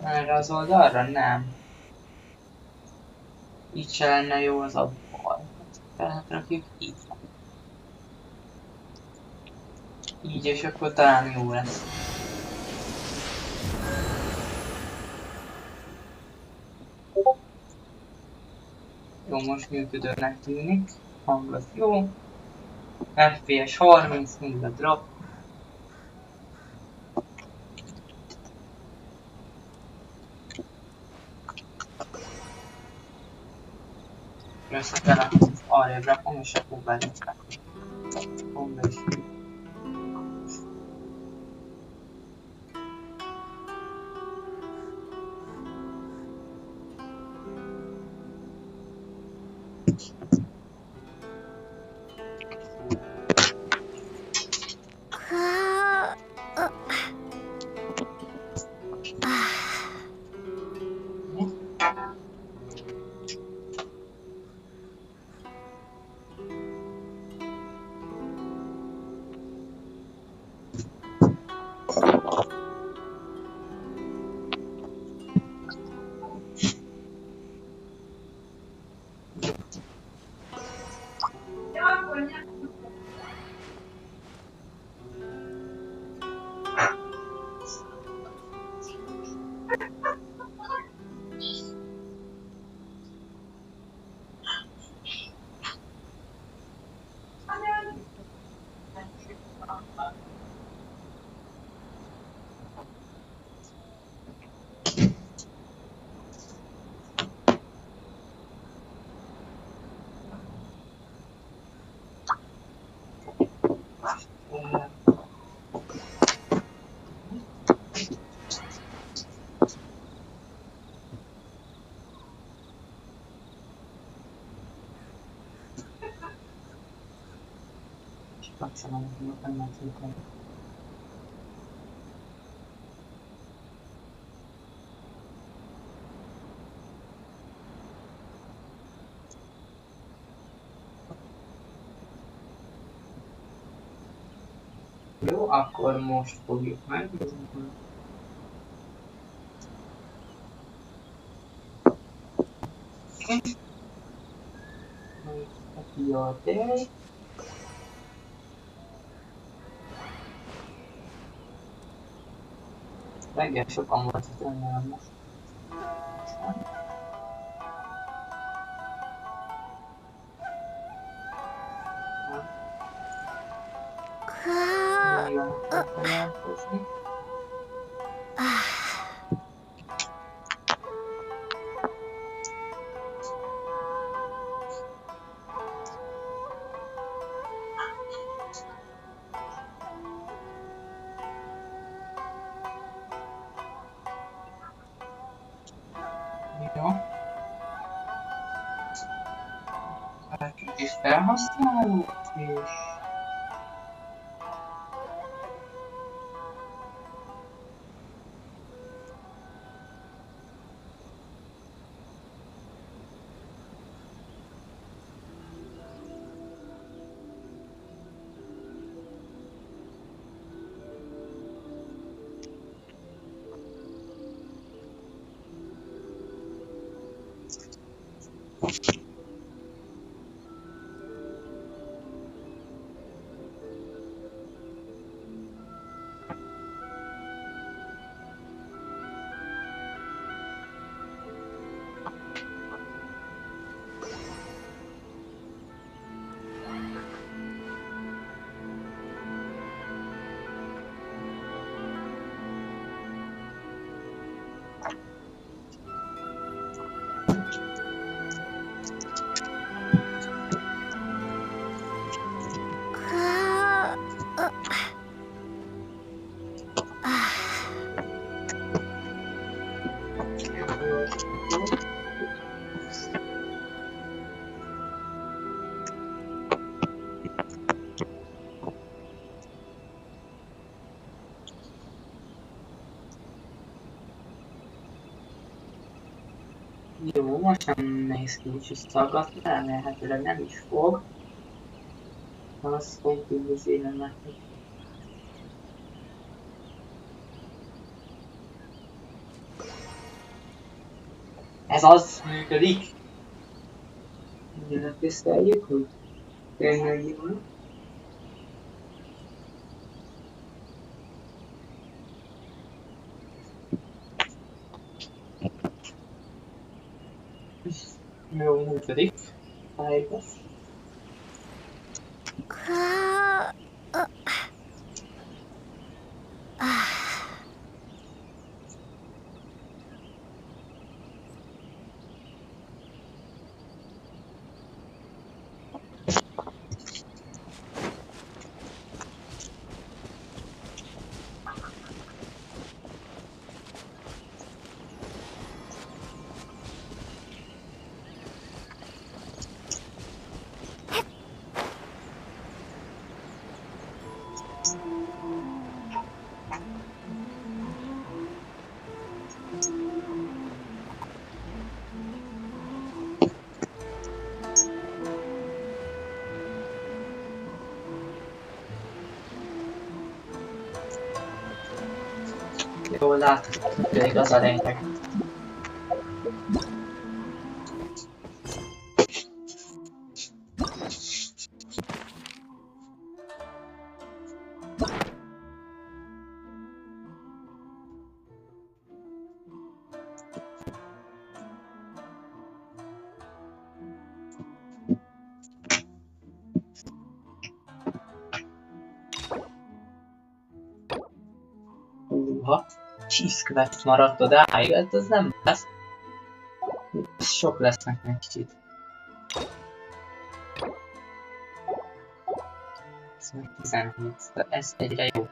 Erre az oldalra nem. Így se lenne jó az a bal. Tehát rakjuk így. Így, és akkor talán jó lesz. Jó, most működőnek tűnik. Hang az jó. FPS 30, nulla drop. Ezt a telefont arrébb rakom, és akkor belépek. Honda is működik. Kapcsolom, hogy nem megszűntem. Jó, akkor most fogjuk megnézni. Jó, tényleg. Reggel sokan volt az önnel most. Jó. Látjuk is felhasználót, és jó, most nem néz ki, úgyhogy szaggatni remélhetőleg nem is fog. Az fog bűzélen neki. Ez az működik. Mindjárt tiszteljük, hogy tényleg jó. Jó működik. Állítasz. Jól látható, hogy az a lényeg. Húha, 10 quest maradt odáig, ez nem lesz. Ez sok lesz nekem kicsit. Ez meg 17, ez egyre jó.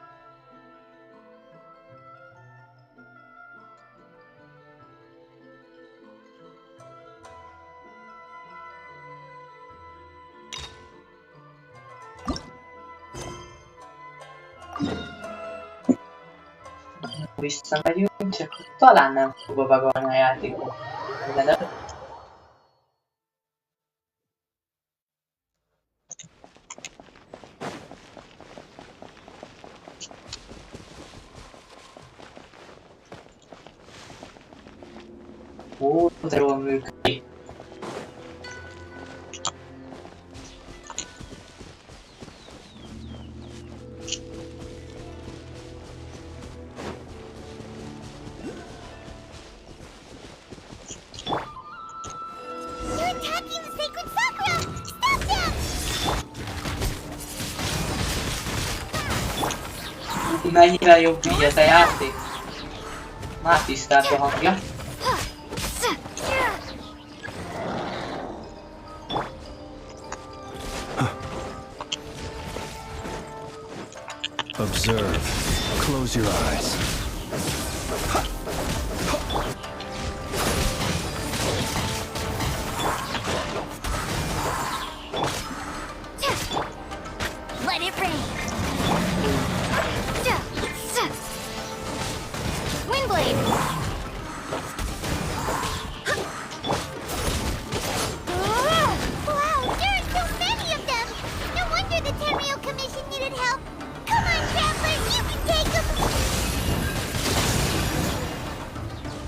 Visszamegyünk, csak talán nem fog bevagolni a játékot. De ó, de jól működik. Mennyire jobb így ez a játék? Már tisztább a hangja. Observe. Close your eyes. Let it rain. Windblade. Wow, there are so many of them. No wonder the Tenryou Commission needed help. Come on, travelers, you can take them.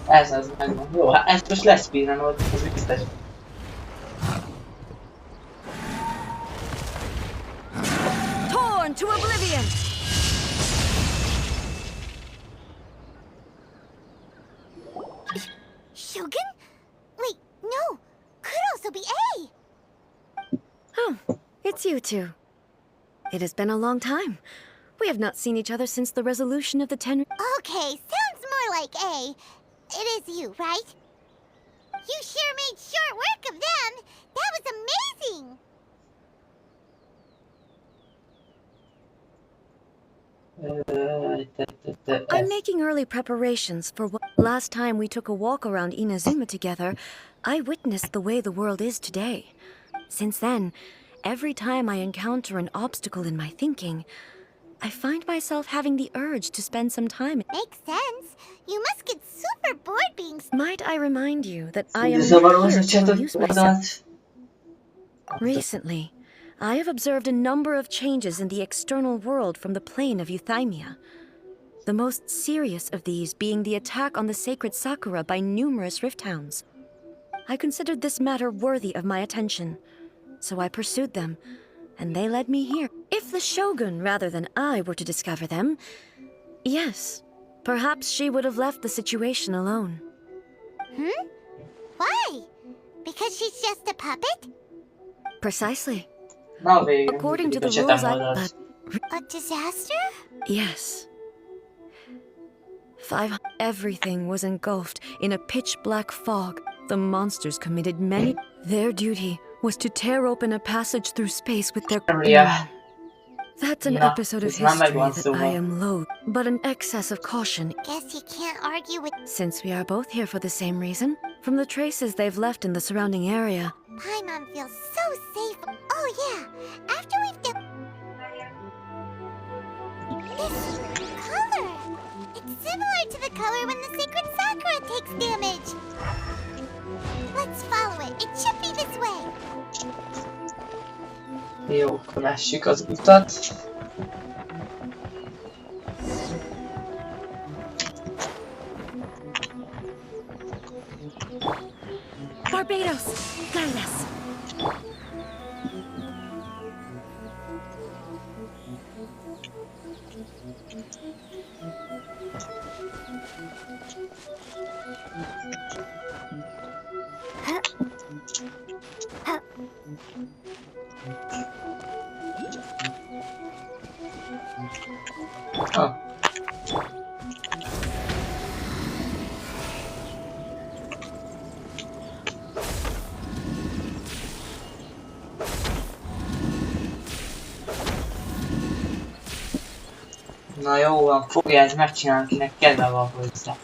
Ez az megvan. Jó, hát ez most lesz pillanat, az biztos. Torn to oblivion. Shogun? Wait, no. Could also be A. Oh, it's you two. It has been a long time. We have not seen each other since the resolution of the Okay, sounds more like A. It is you, right? You sure made short work of them. That was amazing. I'm making early preparations for what... Last time we took a walk around Inazuma together, I witnessed the way the world is today. Since then, every time I encounter an obstacle in my thinking, I find myself having the urge to spend some time... Makes sense. You must get super bored being... Might I remind you that I am not here to amuse myself. oldalt. Recently, I have observed a number of changes in the external world from the plane of Euthymia. The most serious of these being the attack on the sacred Sakura by numerous rift hounds. I considered this matter worthy of my attention. So I pursued them, and they led me here. If the Shogun, rather than I, were to discover them, yes, perhaps she would have left the situation alone. Hmm? Why? Because she's just a puppet? Precisely. Na végül According to működik the a rules, csetemoldás. A disaster? Yes. Everything was engulfed in a pitch-black fog. The monsters committed many... Their duty was to tear open a passage through space with their... Yeah. That's an Na, episode of ez már history megvan that I szóval. am loath, but an excess of caution. Guess you can't argue with Since we are both here for the same reason, from the traces they've left in the surrounding area, Paimon feels so safe. Oh yeah, after we've done... This color! It's similar to the color when the sacred Sakura takes damage. Let's follow it. It should be this way. Jó, kövessük az utat. Barbados, guide us. Ah. Na jó van, fogja ezt megcsinálni, akinek kedve van hozzá.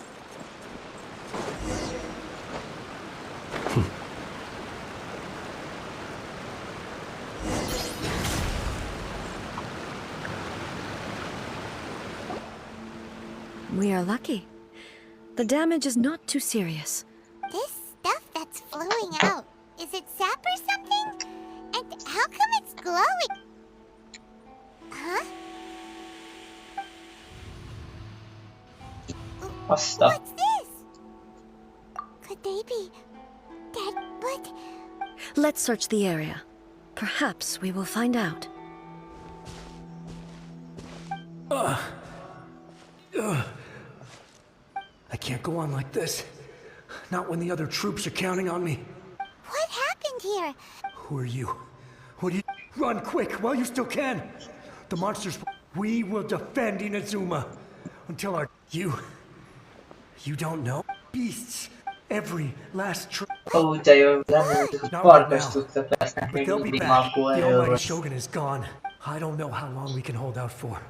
We are lucky. The damage is not too serious. This stuff that's flowing out, is it sap or something? And how come it's glowing? Huh? Azt a... What's this? Could they be dead? But Let's search the area. Perhaps we will find out. I can't go on like this. Not when the other troops are counting on me. what happened here? Who are you? What do you... Run quick while you still can! The monsters... We will defend Inazuma until our... You don't know? Beasts. Every last Ó, de jó, lehetett, hogy farkas tudtak lesznek But még they'll be mindig back. magból The almighty erőről. Shogun is gone. I don't know how long we can hold out for.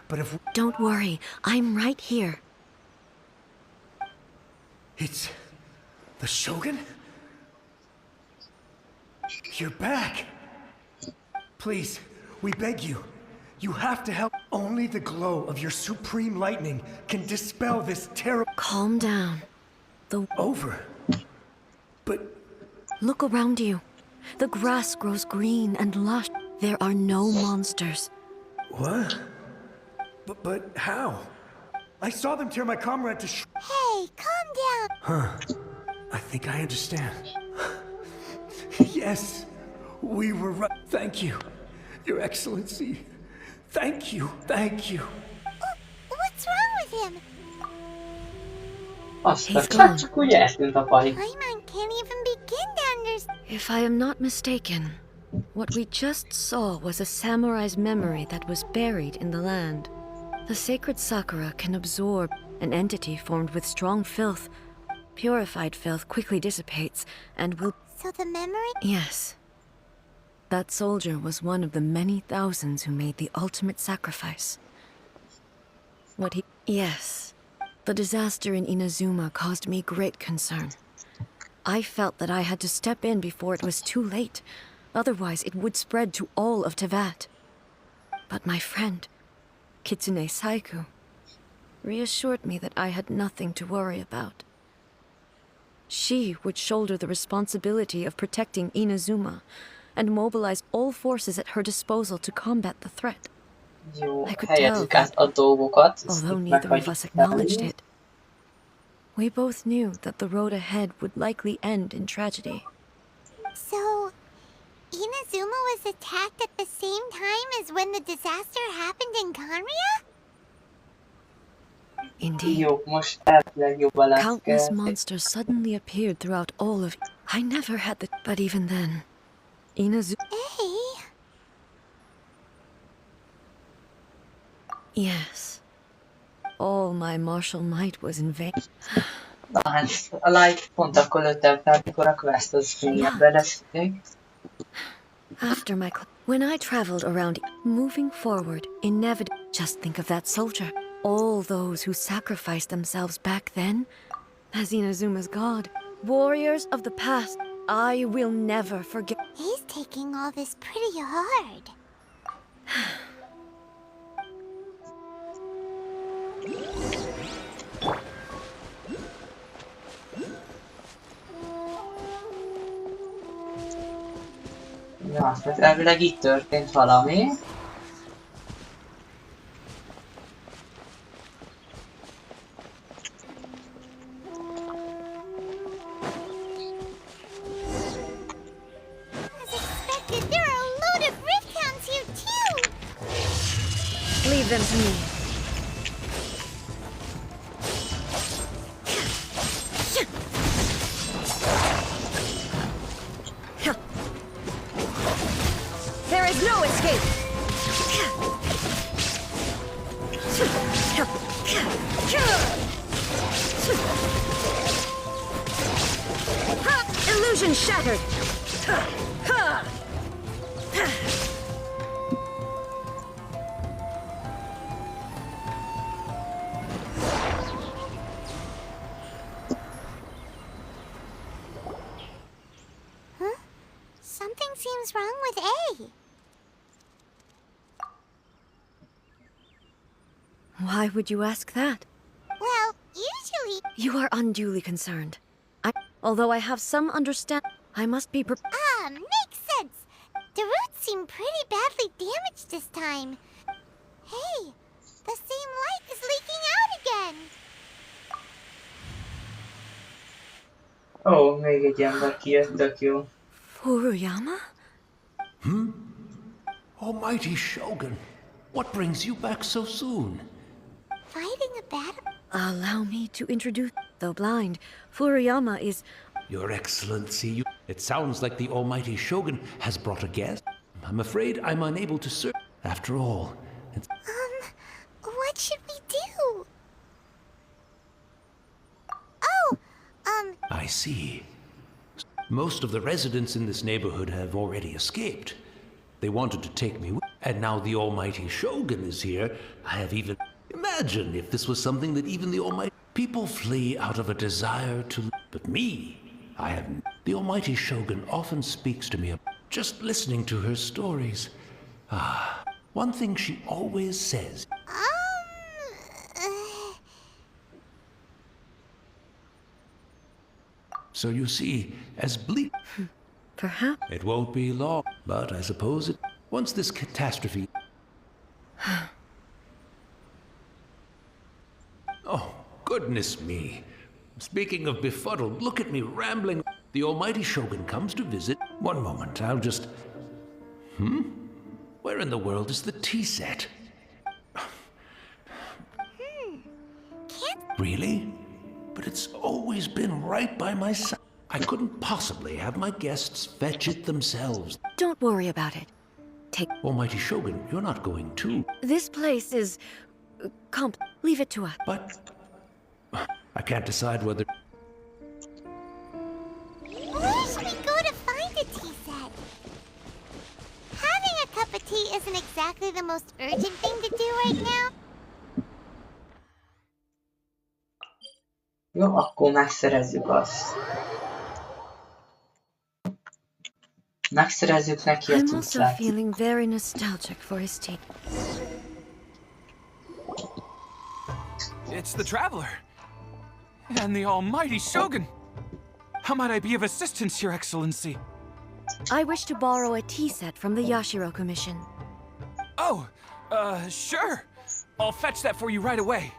But if Don't worry, I'm right here. it's the Shogun? You're back. Please, we beg you. You have to help. Only the glow of your supreme lightning can dispel this terrible... Calm down. Over. But Look around you. The grass grows green and lush. There are no monsters. what? But how? I saw them tear my comrade to Hey, calm down. I think I understand. Yes, we were right. Thank you, Your Excellency. Thank you, thank you. What's wrong with him? Azt He's a gone. csak úgy eltűnt a pali. Paimon can't even begin to understand. If I am not mistaken, what we just saw was a samurai's memory that was buried in the land. The sacred Sakura can absorb an entity formed with strong filth. Purified filth quickly dissipates and will... So the memory? Yes. That soldier was one of the many thousands who made the ultimate sacrifice. Yes. The disaster in Inazuma caused me great concern. I felt that I had to step in before it was too late. Otherwise, it would spread to all of Tevat. But my friend, Kitsune Saiku, reassured me that I had nothing to worry about. She would shoulder the responsibility of protecting Inazuma and mobilize all forces at her disposal to combat the threat. Jó, I could helyezzük tell át a dolgokat. ezt Although itt neither of meghagyjuk us acknowledged felvenni. it. We both knew that the road ahead would likely end in tragedy. So, Inazuma was attacked at the same time as when the disaster happened in Kanria? Indeed. Jó, most elvileg jobban lesz Countless kell. monsters suddenly appeared throughout all of... I never had the... But even then, Inazuma... Hey, Yes. All my martial might was in vain. Hát a live pont akkor lőttem fel, amikor a quest az még beleszték. After my... When I traveled around, moving forward, inevitably... Just think of that soldier. All those who sacrificed themselves back then as Inazuma's god. Warriors of the past, I will never forget... he's taking all this pretty hard. Ja, tehát elvileg itt történt valami. As expected, there are a load of rift hounds here too! Leave them to me. There is no escape! Illusion shattered! Something seems wrong with A. Why would you ask that? Well, usually... You are unduly concerned. Although I have some understanding, I must be makes sense. The roots seem pretty badly damaged this time. Hey, the same light is leaking out again. Ó, még egy ember kijött, tök jó. Furuyama? Almighty Shogun, what brings you back so soon? Fighting a battle? Allow me to introduce... Though blind, Furuyama is... Your Excellency, it sounds like the Almighty Shogun has brought a guest. I'm afraid I'm unable to serve. After all, it's... What should we do? Oh, I see. Most of the residents in this neighborhood have already escaped. They wanted to take me with, and now the Almighty Shogun is here. I have even... Imagine if this was something that even the Almighty... People flee out of a desire to... But me, I have... The Almighty Shogun often speaks to me about just listening to her stories. One thing she always says... So you see, as bleak... Perhaps... It won't be long, but I suppose it... Once this catastrophe... Oh, goodness me. Speaking of befuddled, look at me rambling. The Almighty Shogun comes to visit. One moment, I'll just... Where in the world is the tea set? Really? But it's always been right by my side. I couldn't possibly have my guests fetch it themselves. Don't worry about it. Take... Almighty Shogun, you're not going too. This place is... Leave it to us. But... I can't decide whether... where should we go to find a tea set? Having a cup of tea isn't exactly the most urgent thing to do right now. Jó, akkor megszerezzük azt. Megszerezzük neki a I'm also cuccát. feeling very nostalgic for his tea. It's the Traveler. And the Almighty Shogun. How might I be of assistance, Your Excellency? I wish to borrow a tea set from the Yashiro Commission. Oh, sure. I'll fetch that for you right away.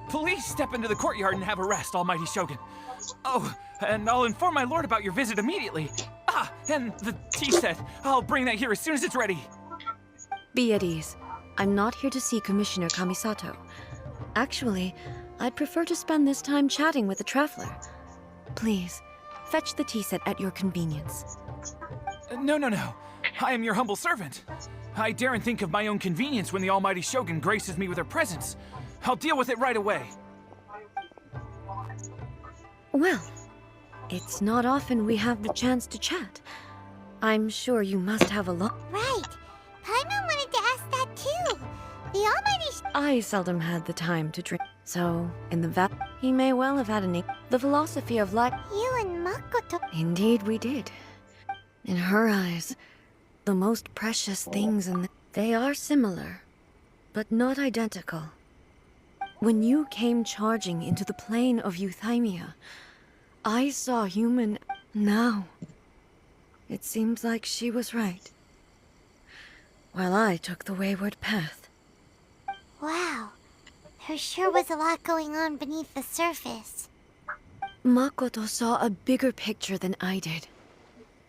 Please step into the courtyard and have a rest, Almighty Shogun. Oh, and I'll inform my lord about your visit immediately. Ah, and the tea set. I'll bring that here as soon as it's ready. Be at ease. I'm not here to see Commissioner Kamisato. Actually, I'd prefer to spend this time chatting with the traveler. Please, fetch the tea set at your convenience. No. I am your humble servant. I daren't think of my own convenience when the Almighty Shogun graces me with her presence. I'll deal with it right away. Well, it's not often we have the chance to chat. I'm sure you must have a lot. Right. Paimon wanted to ask that too. The Almighty I seldom had the time to drink, so in the he may well have had the philosophy of life. You and Makoto. Indeed, we did. In her eyes, the most precious things they are similar, but not identical. When you came charging into the plane of Euthymia, I saw human. Now, it seems like she was right, while I took the wayward path. Wow. There sure was a lot going on beneath the surface. Makoto saw a bigger picture than I did.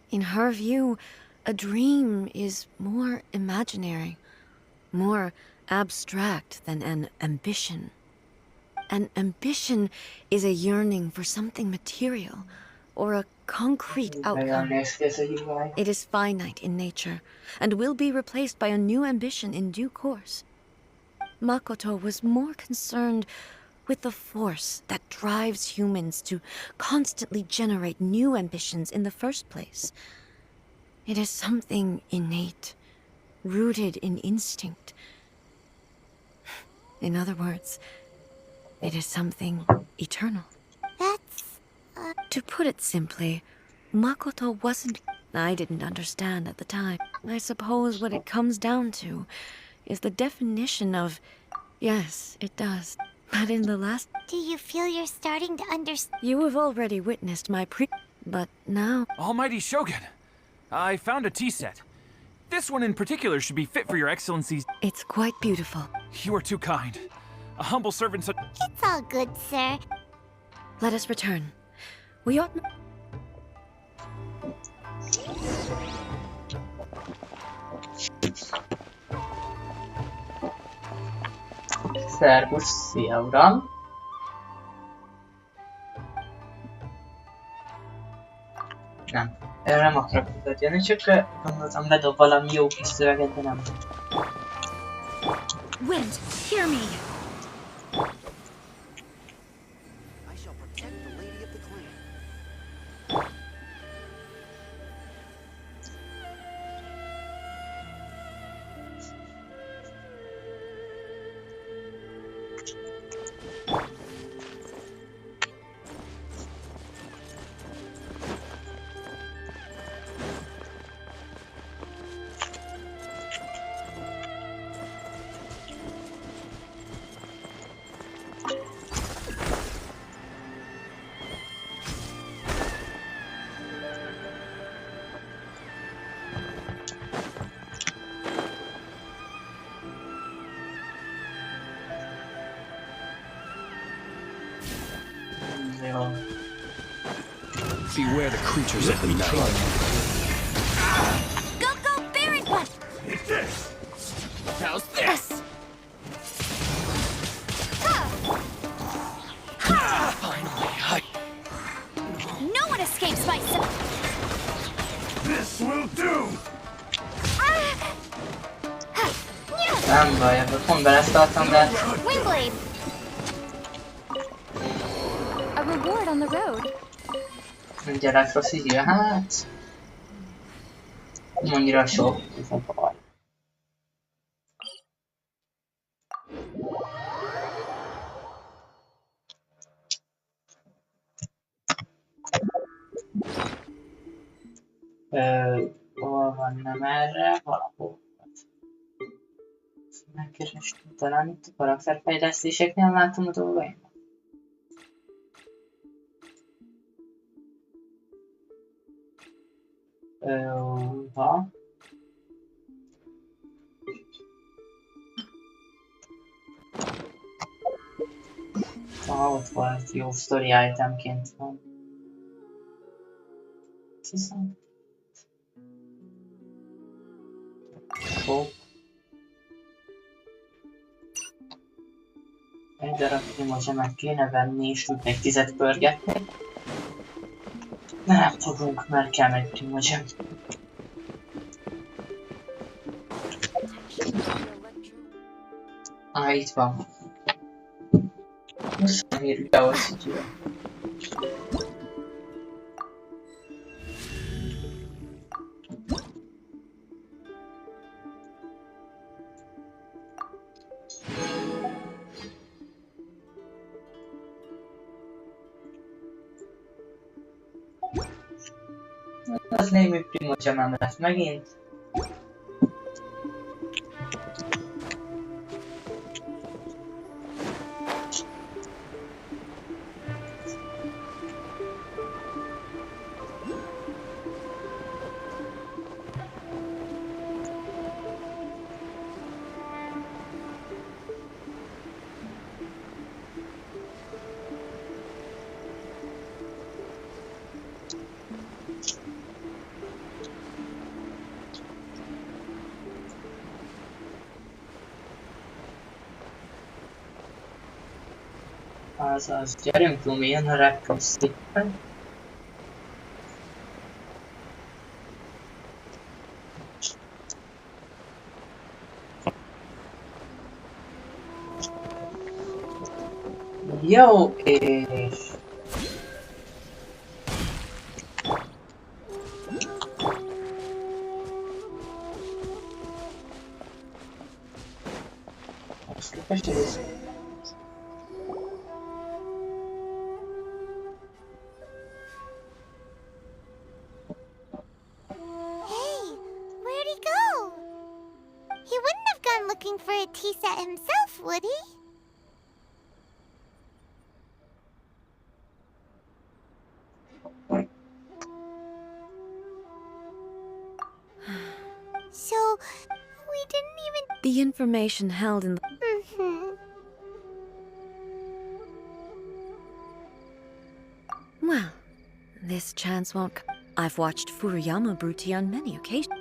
In her view, a dream is more imaginary, more abstract than an ambition. An ambition is a yearning for something material, or a concrete outcome. It is finite in nature, and will be replaced by a new ambition in due course. Makoto was more concerned with the force that drives humans to constantly generate new ambitions in the first place. It is something innate, rooted in instinct. In other words, it is something eternal. That's... To put it simply, Makoto wasn't... I didn't understand at the time. I suppose what it comes down to is the definition of... Yes, it does. But in the last... Do you feel you're starting to understand? You have already witnessed my But now... Almighty Shogun, I found a tea set. This one in particular should be fit for your excellencies. It's quite beautiful. You are too kind. A humble servant such... It's all good, sir. Let us return. We ought... Szervusz, szia uram! Nem, erre nem akarok jönni, csak gondoltam ledob valami jó kis szöveget, de nem. Wind, hear me! I shall protect the lady of the clan. Jó. Beware the creatures of the night. Go, Baron One! It's this! How's this? Finally, No one escapes my... This will do! Nem baj, ebből pont beleszartam, de... Windblade! A reward on the road. Gyerek rossz idő, hát... Nem annyira sok, ez a baj. Hol van, nem erre, valahol. Megkerestem, talán itt a karakterfejlesztéseknél látom a dolgaimat. Ha. Ott volt, jó sztori itemként van. Azt hiszem. Ó. Egy darab primozsemet kéne venni, és úgy még 10 pörgetni. De nem fogunk, mert kell egy primozsem. Itt van. Muszáj írni beosztja. Az némi primozsemem lett megint. Azaz, gyerünk Lumi, jön a retrosztippen. Jó, és... Azt képest ez... For a tea set himself, would he? So, we didn't even... The information held in the... Well, this chance won't... I've watched Furuyama brew tea on many occasions.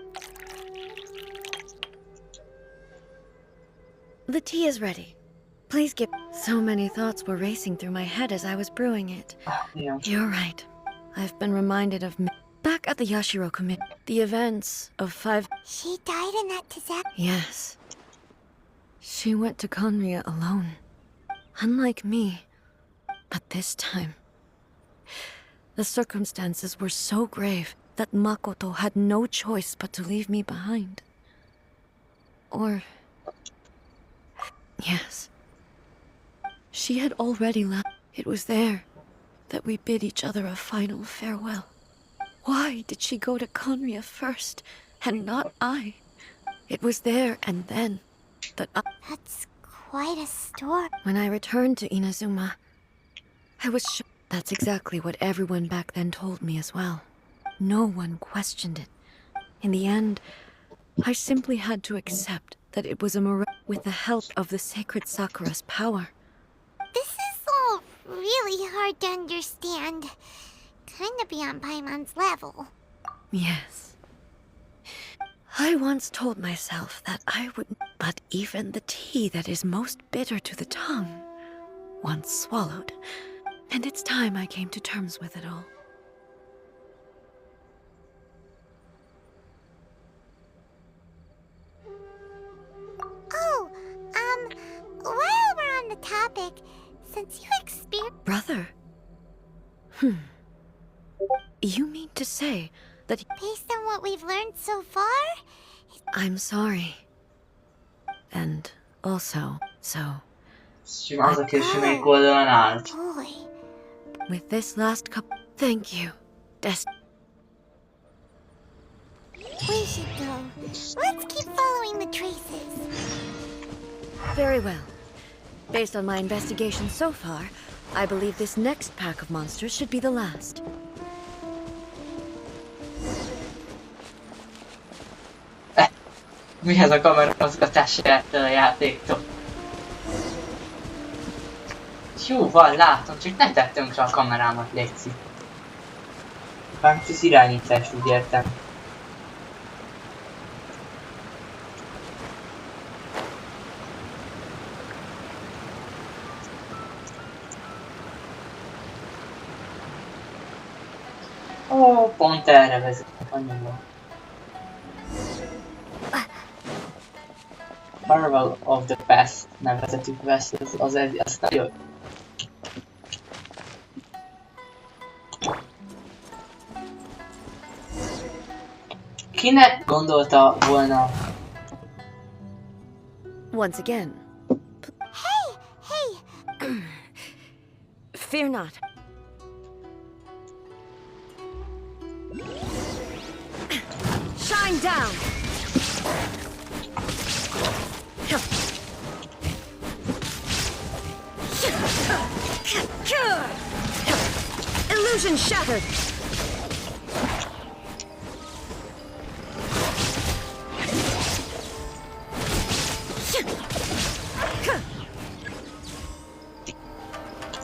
The tea is ready. Please give... So many thoughts were racing through my head as I was brewing it. Yeah. You're right. I've been reminded of... Back at the Yashiro commit, the events of 5... She died in that disaster? Yes. She went to Conria alone. Unlike me. But this time... The circumstances were so grave that Makoto had no choice but to leave me behind. Or... Yes. She had already left. It was there that we bid each other a final farewell. Why did she go to Conria first, and not I? It was there and then that That's quite a story. When I returned to Inazuma, I was sure. That's exactly what everyone back then told me as well. No one questioned it. In the end, I simply had to accept that it was a mirage with the help of the sacred Sakura's power. This is all really hard to understand. Kinda beyond Paimon's level. Yes. I once told myself that I would... But even the tea that is most bitter to the tongue, once swallowed. And it's time I came to terms with it all. Oh, while we're on the topic, since you experienced... Brother? You mean to say that... Based on what we've learned so far? I'm sorry. And also, so... Az, aki a sümelyik oldalon állt. Boy. With this last cup... Thank you. We should go. Let's keep following the traces. Very well. Based on my investigation so far, I believe this next pack of monsters should be the last. Mi ez a kameramozgatás ettől a játéktól? Jó, van, látom, csak ne tettem rá a kamerámat, létszik. Mármint az irányítást, úgy értem. Ó, pont erre vezetnek anyagba. Marvel of the Past nevezetű quest, az nagyon... Kinek gondolta volna? Once again. Hey! Fear not. Shine down! Illusion shattered!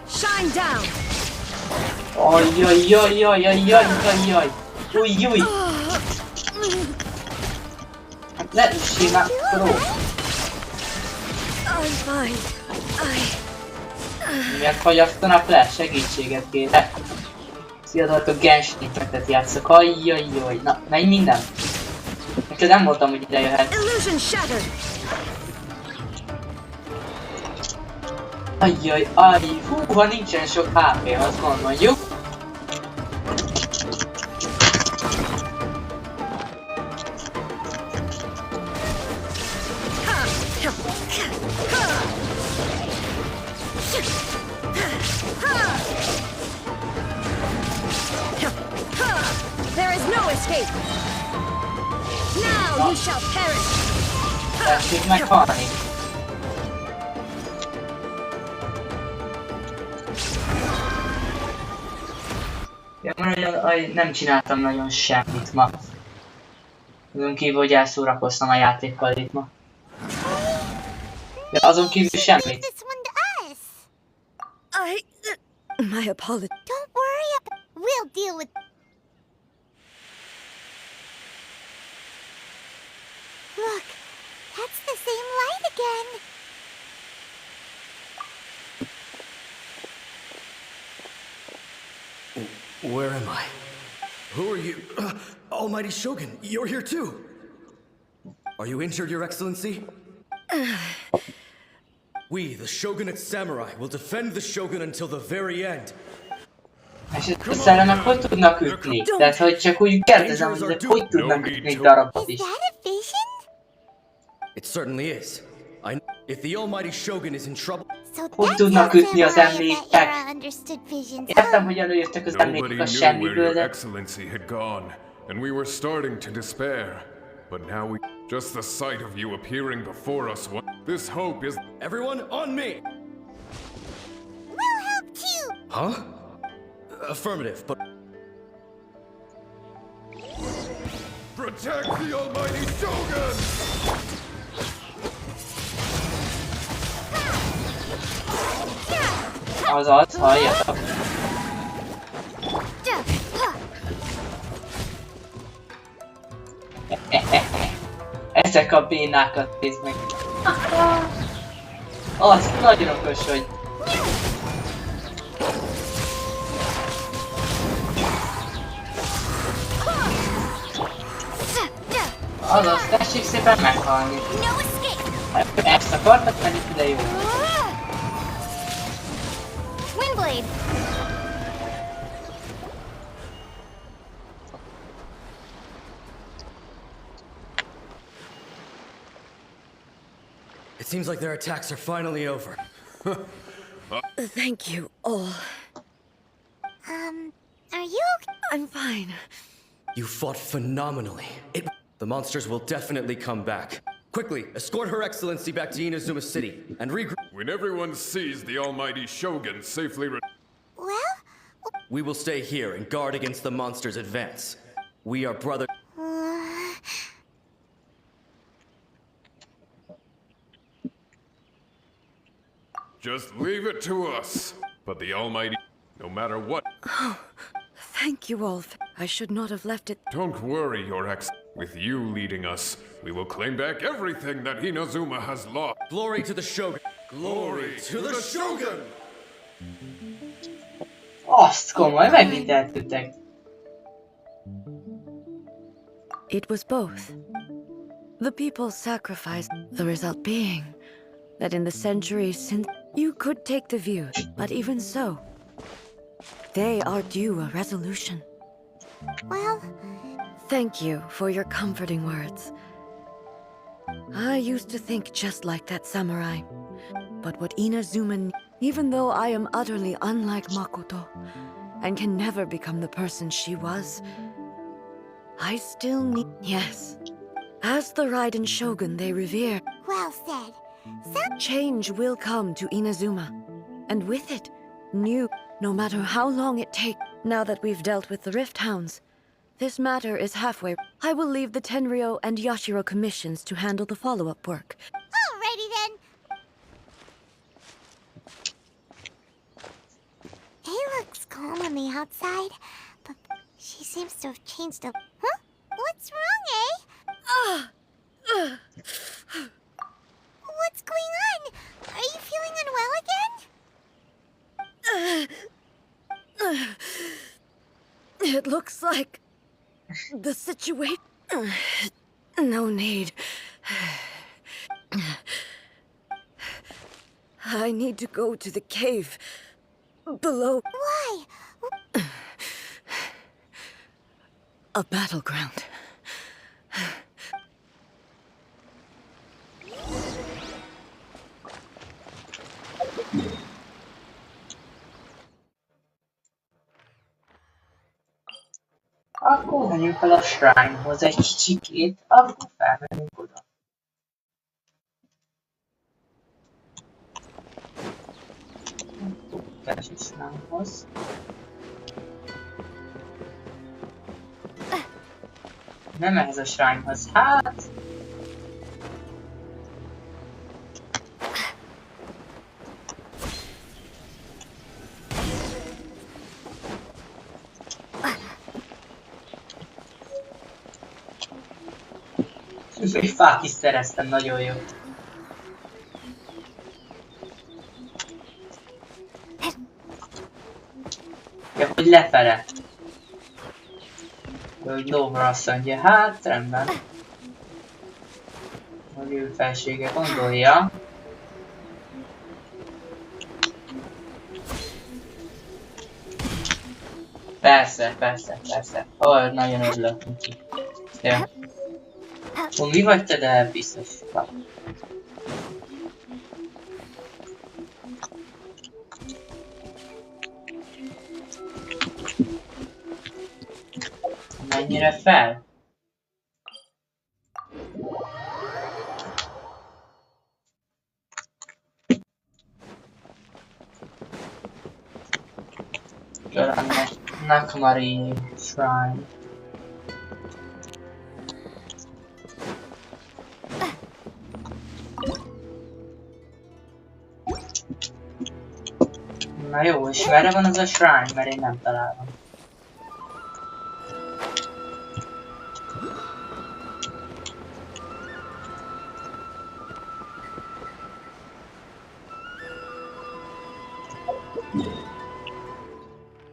Shine down! Ajjajjajjajjajjajjaj! Új! Hát ne üssél már, pró! I'm fine. Megfagyasztanak le, segítséget kérek. Sziadalak a Genshin impactet játszok, ajjajjaj! Na, menj minden! Neked nem voltam, hogy ide jöhet. Illusion shattered! Ajjaj, húha, nincsen sok HP, azt gondoljuk. There is no escape! Now you shall perish! Tessék meghalni. Ja, nem csináltam nagyon semmit ma. Azon kívül, hogy elszórakoztam a játékkal itt ma. De azon kívül semmit. This one to us. My apologies. Don't worry we'll deal with... Look, that's the same light again. Where am I? Who are you? Almighty Shogun, you're here too! Are you injured, Your Excellency? We, the Shogunate Samurai, will defend the Shogun until the very end. És a szellemek hogy tudnak ütni? Tehát, hogy csak úgy kérdezem, hogy hogy tudnak ütni egy darabot is. Is that a vision? It certainly is. If the Almighty Shogun is in trouble... So Hogy that's tudnak how ütni az Samurai of that emlékek? era understood visions, Értem, huh? hogy előjöttek az Nobody emlékek a knew where semmiből, your de... excellency had gone, and we were starting to despair. But now just the sight of you appearing before us, this hope is... Everyone, on me! We'll help too. Huh? Affirmative, but... Protect the Almighty Shogun! Azaz, halljatok. Ezek a bénákat nézd meg. Az nagyon okos, hogy... Azaz, tessék szépen meghalni. No escape. Ezt akartak tenni, de jó. Windblade. It seems like their attacks are finally over. Thank you all. Are you okay? I'm fine. You fought phenomenally. The monsters will definitely come back. Quickly, escort Her Excellency back to Inazuma City and regroup. When everyone sees the Almighty Shogun safely Well, We will stay here and guard against the monsters' advance. We are brother. Just leave it to us. But the Almighty, no matter what. Thank you all. I should not have left it. Don't worry, Your Ex. With you leading us, we will claim back everything that Inazuma has lost. Glory to the Shogun. Glory to the Shogun! Azt komoly, megviteltük. It was both. The people sacrificed, the result being that in the centuries since you could take the view, but even so, they are due a resolution. Well, Thank you for your comforting words. I used to think just like that samurai. But what Inazuma, even though I am utterly unlike Makoto, and can never become the person she was, I still need... Yes. As the Raiden Shogun they revere, well said. Some change will come to Inazuma. And with it, new, no matter how long it takes. Now that we've dealt with the Rift Hounds, this matter is halfway. I will leave the Tenryo and Yashiro commissions to handle the follow-up work. Alrighty then. He looks calm on the outside, but she seems to have changed a... Huh? What's wrong, What's going on? Are you feeling unwell again? It looks like the situation... No need. I need to go to the cave below. Why? A battleground. Akkor menjünk fel a shrine-hoz egy kicsikét, akkor felmenjünk oda. Keres a shrine-hoz. Nem ehhez a shrine-hoz, hát... Egy fát is szereztem, nagyon jó. Ja, hogy lefele. Hogy lóvra azt mondja, hát rendben. Hogy ő felsége gondolja. Persze, persze, persze. Ó, nagyon örülök neki. Jó. Mi vagy te, de biztos. Mennyire fel? Nakamari Shrine. Na jó, és merre van az a shrine? Mert én nem találom.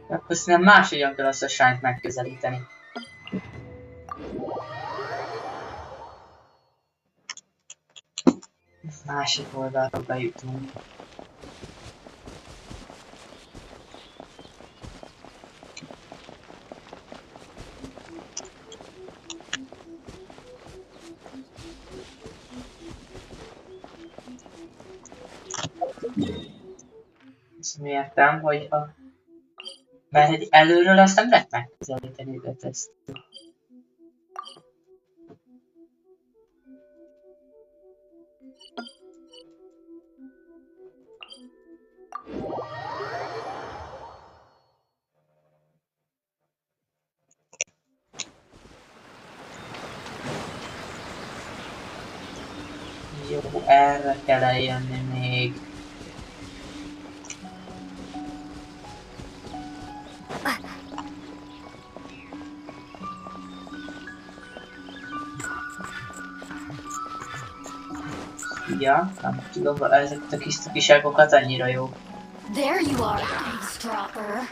Akkor szerintem máshogyan kell azt a shrine-t megközelíteni. Másik oldalra bejutunk. Ezt értem, hogy a... Mert előről azt nem lehet megközelíteni, de ezt... Jó, erre kell eljönni még. Ja, nem tudom, ezeket a kis cukiságokat annyira jó. There you are, eavesdropper.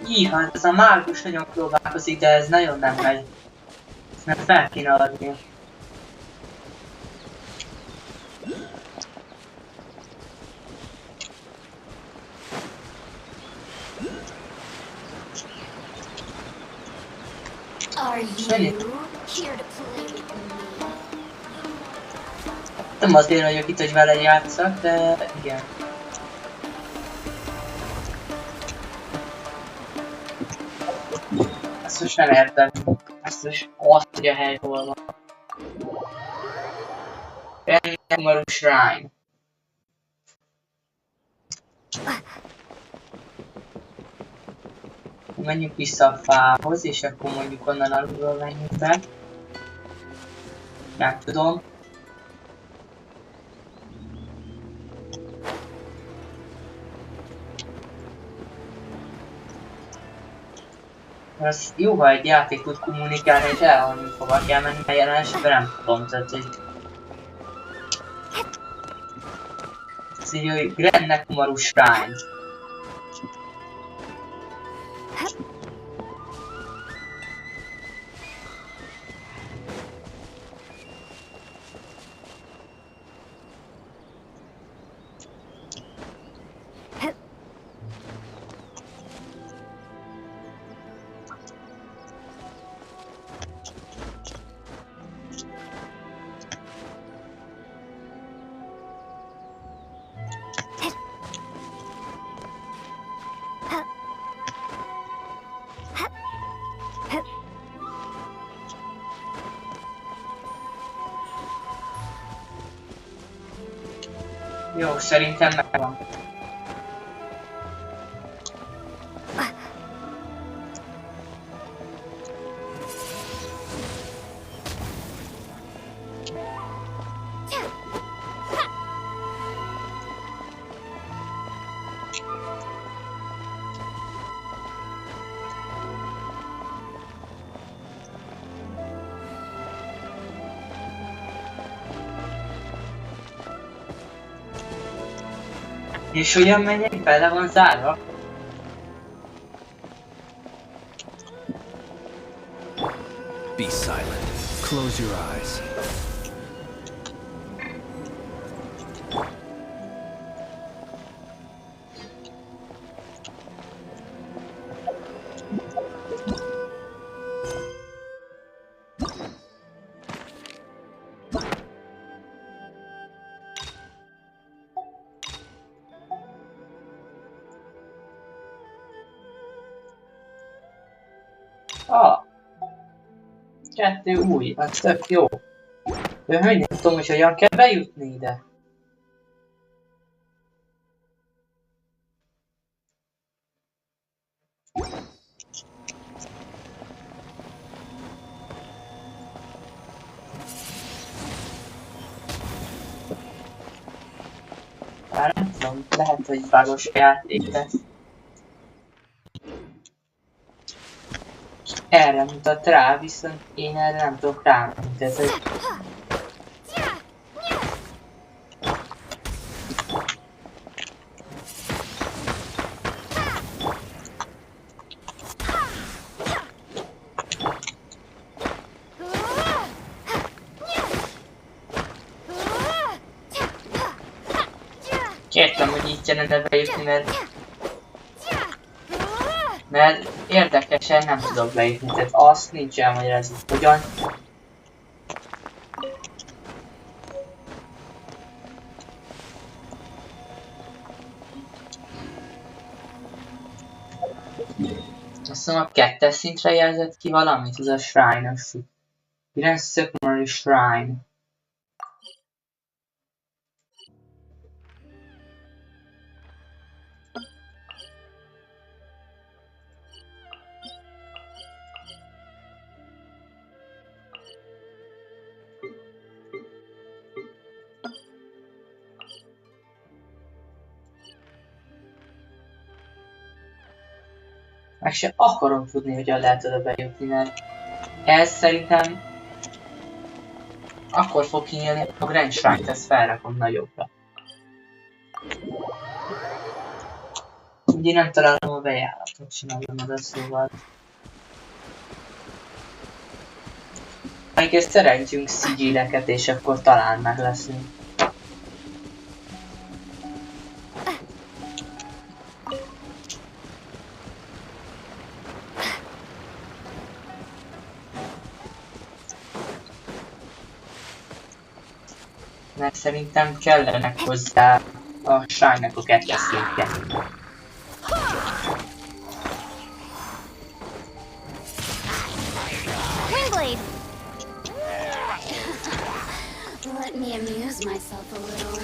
Íha, ez a mágus nagyon próbálkozik, de ez nagyon nem megy. Ezt nem fel kéne adnia. Are you here to play with me? Nem azért vagyok itt, hogy vele játszak, de igen. Ezt most nem értem. Ezt most azt, hogy a hely hol van. Rengemarú shrine. Menjünk vissza a fához, és akkor mondjuk onnan alulról menjünk be. Nem tudom. Az jó, ha egy játék tud kommunikálni, és elhallani hova kell menni, a jelen esetben nem tudom, tehát hogy... Ez így, hogy Grennek Shrine. Jó, szerintem megvan. És hogyan megyek be? Le van zárva? Be silent. Close your eyes. Ah! Kettő új, az tök jó. De hogy nem tudom, hogy hogyan kell bejutni ide. Bár nem tudom, lehet, hogy bugos játék lesz. Erre mutat rá, viszont én erre nem tudok rámenni, tehát hogy... Kértem, hogy így kellene bejutni, mert érdekesen nem tudok bejutni, tehát azt nincs elmagyarázva, hogyan. Azt hiszem a 2-es szintre jelzett ki valamit, ez a Shrine-os. Grand Secondary Shrine. Meg se akarom tudni, hogyan lehet oda bejutni, mert ez szerintem akkor fog kinyílni, a Grand Shrine-t ezt felrakom nagyobbra. Ugye nem találom a bejáratot, csinálom oda, szóval. Amikor szerentjünk szigileket, és akkor talán meg leszünk. Mert szerintem kellenek hozzá a shrine-nak a kettes szintje. Wingblade! Let me amuse myself a little.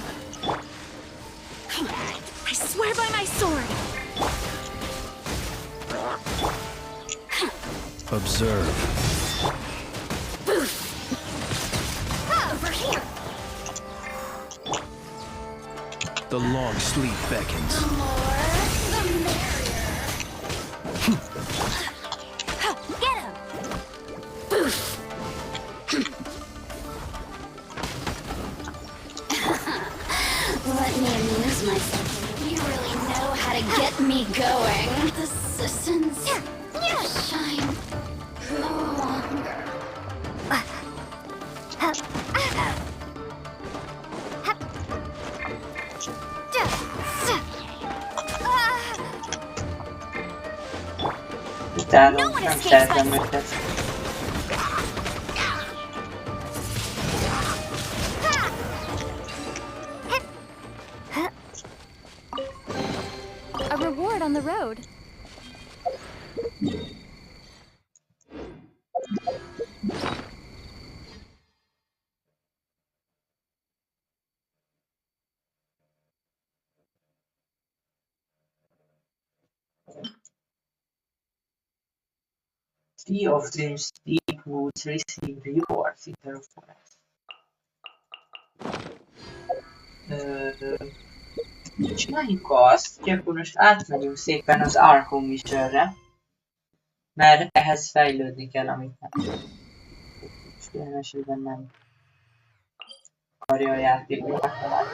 I swear by my sword! Observe. Over here! The long sleep beckons. The more, the merrier. Get him! Let me amuse myself. You really know how to get me going. The systems shine no longer. Utána nem szeretem őket. A reward on the road. Sea of Dreams Deep Woods receive rewards in the forest. Csináljuk azt, hogy akkor most átmegyünk szépen az Arkham Missionre, mert ehhez fejlődni kell, amit nem. És ilyen esetben nem akarja a játék, hogy megtalálni.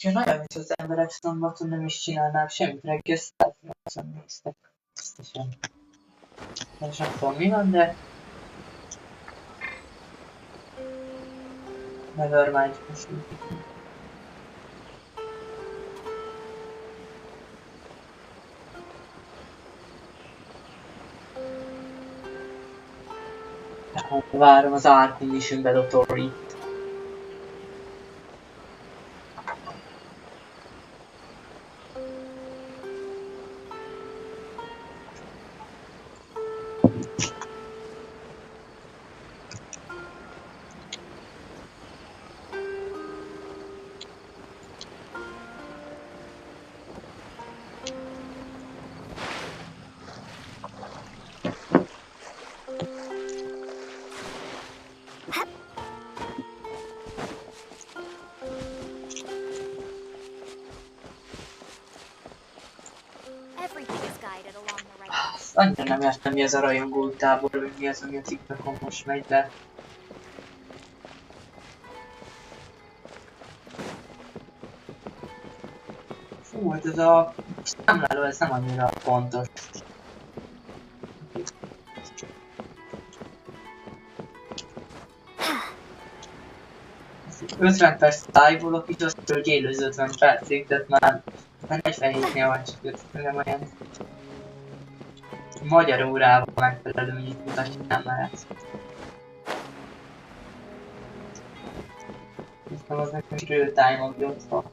Ha nagyon mint az emberek szombaton nem is csinálnám semmit, reggel 180 néztek. Biztosan. Most nem tudom mi van, de... Nevermind, most így. Várom az Arkham Mission bedobtórit. Everything is guided along the right path. Annyira nem értem, mi ez a rajongó tábor, vagy mi az, ami a TikTokon most megy, de... Fú, hát ez a számláló, ez nem annyira fontos. Ez 50 perc tájbolok, így azt hogy élőz 50 percig, tehát már 47-nél van csak 5, nem olyan... Magyar órában megfelelő, hogy itt mutatja, nem lehet. Hiszem az nekem is real time-on ott van.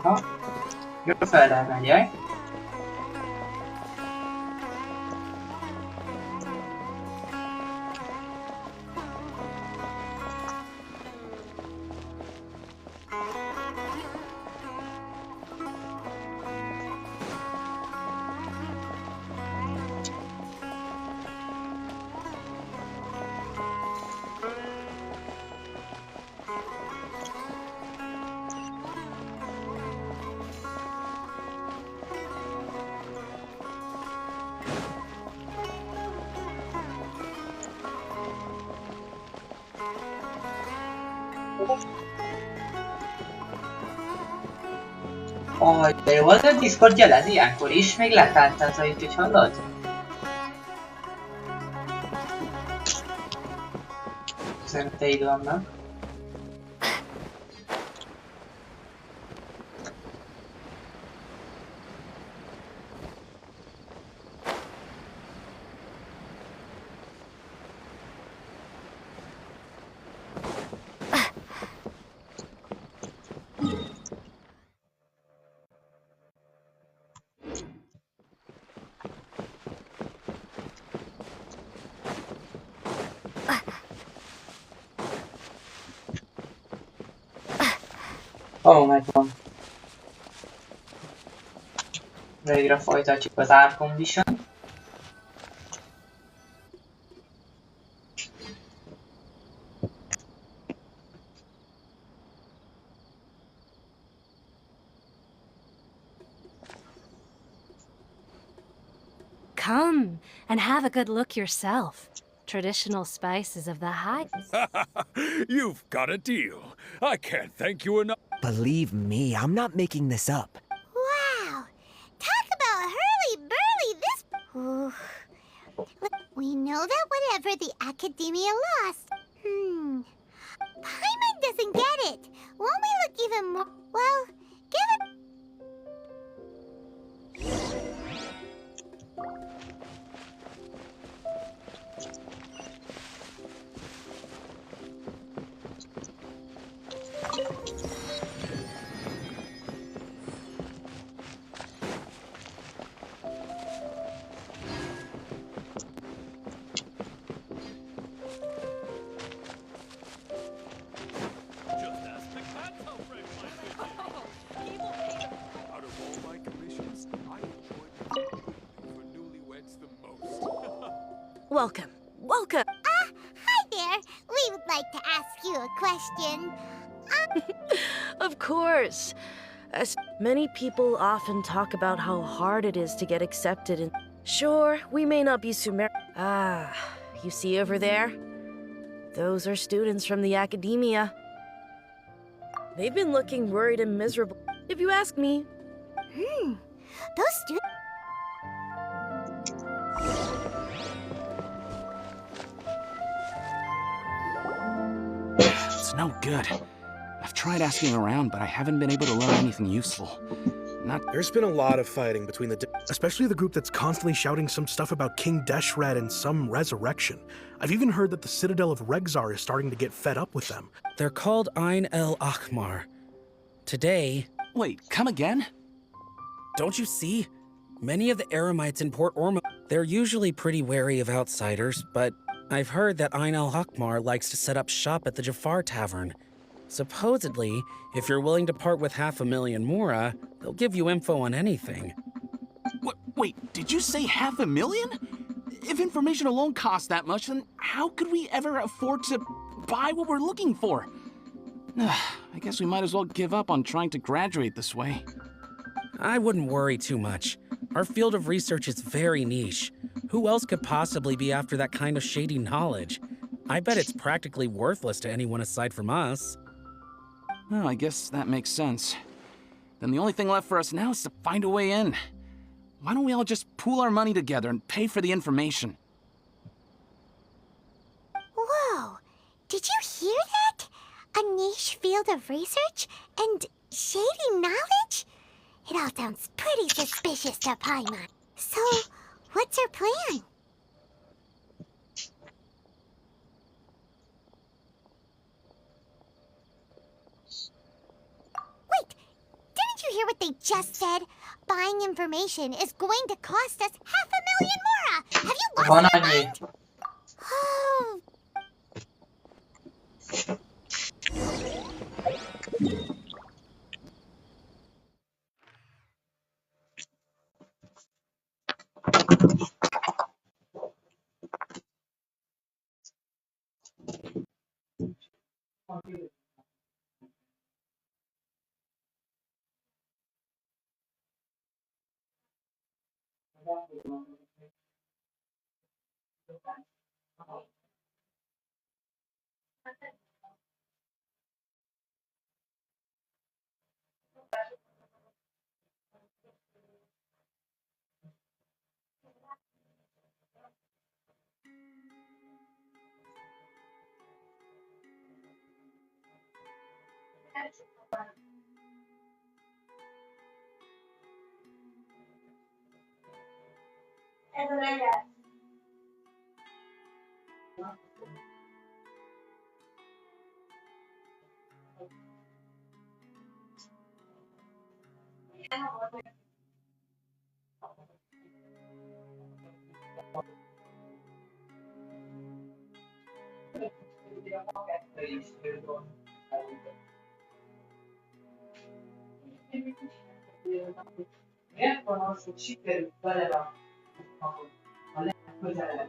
Aha. Jó, felre megyek. Oh, de jó, az a Discord jelez ilyenkor is, még letáltázza itt, hogy hallod? Üzeneteid vannak. Ó, megvan. Végre folytatjuk az Arkham Mission. Come and have a good look yourself. Traditional spices of the heights. You've got a deal. I can't thank you enough. Believe me, I'm not making this up. Wow! Talk about hurly-burly this... Ooh. We know that whatever the Academia lost... Paimon doesn't get it. Won't we look even more... Well, give it... Out of all my commissions, I enjoyed for newlyweds the most. Welcome. Welcome. Hi there. We would like to ask you a question. Of course. As many people often talk about how hard it is to get accepted in... Sure, we may not be Sumer... Ah, you see over there? Those are students from the Academia. They've been looking worried and miserable, if you ask me. Those students... It's no good. I've tried asking around, but I haven't been able to learn anything useful. There's been a lot of fighting between especially the group that's constantly shouting some stuff about King Deshret and some resurrection. I've even heard that the Citadel of Regzar is starting to get fed up with them. They're called Ain el Akhmar. Today... Wait, come again? Don't you see? Many of the Eremites in Port Ormo... They're usually pretty wary of outsiders, but I've heard that Ain el Akhmar likes to set up shop at the Jafar Tavern. Supposedly, if you're willing to part with 500,000 Mora, they'll give you info on anything. Wait, did you say 500,000? If information alone costs that much, then how could we ever afford to buy what we're looking for? I guess we might as well give up on trying to graduate this way. I wouldn't worry too much. Our field of research is very niche. Who else could possibly be after that kind of shady knowledge? I bet it's practically worthless to anyone aside from us. Well, I guess that makes sense. Then the only thing left for us now is to find a way in. Why don't we all just pool our money together and pay for the information? Whoa! Did you hear that? A niche field of research and shady knowledge? It all sounds pretty suspicious to Paimon. So, what's her plan? Wait, didn't you hear what they just said? Buying information is going to cost us 500,000 mora! Have you lost Van your annyi. mind? Oh. Miért van az, hogy sikerült belerakni a legközelebb?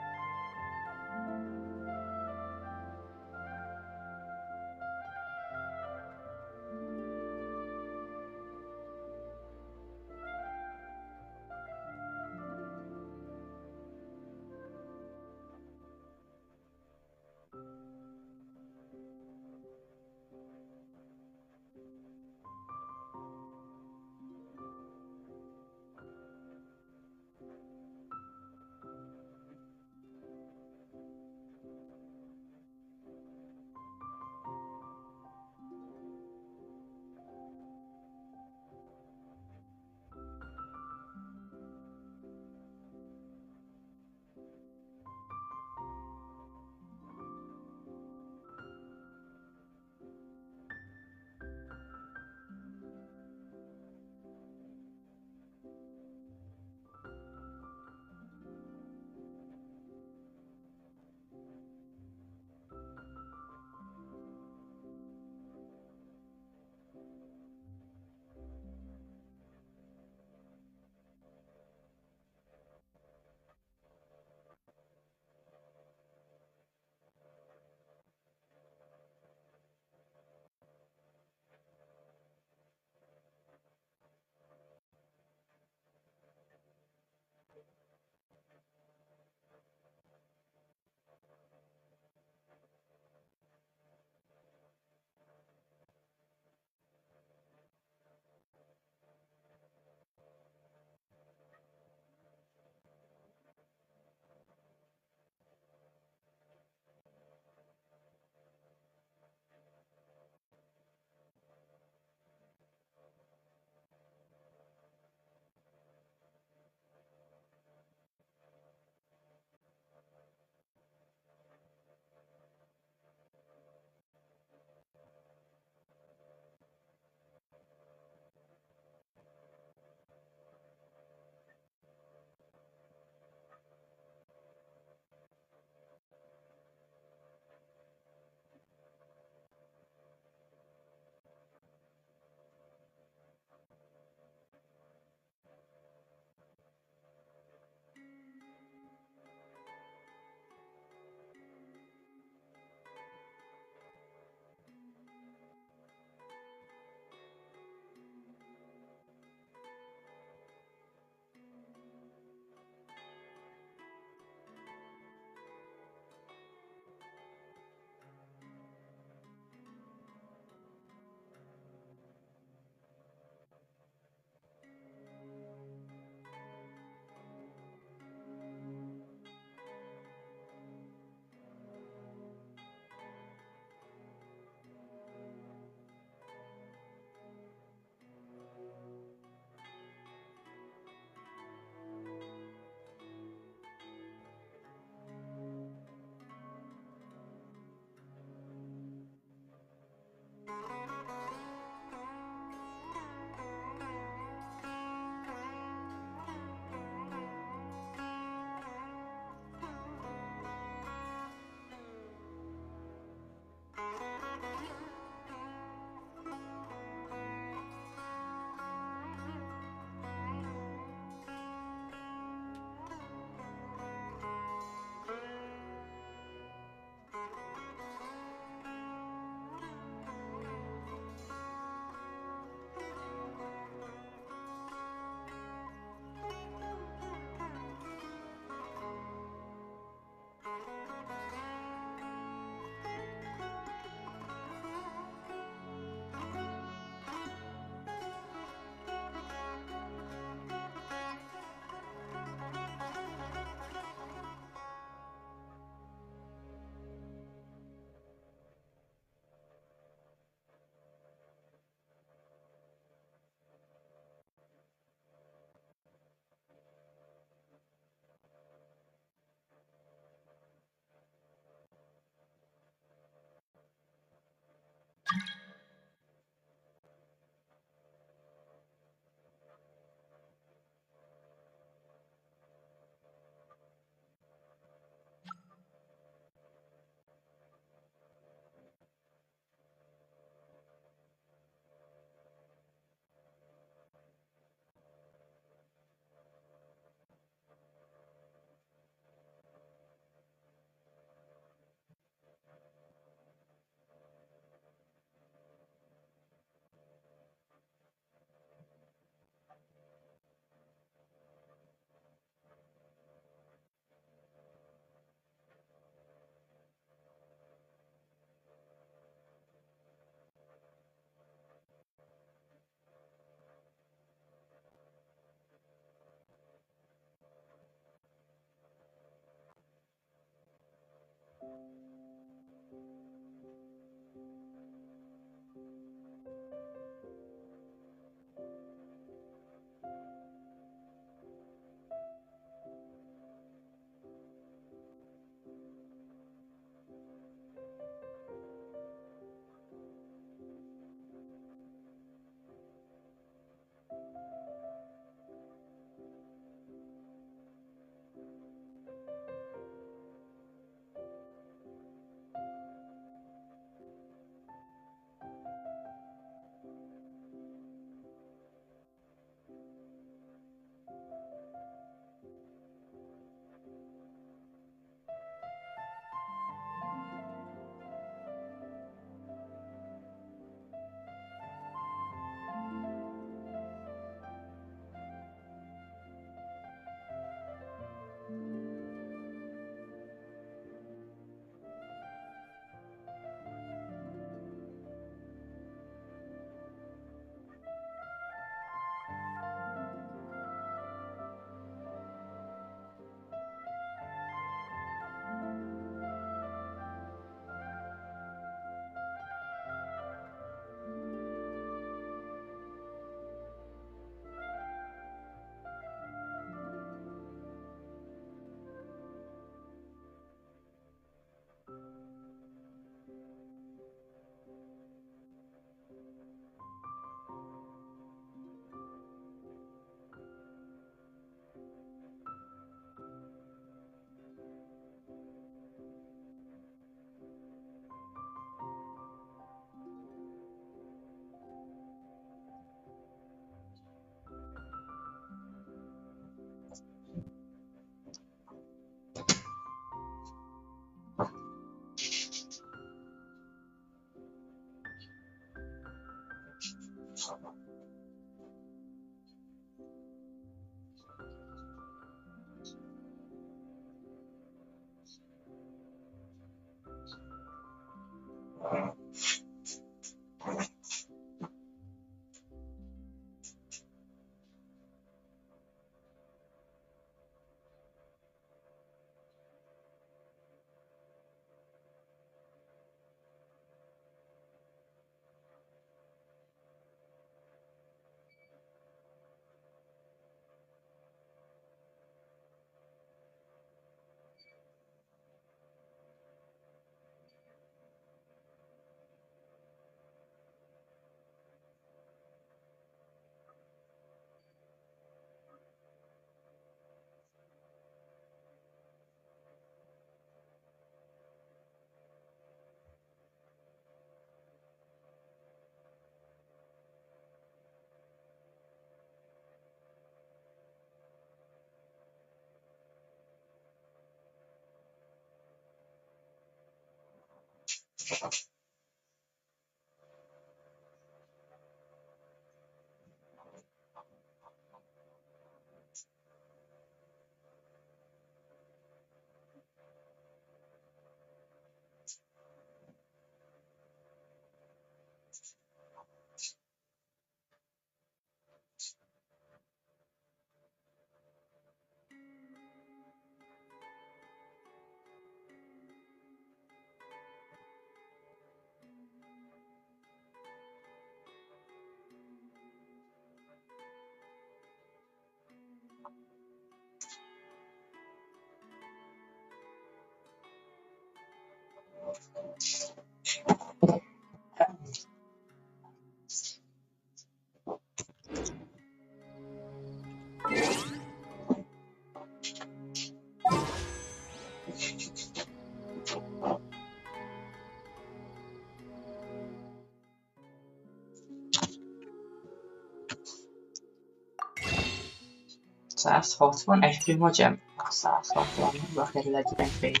160 egy modzsem? 160-ba kerül egy MP.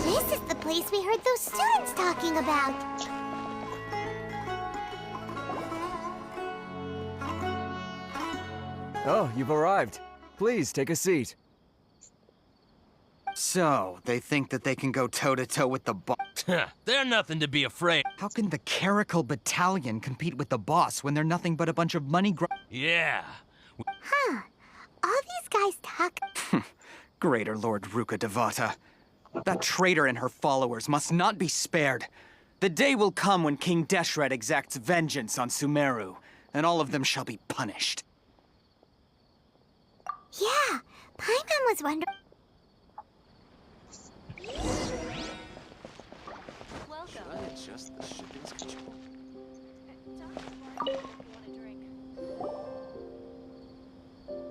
This is the place we heard those students talking about. Oh, you've arrived. Please, take a seat. So, they think that they can go toe-to-toe with the boss. They're nothing to be afraid. How can the Caracal Battalion compete with the boss when they're nothing but a bunch of money Yeah. Huh. All these guys talk. Greater Lord Ruka Devata. That traitor and her followers must not be spared. The day will come when King Deshret exacts vengeance on Sumeru, and all of them shall be punished. Yeah, Paimon was wondering. Should I adjust the shipping schedule?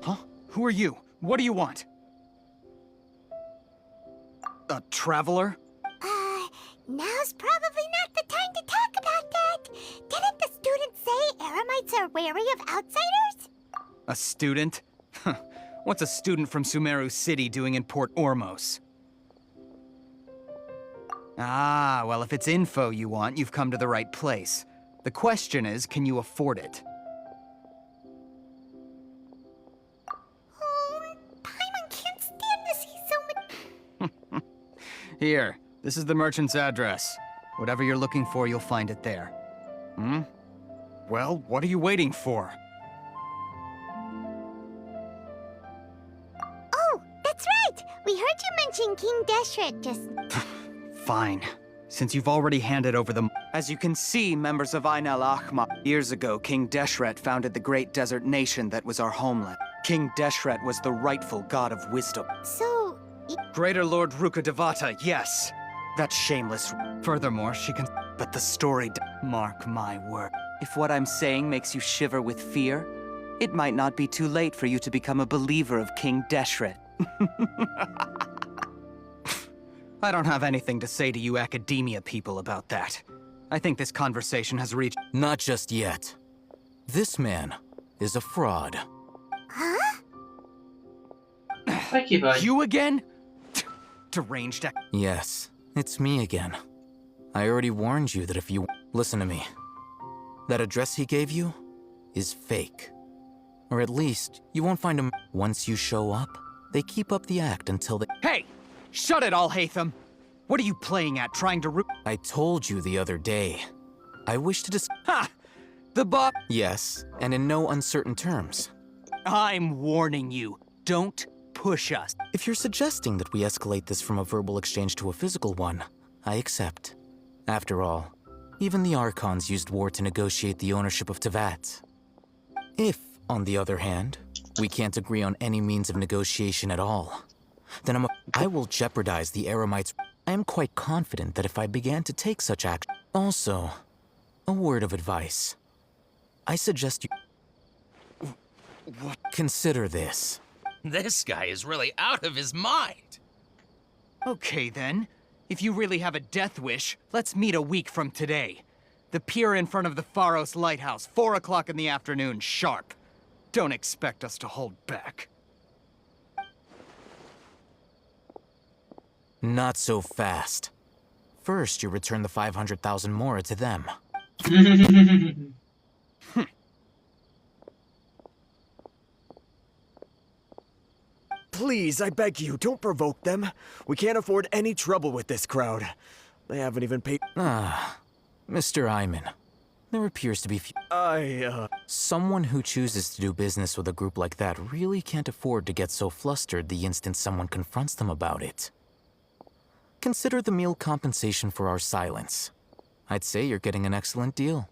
Huh? Who are you? What do you want? A traveler? Now's probably not the time to talk about that. Didn't the students say Eremites are wary of outsiders? A student? Huh. What's a student from Sumeru City doing in Port Ormos? Ah, well, if it's info you want, you've come to the right place. The question is, can you afford it? Oh, Paimon can't stand to see so much. Here, this is the merchant's address. Whatever you're looking for, you'll find it there. Hmm? Well, what are you waiting for? Oh, that's right! We heard you mention King Deshret just... Fine. Since you've already handed over the... As you can see, members of Ain al-Ahmar, years ago, King Deshret founded the great desert nation that was our homeland. King Deshret was the rightful god of wisdom. So... Greater Lord Ruka Devata, yes. That shameless... Furthermore, she can... But the story... Mark my word. If what I'm saying makes you shiver with fear, it might not be too late for you to become a believer of King Deshret. I don't have anything to say to you academia people about that. I think this conversation has reached... Not just yet. This man is a fraud. Huh? You again? Deranged... Yes, it's me again. I already warned you that if you... Listen to me. That address he gave you is fake. Or at least, you won't find him... Once you show up, they keep up the act until they... Hey! Shut it all, Hatham! What are you playing at, trying to I told you the other day. I wish to Ha! The boss... Yes, and in no uncertain terms. I'm warning you. Don't push us. If you're suggesting that we escalate this from a verbal exchange to a physical one, I accept. After all, even the Archons used war to negotiate the ownership of Teyvat. If, on the other hand, we can't agree on any means of negotiation at all, then I will jeopardize the Eremites. I am quite confident that if I began to take such action... Also, a word of advice. I suggest you... What? Consider this. This guy is really out of his mind. Okay then. If you really have a death wish, let's meet a week from today. The pier in front of the Pharos Lighthouse, 4 o'clock in the afternoon, sharp. Don't expect us to hold back. Not so fast. First, you return the 500,000 mora to them. Please, I beg you, don't provoke them. We can't afford any trouble with this crowd. They haven't even paid... Ah, Mr. Iman. There appears to be someone who chooses to do business with a group like that really can't afford to get so flustered the instant someone confronts them about it. Consider the meal compensation for our silence. I'd say you're getting an excellent deal.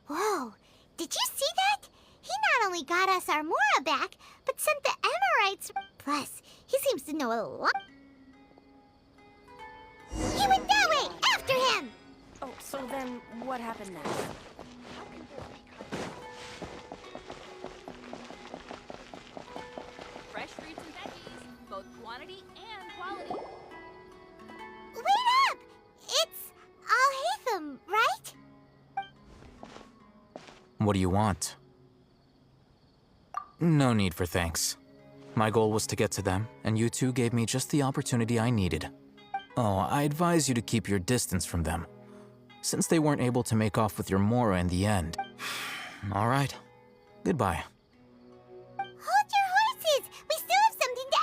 Whoa, did you see that? He not only got us our Mora back, but sent the Emirites. Plus, he seems to know a lot. He went that way! After him! Oh, so then what happened next? Fresh fruits and veggies, both quantity and quality. Wait up! It's Al-Haytham, right? What do you want? No need for thanks. My goal was to get to them, and you two gave me just the opportunity I needed. Oh, I advise you to keep your distance from them, since they weren't able to make off with your Mora in the end. All right. Goodbye. Hold your horses! We still have something to...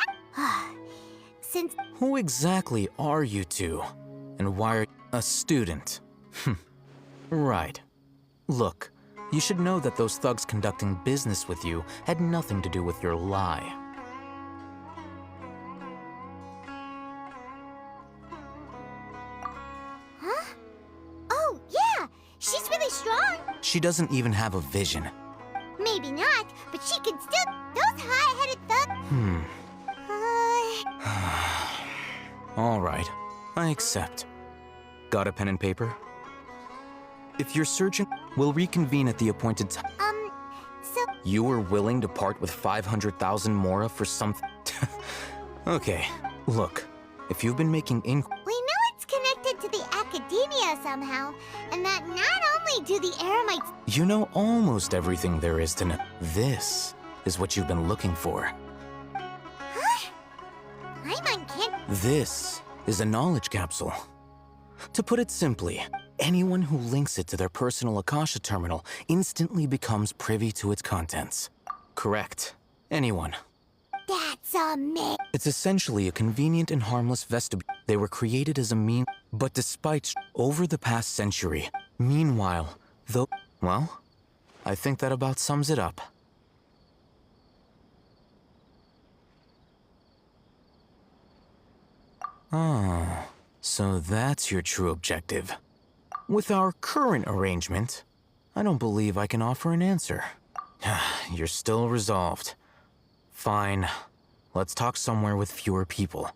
Since... Who exactly are you two? And why are you a student? Right. Look, you should know that those thugs conducting business with you had nothing to do with your lie. Huh? Oh, yeah! She's really strong! She doesn't even have a vision. Maybe not, but she can still... Those high-headed thugs... All right, I accept. Got a pen and paper? If you're searching, we'll reconvene at the appointed time. So... You were willing to part with 500,000 mora for something? Okay, look, if you've been making We know it's connected to the academia somehow, and that not only do the Eremites... You know almost everything there is to know. This is what you've been looking for. Huh? Paimon can't... This is a knowledge capsule. To put it simply, anyone who links it to their personal Akasha terminal instantly becomes privy to its contents. Correct. Anyone. That's amazing. It's essentially a convenient and harmless vestibule. They were created as a mean, but despite over the past century. Meanwhile, though, well, I think that about sums it up. Ah, so that's your true objective. With our current arrangement, I don't believe I can offer an answer. You're still resolved. Fine. Let's talk somewhere with fewer people.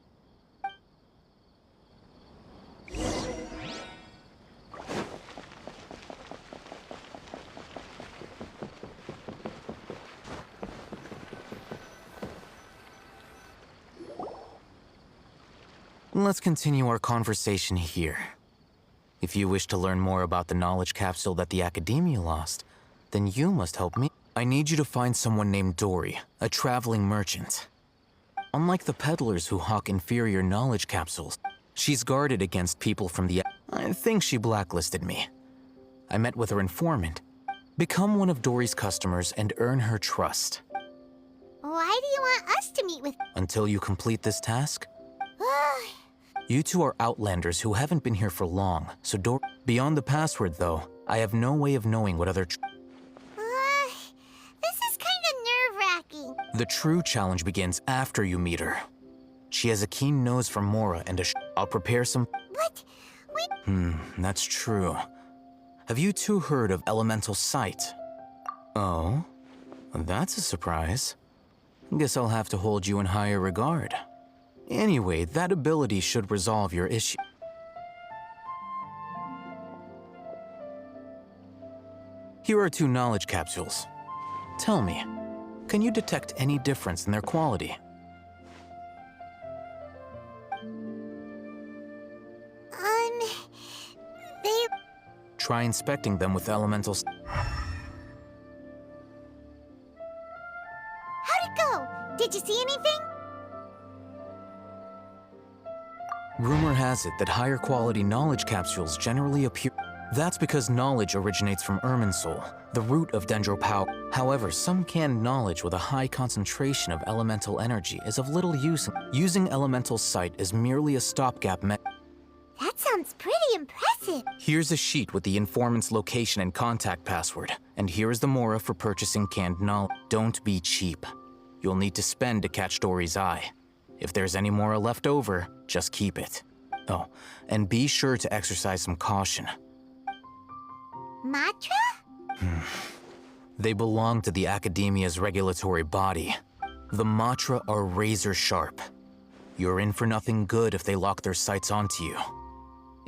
Let's continue our conversation here. If you wish to learn more about the knowledge capsule that the Academia lost, then you must help me. I need you to find someone named Dory, a traveling merchant. Unlike the peddlers who hawk inferior knowledge capsules, she's guarded against people from the... I think she blacklisted me. I met with her informant. Become one of Dory's customers and earn her trust. Why do you want us to meet with... Until you complete this task? You two are outlanders who haven't been here for long, so beyond the password, though, I have no way of knowing what other... this is kind of nerve-wracking. The true challenge begins after you meet her. She has a keen nose for Mora and I'll prepare some... But But we... That's true. Have you two heard of elemental sight? Oh? That's a surprise. Guess I'll have to hold you in higher regard. Anyway, that ability should resolve your issue. Here are 2 knowledge capsules. Tell me, can you detect any difference in their quality? They... Try inspecting them with elementals. How'd it go? Did you see anything? Rumor has it that higher quality knowledge capsules generally appear. That's because knowledge originates from Irminsul, the root of Dendropower. However, some canned knowledge with a high concentration of elemental energy is of little use. Using elemental sight is merely a stopgap method. That sounds pretty impressive. Here's a sheet with the informant's location and contact password, and here is the mora for purchasing canned knowledge. Don't be cheap. You'll need to spend to catch Dory's eye. If there's any mora left over, just keep it. Oh, and be sure to exercise some caution. Matra? They belong to the Academia's regulatory body. The Matra are razor sharp. You're in for nothing good if they lock their sights onto you.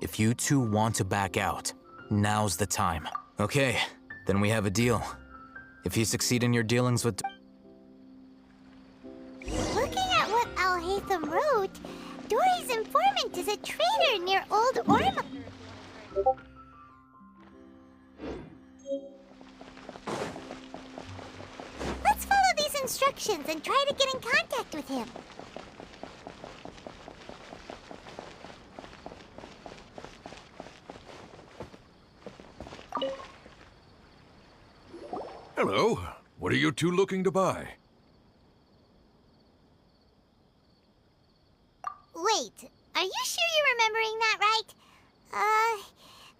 If you two want to back out, now's the time. Okay, then we have a deal. If you succeed in your dealings with... Looking at what Al-Haytham wrote, Dory's informant is a traitor near Old Orma. Let's follow these instructions and try to get in contact with him. Hello. What are you two looking to buy? Wait, are you sure you're remembering that right?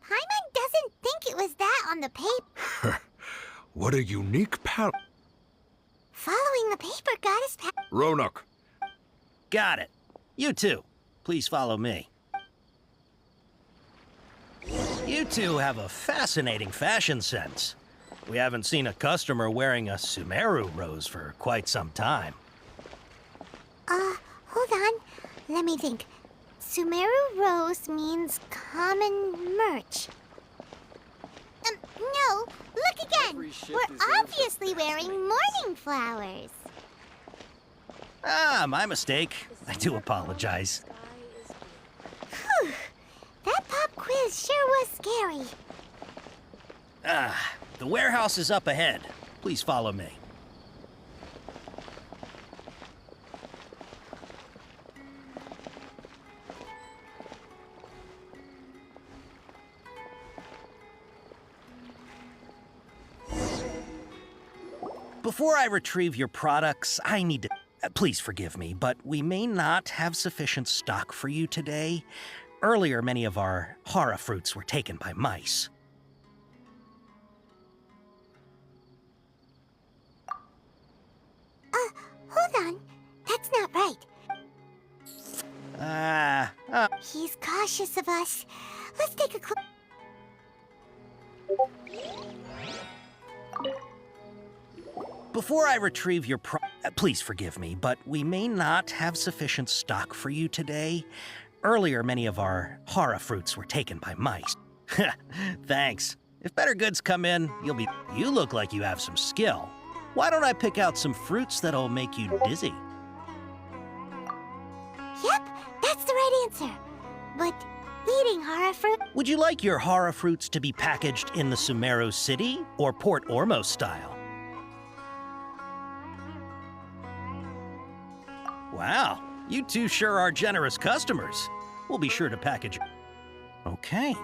Paimon doesn't think it was that on the paper. What a unique pal... Following the paper got us past... Ronak. Got it. You two, please follow me. You two have a fascinating fashion sense. We haven't seen a customer wearing a Sumeru rose for quite some time. Hold on. Let me think. Sumeru rose means common merch. No, look again. We're obviously wearing morning flowers. Ah, my mistake. I do apologize. Whew. That pop quiz sure was scary. Ah, the warehouse is up ahead. Please follow me. Before I retrieve your products, I need to... please forgive me, but we may not have sufficient stock for you today. Earlier, many of our hara fruits were taken by mice. Hold on. That's not right. He's cautious of us. Let's take a clook. Before I retrieve your please forgive me, but we may not have sufficient stock for you today. Earlier, many of our hara fruits were taken by mice. Thanks. If better goods come in, you'll be... You look like you have some skill. Why don't I pick out some fruits that'll make you dizzy? Yep, that's the right answer. But eating hara fruit... Would you like your hara fruits to be packaged in the Sumeru City or Port Ormos style? Wow, you two sure are generous customers. We'll be sure to package... Okay.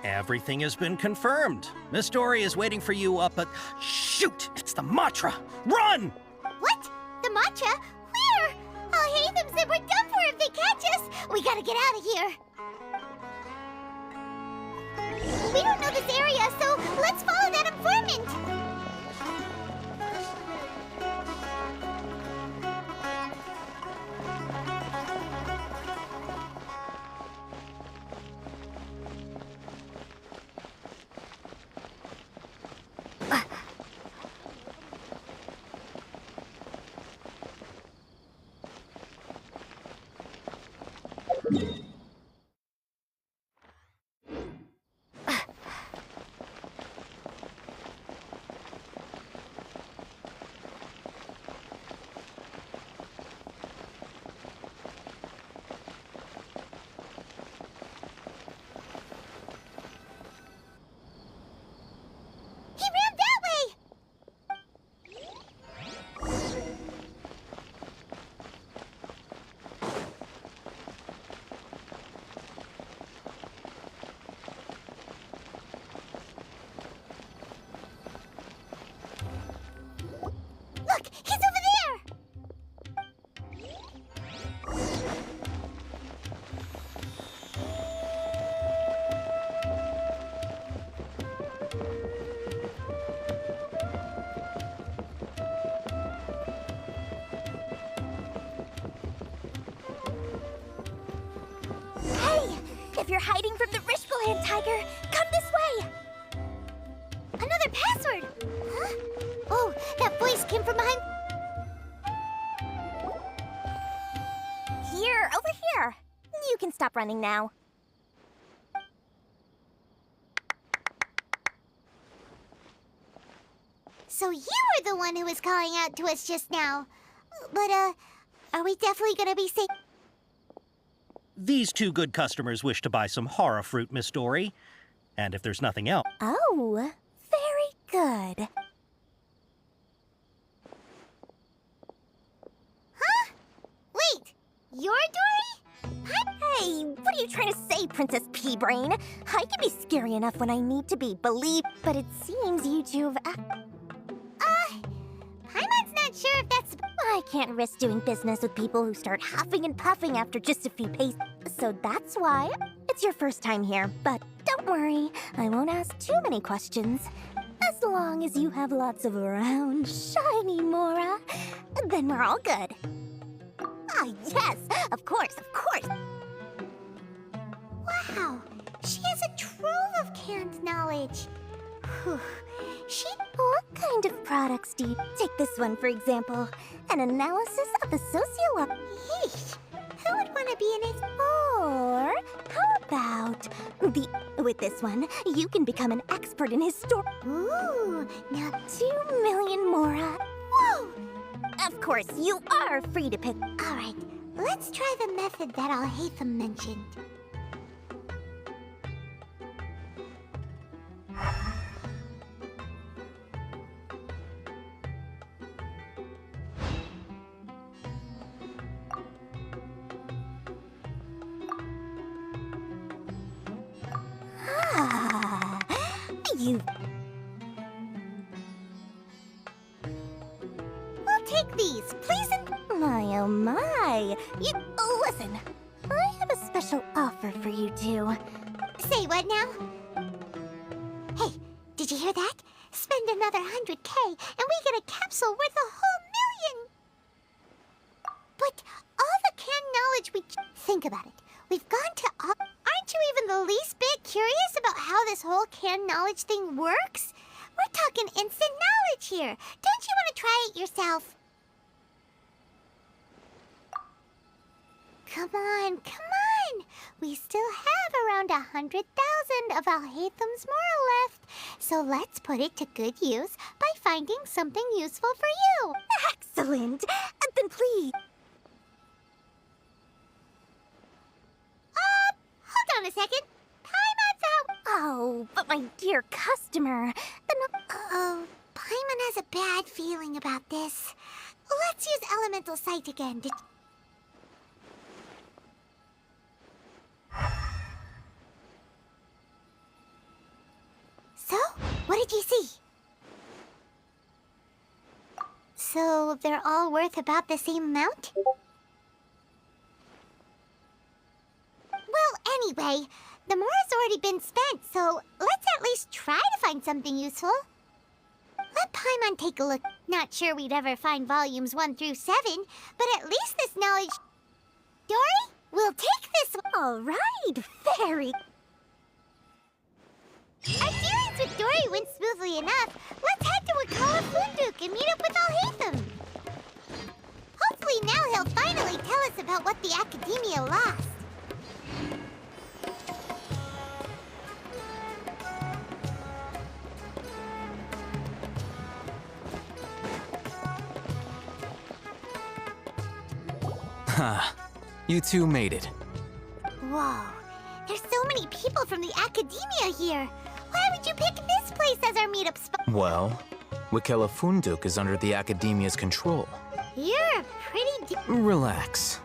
Everything has been confirmed. Miss Dory is waiting for you up at... Shoot! It's the Matra! Run! What? The Matra? Where? Al-Haytham said we're done for if they catch us. We gotta get out of here. We don't know this area, so let's follow that informant. He ran that way! Look, he's over there! Hey! If you're hiding from the Rishboland tiger, come this way! Another password! Huh? Oh, that voice came from behind... Here, over here. You can stop running now. So you were the one who was calling out to us just now. But, are we definitely gonna be safe? These two good customers wish to buy some horror fruit, Miss Dory. And if there's nothing else... Oh, very good. Huh? Wait, you're Dory? Hey, what are you trying to say, Princess Pea-Brain? I can be scary enough when I need to be, believe, but it seems you two have... Paimon's not sure if that's... I can't risk doing business with people who start huffing and puffing after just a few paces. So that's why it's your first time here. But don't worry, I won't ask too many questions. As long as you have lots of round, shiny Mora, then we're all good. Ah, yes, of course, of course. Wow, she has a trove of canned knowledge. Whew. What kind of products do you... Take this one, for example. An analysis of the Yeesh. Who would want to be in it? Or how about with this one, you can become an expert in his story. Ooh, now 2 million Mora. Whoa! Of course, you are free to pick. All right, let's try the method that Al-Haytham mentioned. You... We'll take these, please, and... My, oh my. You... Listen, I have a special offer for you two. Say what now? Hey, did you hear that? Spend another 100K, and we get a capsule worth $1 million! But all the canned knowledge we... Think about it. We've gone to all... Aren't you even the least bit curious about how this whole canned knowledge thing works? We're talking instant knowledge here. Don't you want to try it yourself? Come on, come on. We still have around 100,000 of Al-Haytham's Mora left. So let's put it to good use by finding something useful for you. Excellent. Then please... Hold on a second. Paimon's out. Oh, but my dear customer. Uh-oh, Paimon has a bad feeling about this. Let's use Elemental Sight again to... So, what did you see? So, they're all worth about the same amount? Well, anyway, the Mora's already been spent, so let's at least try to find something useful. Let Paimon take a look. Not sure we'd ever find volumes 1 through 7, but at least this knowledge... Dory, we'll take this one. All right, very... Our dealings with Dory went smoothly enough. Let's head to Wakala Funduk and meet up with Al-Haytham. Hopefully now he'll finally tell us about what the Academia lost. Ha, you two made it. Whoa, there's so many people from the academia here. Why would you pick this place as our meetup spot? Well, Wikela Funduk is under the Academia's control. You're a pretty Relax.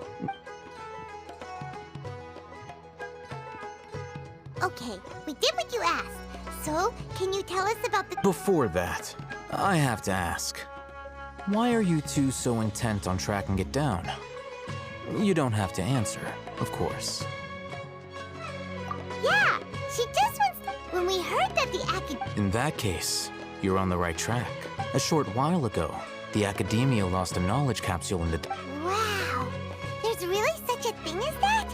Okay, we did what you asked. So, can you tell us about the... Before that, I have to ask. Why are you two so intent on tracking it down? You don't have to answer, of course. Yeah, she just wants... When we heard that the In that case, you're on the right track. A short while ago, the Academia lost a knowledge capsule in the... Wow, there's really such a thing as that?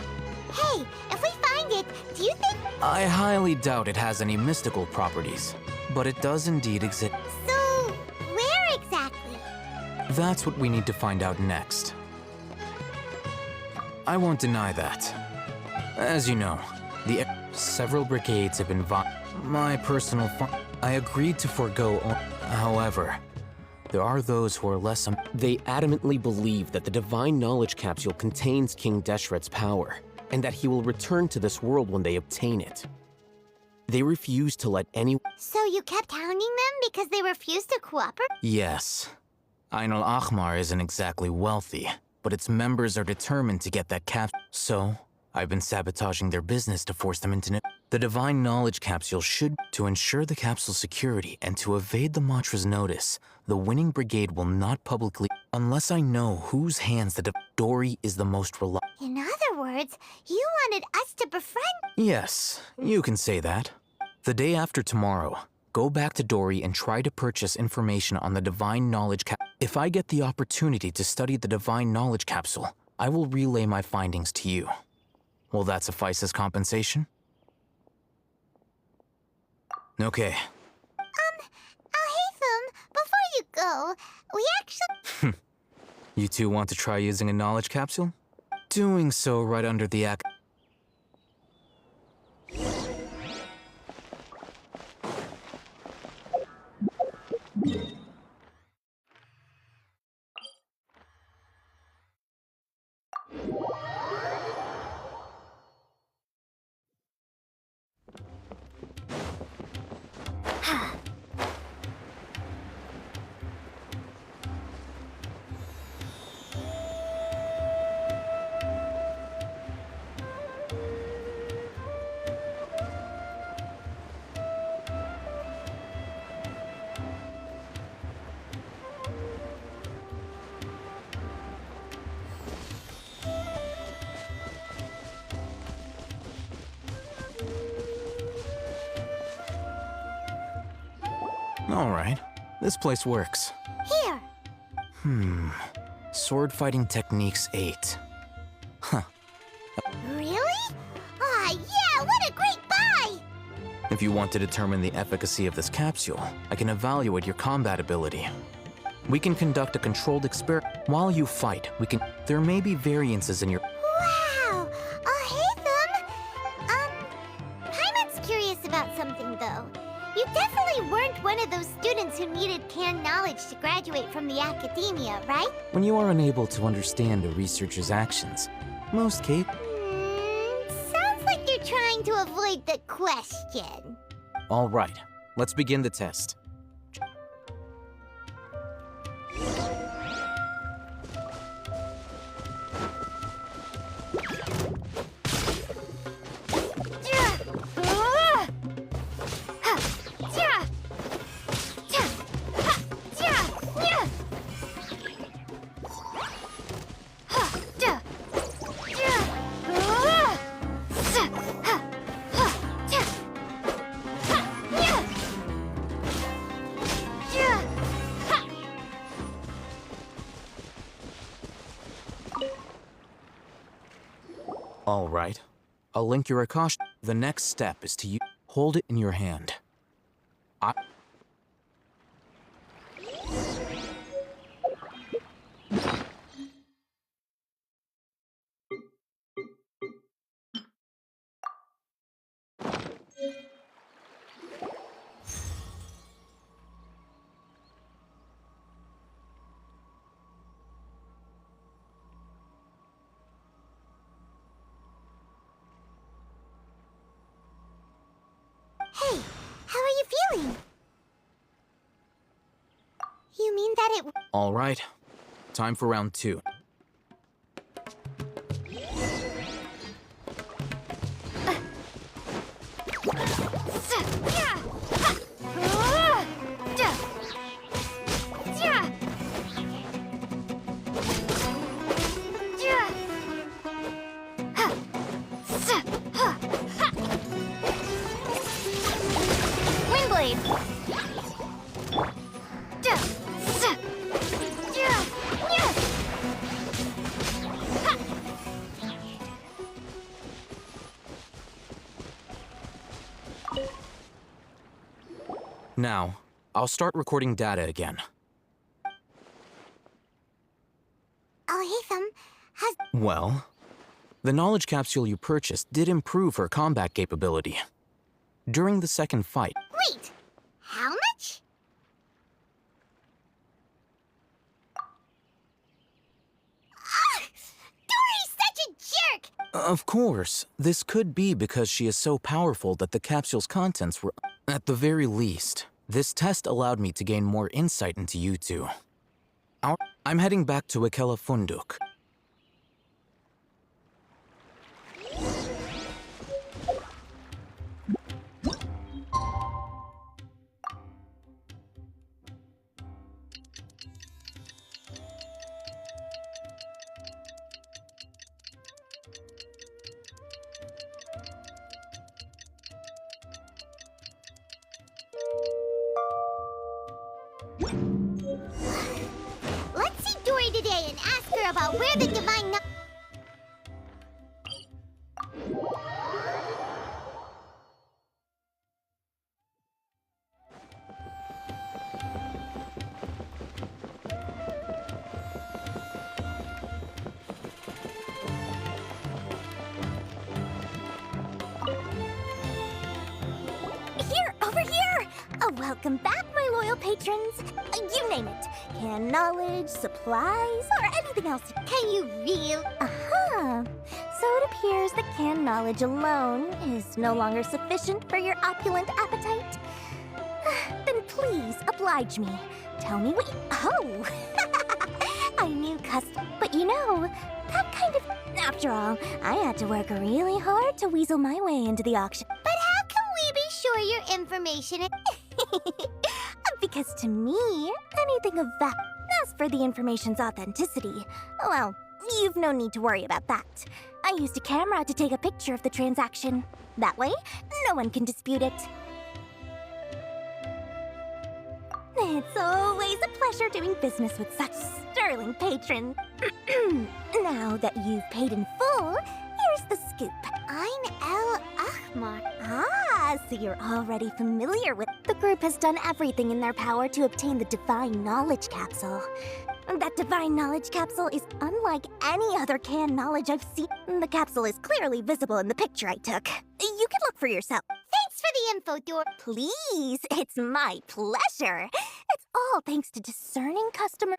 Hey, if we find it, do you think... I highly doubt it has any mystical properties, but it does indeed exist. So, where exactly? That's what we need to find out next. I won't deny that. As you know, several brigades have been my personal I agreed to forego. However, there are those who are less. They adamantly believe that the divine knowledge capsule contains King Deshret's power, and that he will return to this world when they obtain it. They refuse to let any. So you kept hounding them because they refused to cooperate? Yes. Ain al-Ahmar isn't exactly wealthy, but its members are determined to get that capsule. So, I've been sabotaging their business to force them into the divine knowledge capsule should to ensure the capsule's security and to evade the Matra's notice. The winning brigade will not publicly unless I know whose hands the Dory is the most reliable. In other words, you wanted us to befriend... Yes, you can say that. The day after tomorrow, go back to Dory and try to purchase information on the divine knowledge capsule. If I get the opportunity to study the divine knowledge capsule, I will relay my findings to you. Will that suffice as compensation? Okay. Alhaitham, before you go, we actually... You two want to try using a knowledge capsule? Doing so right under the All right. This place works. Here. Sword fighting techniques 8. Huh. Really? Ah, yeah, what a great buy! If you want to determine the efficacy of this capsule, I can evaluate your combat ability. We can conduct a controlled experiment. While you fight, there may be variances in your... Wow! Alhaitham! Paimon's curious about something, though. You definitely weren't one of those students who needed canned knowledge to graduate from the academia, right? When you are unable to understand a researcher's actions, most cases... Sounds like you're trying to avoid the question. All right, let's begin the test. All right. I'll link your Akash. The next step is to hold it in your hand. Really? You mean that it... All right. Time for round 2. Windblade! Now, I'll start recording data again. Alhaitham has... Well, the knowledge capsule you purchased did improve her combat capability. During the second fight, Wait! How much? Dory's such a jerk! of course, this could be because she is so powerful that the capsule's contents were... At the very least, this test allowed me to gain more insight into you two. I'm heading back to Ikela Funduk. Let's see Dory today and ask her about where the divine... Here, over here! Welcome back, my loyal patrons. You name it. Can knowledge, supplies, or anything else. Can you real? Uh-huh. So it appears that canned knowledge alone is no longer sufficient for your opulent appetite. Then please oblige me. Tell me what you... Oh! I knew custom... But you know, that kind of... After all, I had to work really hard to weasel my way into the auction. But how can we be sure your information is... Because to me, anything of that... As for the information's authenticity, well, you've no need to worry about that. I used a camera to take a picture of the transaction. That way, no one can dispute it. It's always a pleasure doing business with such sterling patrons. Now that you've paid in full, here's the scoop. I'm El Ahmar. Ah, so you're already familiar with... The group has done everything in their power to obtain the Divine Knowledge Capsule. That Divine Knowledge Capsule is unlike any other canned knowledge I've seen. The capsule is clearly visible in the picture I took. You can look for yourself. Thanks for the info, Dor. Please, it's my pleasure. It's all thanks to discerning customer...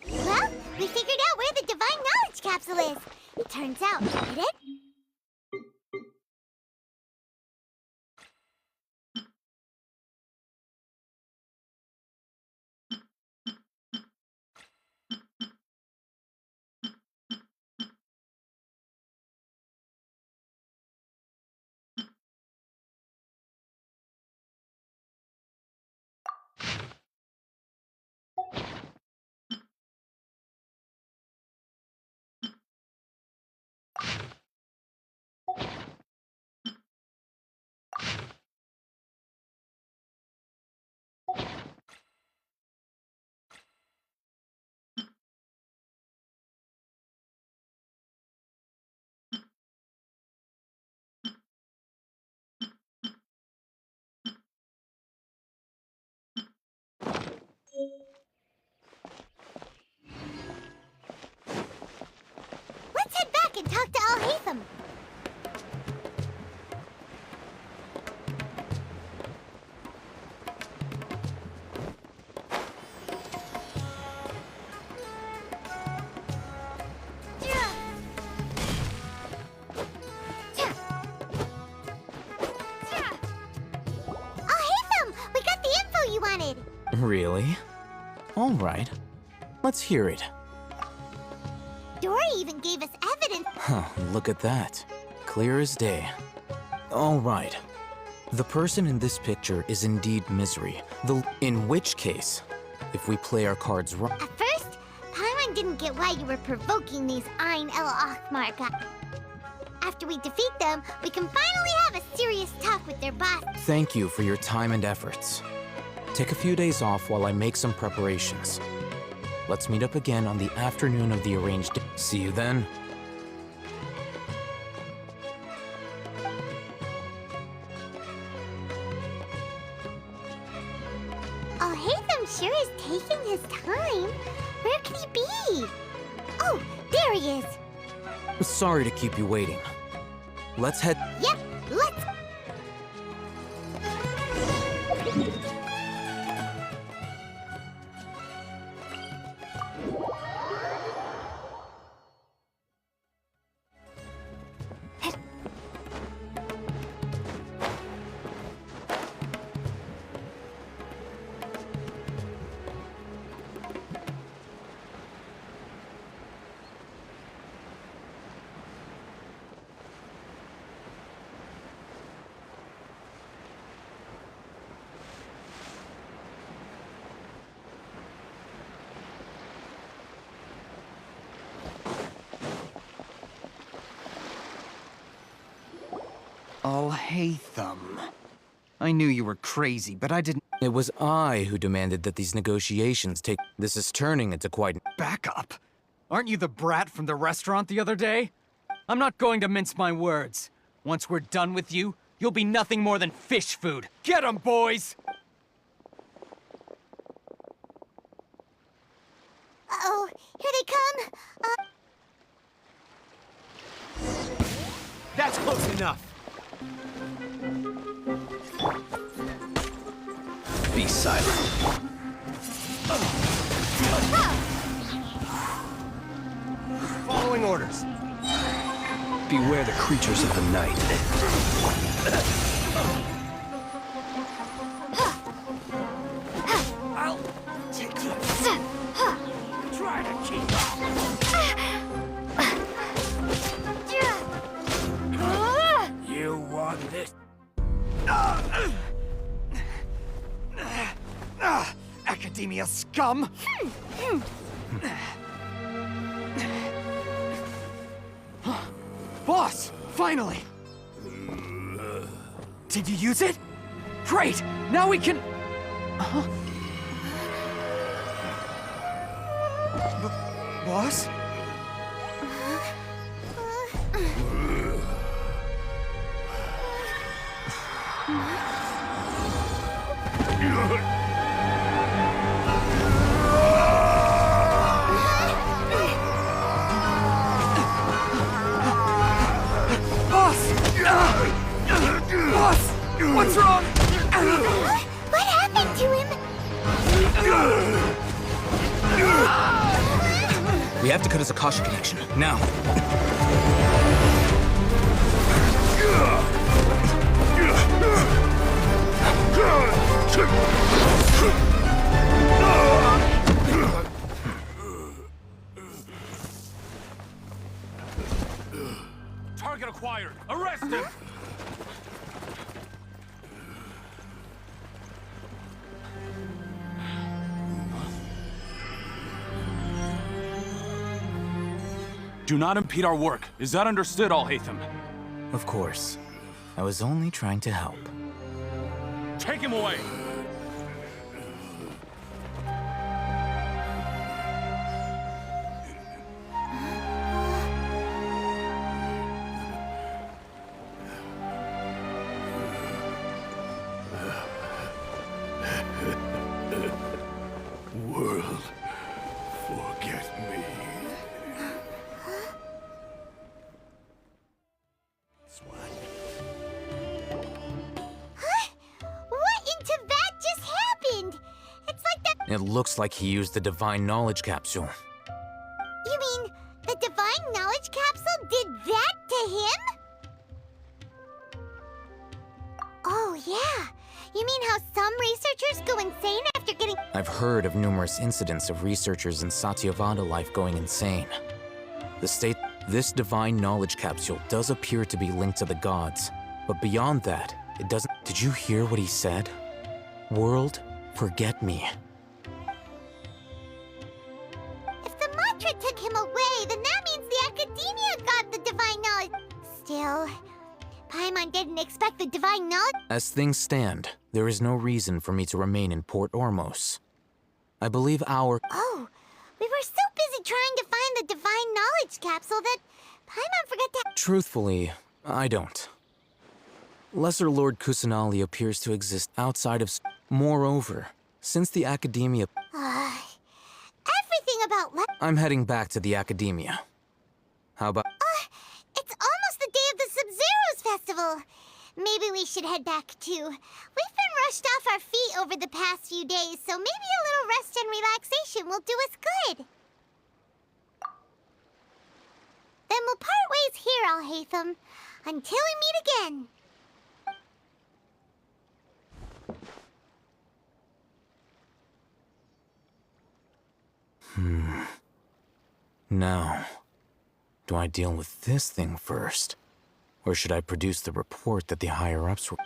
Well, we figured out where the Divine Knowledge Capsule is. It turns out, did it? Let's head back and talk to Alhaitham. Really? All right. Let's hear it. Dory even gave us evidence. Huh, look at that. Clear as day. All right. The person in this picture is indeed Misery. In which case, if we play our cards right... At first, Paimon didn't get why you were provoking these Ain El Ahmar guys. After we defeat them, we can finally have a serious talk with their boss. Thank you for your time and efforts. Take a few days off while I make some preparations. Let's meet up again on the afternoon of the arranged day. See you then. Alhaitham sure is taking his time. Where could he be? Oh, there he is. Sorry to keep you waiting. Let's head... Yep, let's... Alhaitham. I knew you were crazy, but I didn't... It was I who demanded that these negotiations take... This is turning into quite... Back up! Aren't you the brat from the restaurant the other day? I'm not going to mince my words. Once we're done with you, you'll be nothing more than fish food. Get 'em, boys! Uh-oh, here they come. That's close enough. Be silent. Following orders. Beware the creatures of the night. I'll take this. Try to keep up. You want this? Academia scum! Boss! Finally! Did you use it? Great! Now we can... Boss? Boss! What's wrong? What happened to him? We have to cut his Akasha connection, now. Target acquired. Arrest him. Do not impede our work. Is that understood, Alhaitham? Of course. I was only trying to help. Take him away! World, forget me. What in Tibet just happened? It's like that... It looks like he used the Divine Knowledge Capsule. You mean the Divine Knowledge Capsule did that to him? Oh, yeah. You mean how some researchers go insane after getting... I've heard of numerous incidents of researchers in Satyavada life going insane. This divine knowledge capsule does appear to be linked to the gods, but beyond that, it doesn't. Did you hear what he said? World, forget me. If the mantra took him away, then that means the Academia got the divine knowledge. Still, Paimon didn't expect the divine knowledge. As things stand, there is no reason for me to remain in Port Ormos. I believe our... Oh, we were so busy trying to find the divine knowledge capsule that Paimon forgot to... Truthfully, I don't. Lesser Lord Kusanali appears to exist outside of... Moreover, since the Academia... everything about I'm heading back to the Academia. How about... It's almost the day of the Sub-Zero's festival. Maybe we should head back too. We've been rushed off our feet over the past few days, so maybe a little rest and relaxation will do us good. Then we'll part ways here, Alhaitham, until we meet again. Now, do I deal with this thing first? Or should I produce the report that the higher-ups were...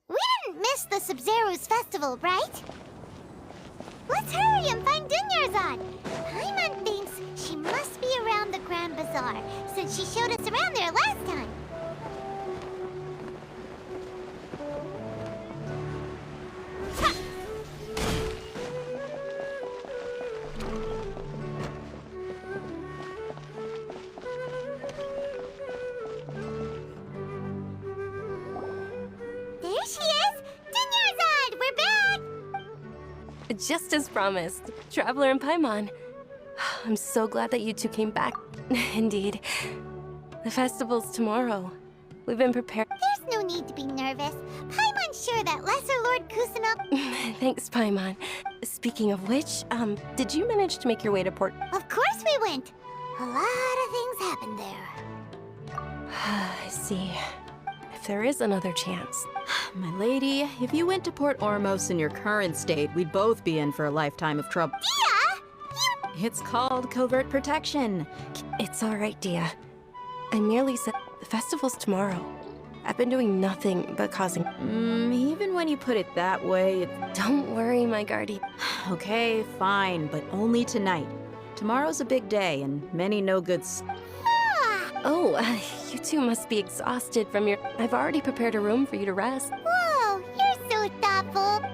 We didn't miss the Sub-Zero's festival, right? Let's hurry and find Dunyarzad. Paimon thinks she must be around the Grand Bazaar, since she showed us around there last time. There she is! Dunyarzad, we're back! Just as promised, Traveler and Paimon. I'm so glad that you two came back. Indeed. The festival's tomorrow. We've been prepared. There's no need to be nervous. Paimon's sure that Lesser Lord Kusanali... Thanks, Paimon. Speaking of which, did you manage to make your way to Port... Of course we went! A lot of things happened there. I see. If there is another chance. My lady, if you went to Port Ormos in your current state, we'd both be in for a lifetime of trouble. Dia! It's called covert protection. It's all right, Dia. I merely said the festival's tomorrow. I've been doing nothing but causing... Even when you put it that way, Don't worry, my guardian. Okay, fine, but only tonight. Tomorrow's a big day, and many no-goods... Oh, you two must be exhausted from your... I've already prepared a room for you to rest. Whoa, you're so thoughtful. thoughtful.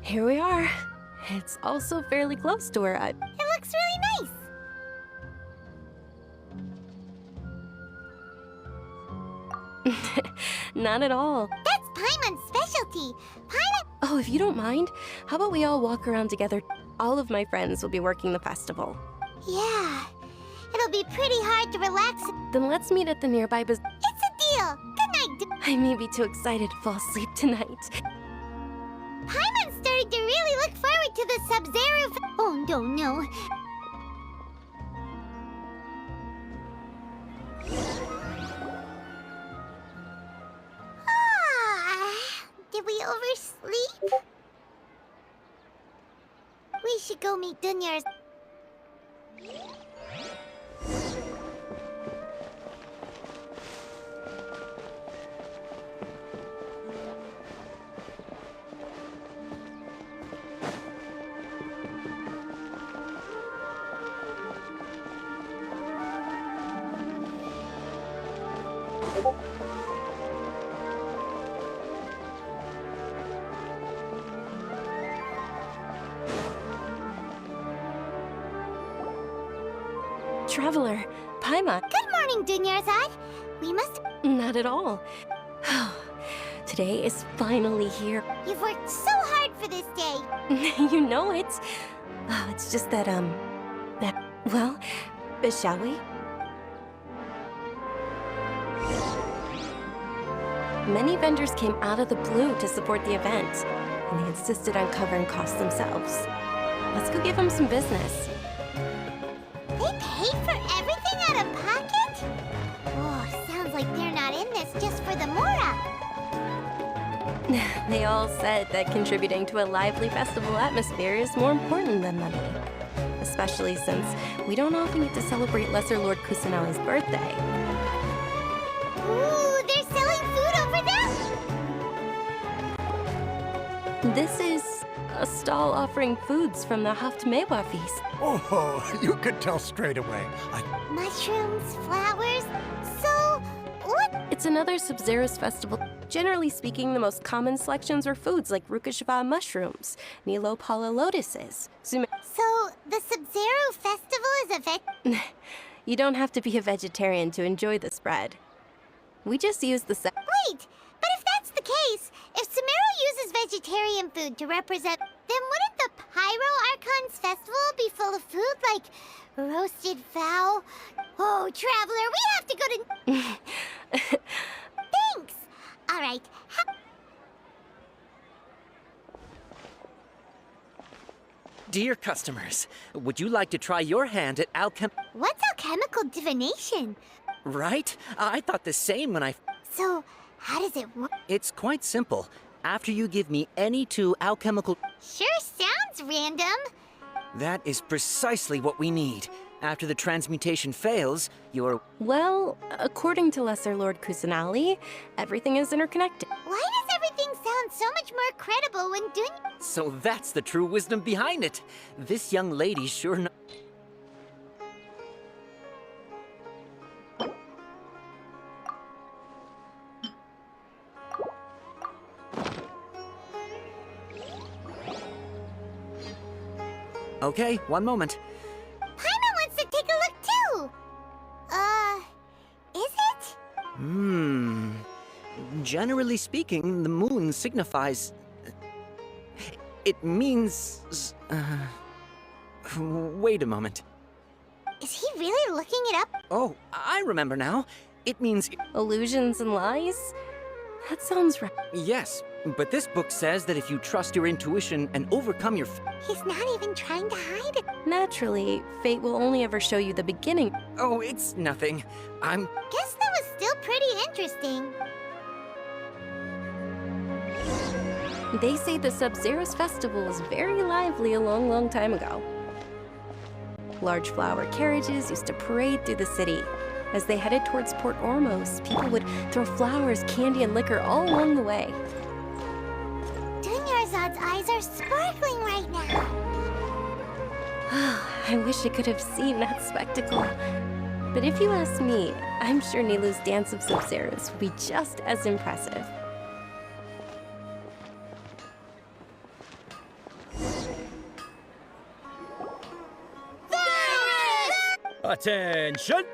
Here we are. It's also fairly close to where I... It looks really nice. Not at all. That's Paimon's specialty. Paimon... Oh, if you don't mind, how about we all walk around together? All of my friends will be working the festival. Yeah. It'll be pretty hard to relax. Then let's meet at the nearby It's a deal. Good night. I may be too excited to fall asleep tonight. Paimon's starting to really look forward to the Sub-Zero Oh, no. Did we oversleep? We should go meet Dunyar's. Traveler, Paimon. Good morning, Dunyarzad. We must... Not at all. Today is finally here. You've worked so hard for this day. You know it. Oh, it's just that, well, shall we? Many vendors came out of the blue to support the event, and they insisted on covering costs themselves. Let's go give them some business. They paid for everything out of pocket? Oh, sounds like they're not in this just for the Mora. They all said that contributing to a lively festival atmosphere is more important than money. Especially since we don't often get to celebrate Lesser Lord Kusanali's birthday. Ooh, they're selling food over there? This is a stall offering foods from the Haftmewa feast. Oh, you could tell straight away. Mushrooms, flowers. So, what? It's another Sub-Zero's festival. Generally speaking, the most common selections are foods like Rukashava mushrooms, Nilopala lotuses, So, the Sub-Zero festival is a You don't have to be a vegetarian to enjoy the spread. We just use the Wait, but if that's the case, if Samaro uses vegetarian food to represent, then wouldn't the Pyro Archon's festival be full of food like roasted fowl? Oh, Traveler, we have to go to... Thanks! Alright. Dear customers, would you like to try your hand at What's alchemical divination? Right? I thought the same when I... So, how does it work? It's quite simple. After you give me any two alchemical... Sure sounds random. That is precisely what we need. After the transmutation fails, you're... Well, according to Lesser Lord Kusanali, everything is interconnected. Why does everything sound so much more credible when doing... So that's the true wisdom behind it. This young lady sure knows... Okay, one moment. Paimon wants to take a look too! Is it? Generally speaking, the moon signifies... It means... Wait a moment. Is he really looking it up? Oh, I remember now. It means... Illusions and lies? That sounds right. Yes, but this book says that if you trust your intuition and overcome your... He's not even trying to hide it. Naturally, fate will only ever show you the beginning. Oh, it's nothing. Guess that was still pretty interesting. They say the Sub-Zero's festival was very lively a long, long time ago. Large flower carriages used to parade through the city. As they headed towards Port Ormos, people would throw flowers, candy, and liquor all along the way. Dunyarzad's eyes are sparkling right now. I wish I could have seen that spectacle. But if you ask me, I'm sure Nilou's Dance of Sub-Zeros would be just as impressive. Attention!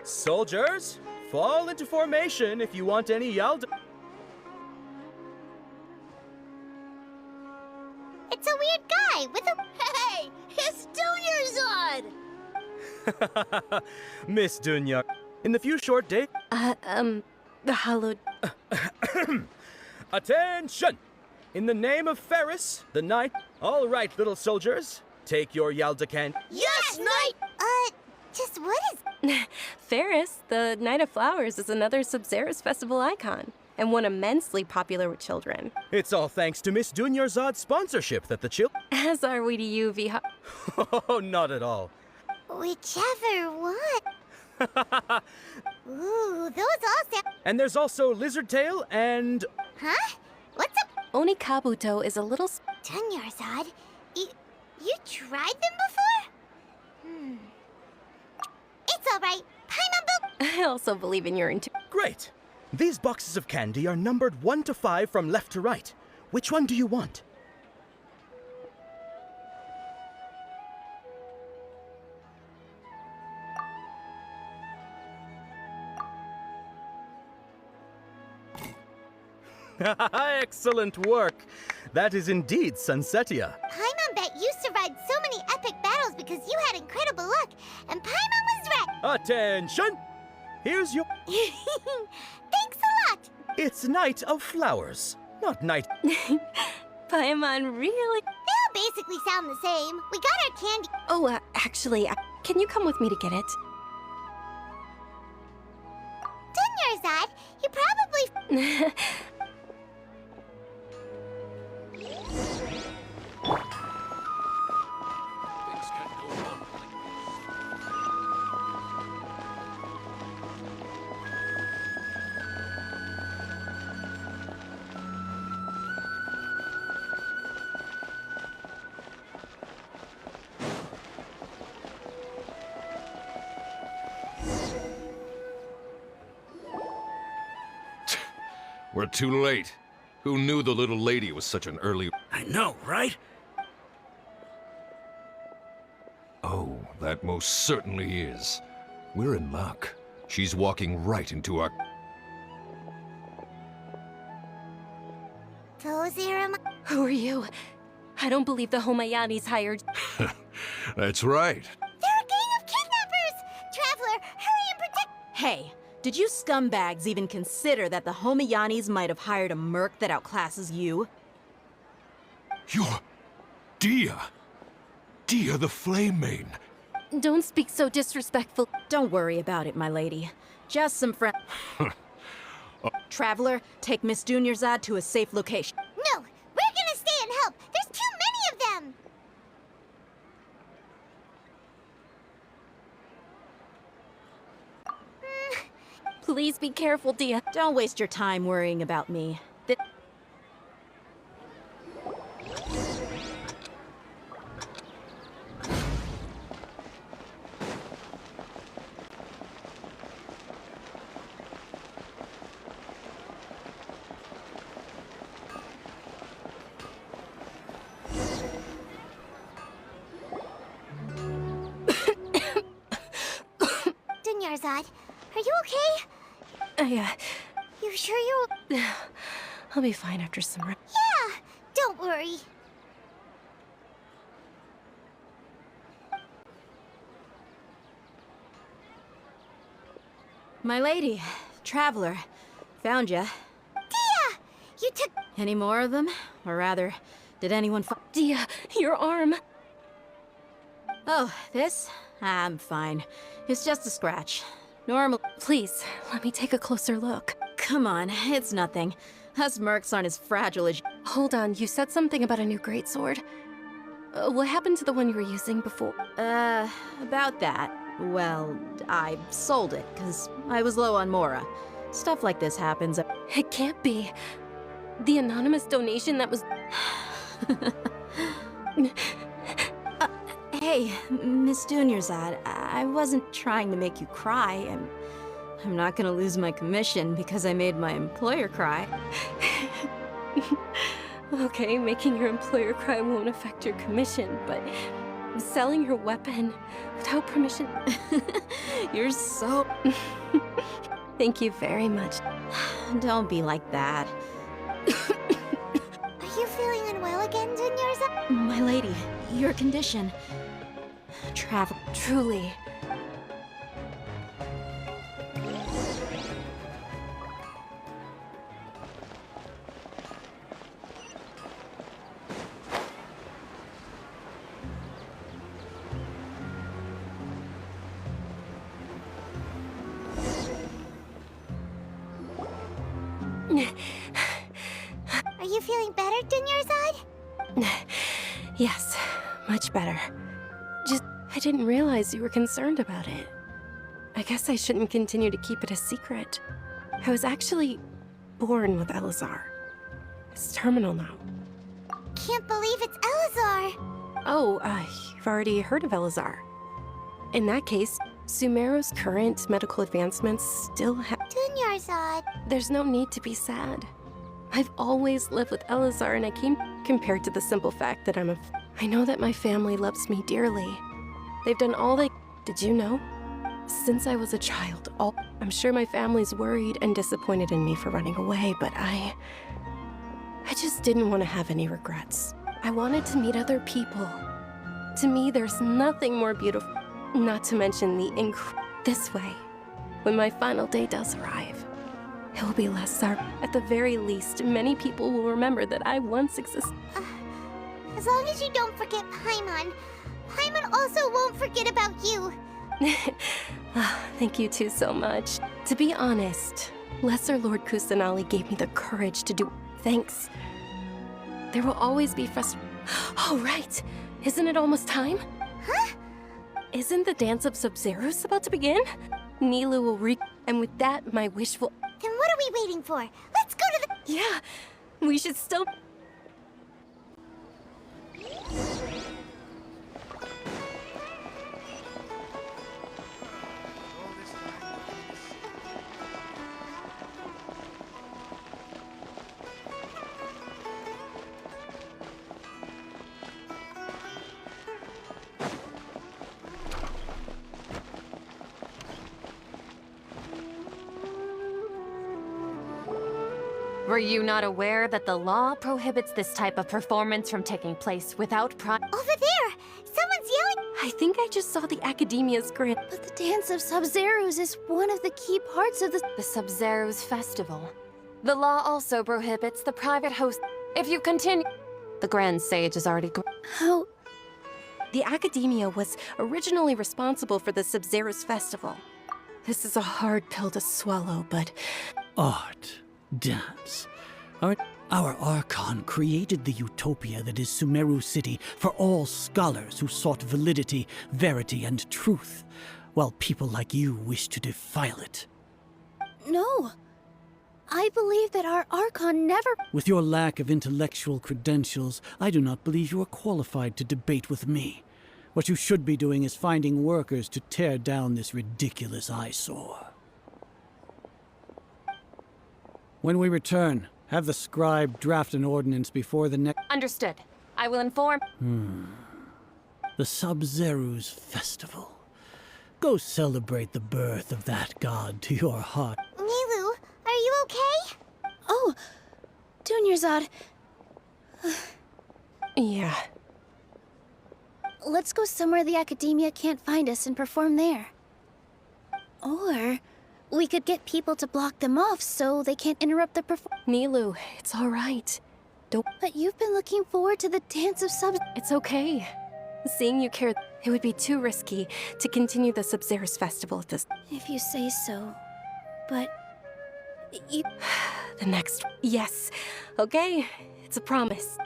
Soldiers, fall into formation if you want any Yalda. It's a weird guy with a... Hey! It's Dunyarzad! Miss Dunya, in the few short days... The hallowed... Attention! In the name of Ferris, the knight... All right, little soldiers, take your Yalda can... Yes, Knight! Just what is... Ferris, the Knight of Flowers, is another Sub-Zero's festival icon, and one immensely popular with children. It's all thanks to Miss Dunyarzad's sponsorship that the As are we to you, Viha. Oh, not at all. Whichever one. Ooh, those all sound... And there's also Lizardtail and... Huh? What's up? Onikabuto is a little... Dunyarzad, you tried them before? It's all right. Paimon. I also believe in your Great. These boxes of candy are numbered 1 to 5 from left to right. Which one do you want? Excellent work. That is indeed Sunsetia. Paimon bet you survived so many epic battles because you had incredible luck, and Paimon was right. Attention! Here's your... Thanks a lot. It's Knight of Flowers, not Knight... Paimon really... They all basically sound the same. We got our candy... Oh, actually, can you come with me to get it? Dunyarzad, you probably... We're too late. Who knew the little lady was such an early... I know, right? Oh, that most certainly is. We're in luck. She's walking right into our... Those Irama... Who are you? I don't believe the Homayanis hired... That's right. They're a gang of kidnappers! Traveler, hurry and protect... Hey, did you scumbags even consider that the Homayanis might have hired a merc that outclasses you? You're... Dia! Dia the Flame Main! Don't speak so disrespectful. Don't worry about it, my lady. Just some friends. Traveler, take Miss Dunyarzad to a safe location. No! We're gonna stay and help! There's too many of them! Please be careful, Dia. Don't waste your time worrying about me. Dunyarzad, are you okay? You sure you're... I'll be fine after some rest. Yeah! Don't worry. My lady, Traveler, found ya. Dia! You took... Any more of them? Or rather, did anyone Dia, your arm! Oh, this? I'm fine. It's just a scratch. Normal. Please, let me take a closer look. Come on, it's nothing. Us mercs aren't as fragile as Hold on, you said something about a new greatsword. What happened to the one you were using before? About that. Well, I sold it, because I was low on Mora. Stuff like this happens. It can't be. The anonymous donation that was... Hey, Miss Dunyarzad, I wasn't trying to make you cry. I'm not gonna lose my commission because I made my employer cry. Okay, making your employer cry won't affect your commission, but selling your weapon without permission... You're so... Thank you very much. Don't be like that. Are you feeling unwell again, Dunyarzad? My lady, your condition... Travel... Truly. Are you feeling better, Dunyarzad? Yes, much better. Just, I didn't realize you were concerned about it. I guess I shouldn't continue to keep it a secret. I was actually born with Elazar. It's terminal now. Can't believe it's Elazar! Oh, you've already heard of Elazar. In that case, Sumeru's current medical advancements still have... Dunyarzad. There's no need to be sad. I've always lived with Elazar, and I came compared to the simple fact that I know that my family loves me dearly. They've done all they... Did you know? Since I was a child, I'm sure my family's worried and disappointed in me for running away, but I just didn't want to have any regrets. I wanted to meet other people. To me, there's nothing more beautiful. Not to mention this way. When my final day does arrive, it will be less sorrow. At the very least, many people will remember that I once existed. As long as you don't forget Paimon, Paimon also won't forget about you. Thank you two so much. To be honest, Lesser Lord Kusanali gave me the courage to do... Thanks. There will always be Oh, right! Isn't it almost time? Huh? Isn't the Dance of Sub-Zeros about to begin? Nilou will and with that, my wish will... Then what are we waiting for? Let's go to the... Yeah, we should still... Were you not aware that the law prohibits this type of performance from taking place without Over there! Someone's yelling! I think I just saw the Academia's grid. But the Dance of Sub-Zeros is one of the key parts of the Sub-Zeros festival. The law also prohibits the private host. If you continue... The Grand Sage is already... How... The Academia was originally responsible for the Sub-Zeros festival. This is a hard pill to swallow, but... Art. Dance. Our Archon created the utopia that is Sumeru City for all scholars who sought validity, verity, and truth, while people like you wish to defile it. No. I believe that our Archon never... With your lack of intellectual credentials, I do not believe you are qualified to debate with me. What you should be doing is finding workers to tear down this ridiculous eyesore. When we return, have the scribe draft an ordinance before the next... Understood. I will inform... The Sub-Zeros Festival. Go celebrate the birth of that god to your heart. Nilou, are you okay? Oh, Dunyarzad. Yeah. Let's go somewhere the Academia can't find us and perform there. Or... we could get people to block them off so they can't interrupt the performance. Nilou, it's all right. Don't... But you've been looking forward to the Dance of Sub... It's okay. Seeing you care, it would be too risky to continue the Sub-Zeros festival at this... If you say so. But... you... The next... Yes. Okay. It's a promise.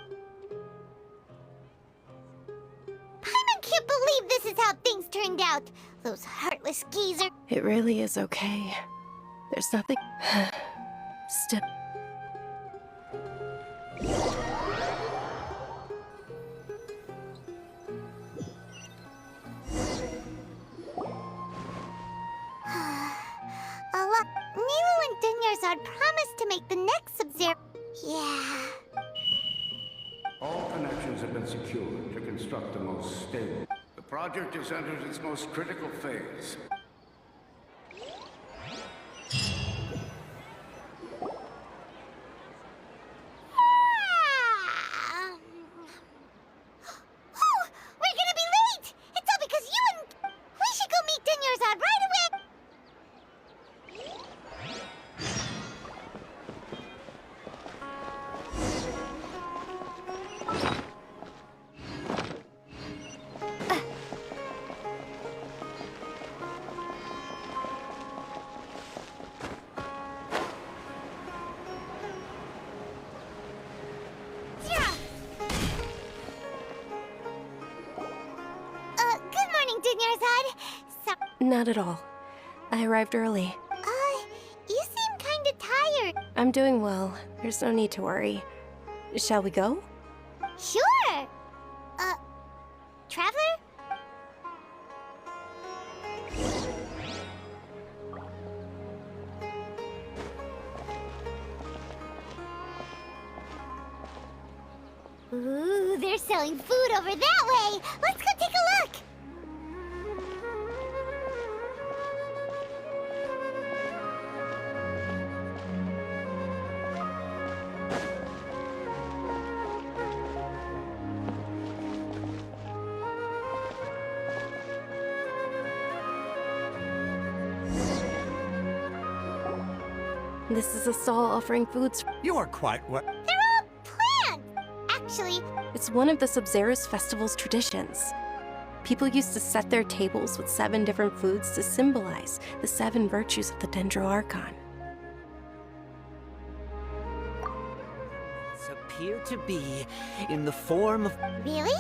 Paimon can't believe this is how things turned out. Those heartless geezers. It really is okay. There's nothing... Still... Nilo and Dunyarzad promised to make the next Sub-Zero. Yeah. All connections have been secured to construct the most stable. The project has entered its most critical phase. Oh, we're gonna be late! It's all because you and... We should go meet Dunyarzad right away! Good morning, Dunyarzad. Not at all. I arrived early. You seem kinda tired. I'm doing well. There's no need to worry. Shall we go? Sure! Traveler? Ooh, they're selling food over that way! Let's go take a look! This is a stall offering foods. You are quite what? They're all plants! Actually, It's one of the Sub-Zeros festival's traditions. People used to set their tables with 7 different foods to symbolize the 7 virtues of the Dendroarchon. Appear to be in the form of... really?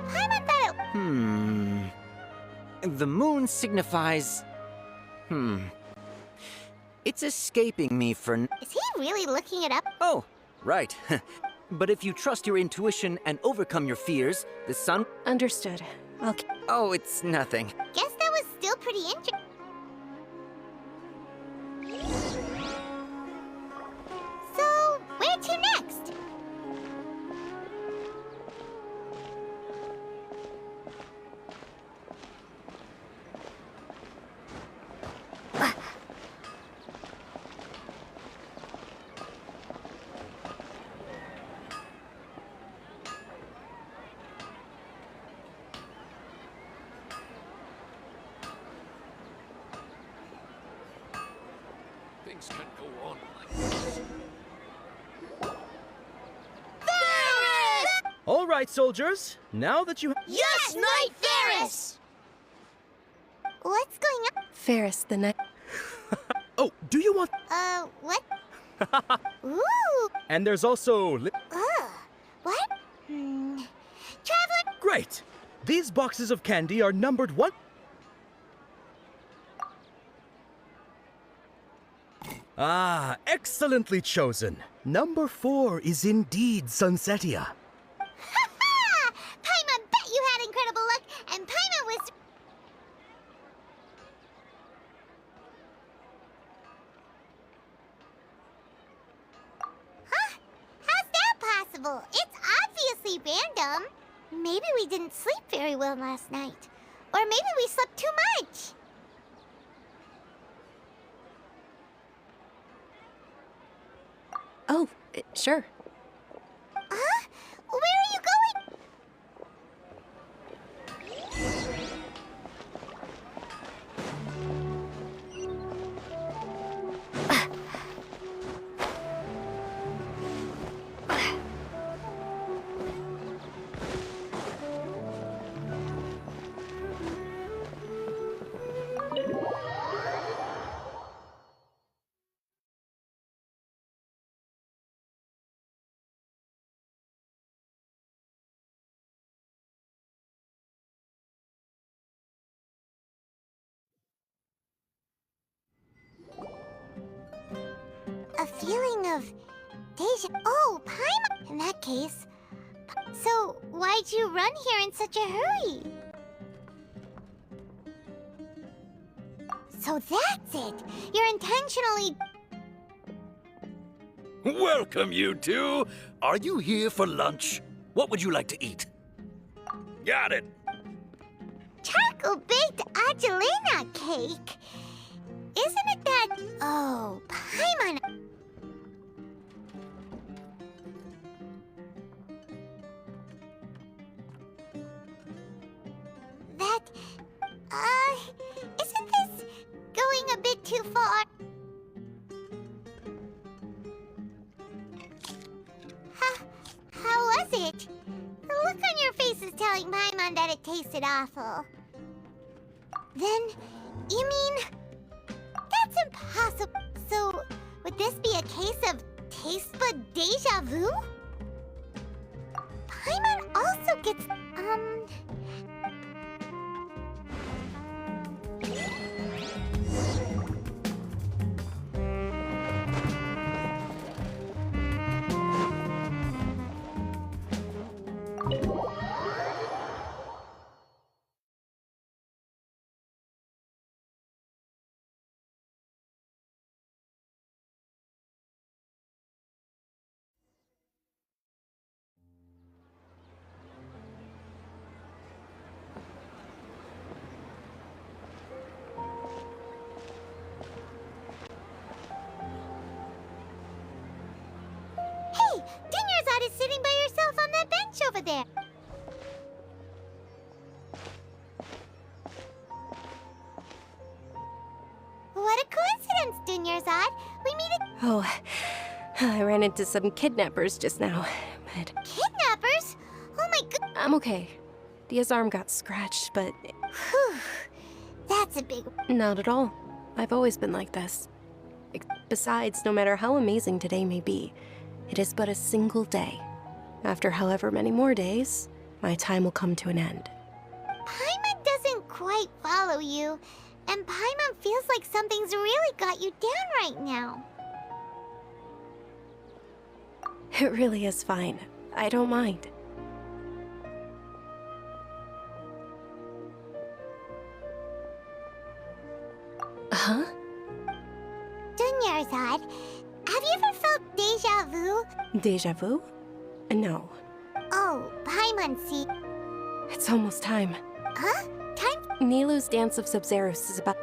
Paimon thought it... The moon signifies... It's escaping me for... Is he really looking it up? Oh, right. But if you trust your intuition and overcome your fears, the sun... Understood. Oh, it's nothing. Guess that was still pretty interesting. So, where to next? Things can't go on like this. All right, soldiers. Now that you... Yes, Knight Ferris! What's going on? Ferris, the next... Oh, do you want... What? Ooh! And there's also... What? Traveler? Great! These boxes of candy are numbered 1... Ah, excellently chosen. Number 4 is indeed Sunsetia. Ha! Paimon bet you had incredible luck, and Paimon was... Huh? How's that possible? It's obviously random. Maybe we didn't sleep very well last night. Or maybe we slept too much. Oh, sure. Huh? Where are you going? feeling of deja. Oh, Paimon! In that case. So, why'd you run here in such a hurry? So that's it! You're intentionally. Welcome, you two! Are you here for lunch? What would you like to eat? Got it! Charcoal-baked Angelina cake? Isn't it that... Oh, Paimon... That... Isn't this going a bit too far? How was it? The look on your face is telling Paimon that it tasted awful. Then, you mean... That's impossible. So, would this be a case of taste bud deja vu? Paimon also gets... Hey! Dinyarzad is sitting by herself on that bench over there. What a coincidence, Dinyarzad. We meet at... Oh, I ran into some kidnappers just now, but... Kidnappers? Oh my god. I'm okay. Dia's arm got scratched, but... Whew. That's a big... Not at all. I've always been like this. Besides, no matter how amazing today may be, it is but a single day. After however many more days, my time will come to an end. Paimon doesn't quite follow you, and Paimon feels like something's really got you down right now. It really is fine. I don't mind. Huh? Dinyarzad, have you ever felt deja vu? Deja vu? No. Oh, Paimon, see. It's almost time. Huh? Time? Nilou's Dance of Sub-Zeros is about...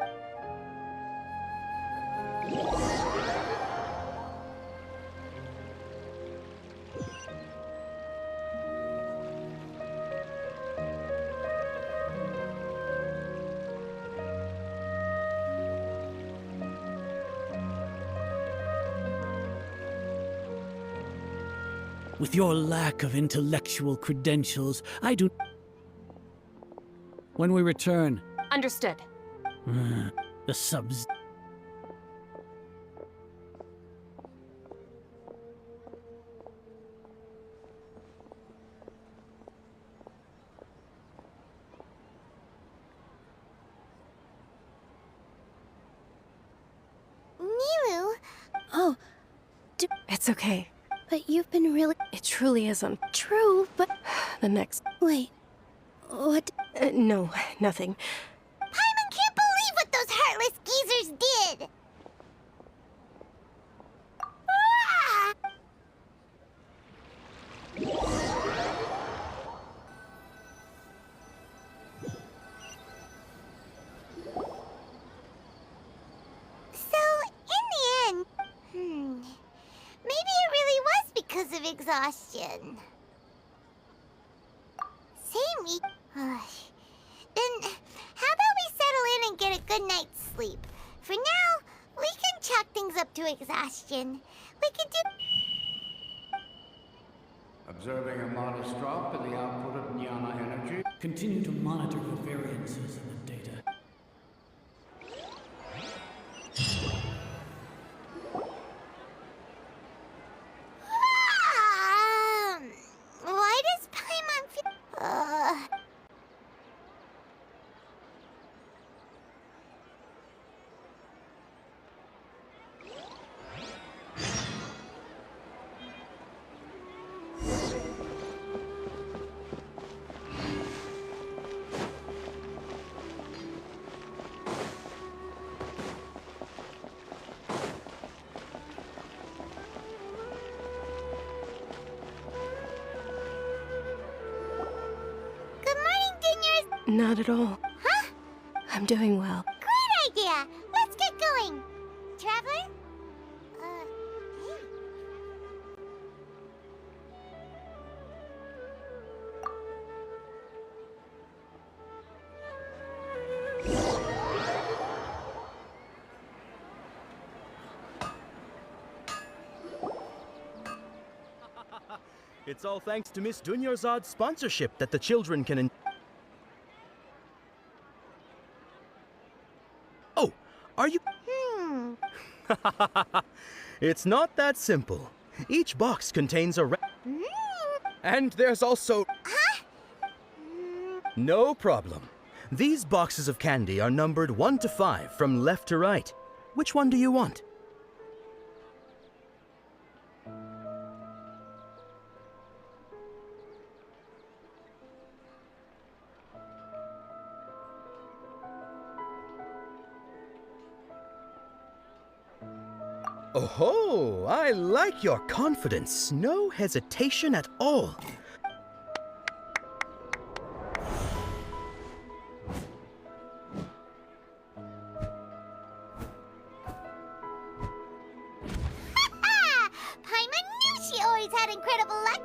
With your lack of intellectual credentials, I do... When we return... Understood. The subs... Nilou? Oh, It's okay. but you've been really... It truly isn't. True, but... The next... Wait, what... no, nothing. Paimon can't believe what those heartless geezers did! Ah! So, in the end, maybe it really was because of exhaustion. Same. Then, how about we settle in and get a good night's sleep? For now, we can chalk things up to exhaustion. We can do... Observing a modest drop in the output of Jnana energy. Continue to monitor for variances in the data. Why does Paimon feel... Not at all. Huh? I'm doing well. Great idea! Let's get going! Traveler? It's all thanks to Miss Dunyarzad's sponsorship that the children can Oh, are you... It's not that simple. Each box contains a And there's also... No problem. These boxes of candy are numbered 1 to 5 from left to right. Which one do you want? Oh, I like your confidence. No hesitation at all. Paimon knew she always had incredible luck!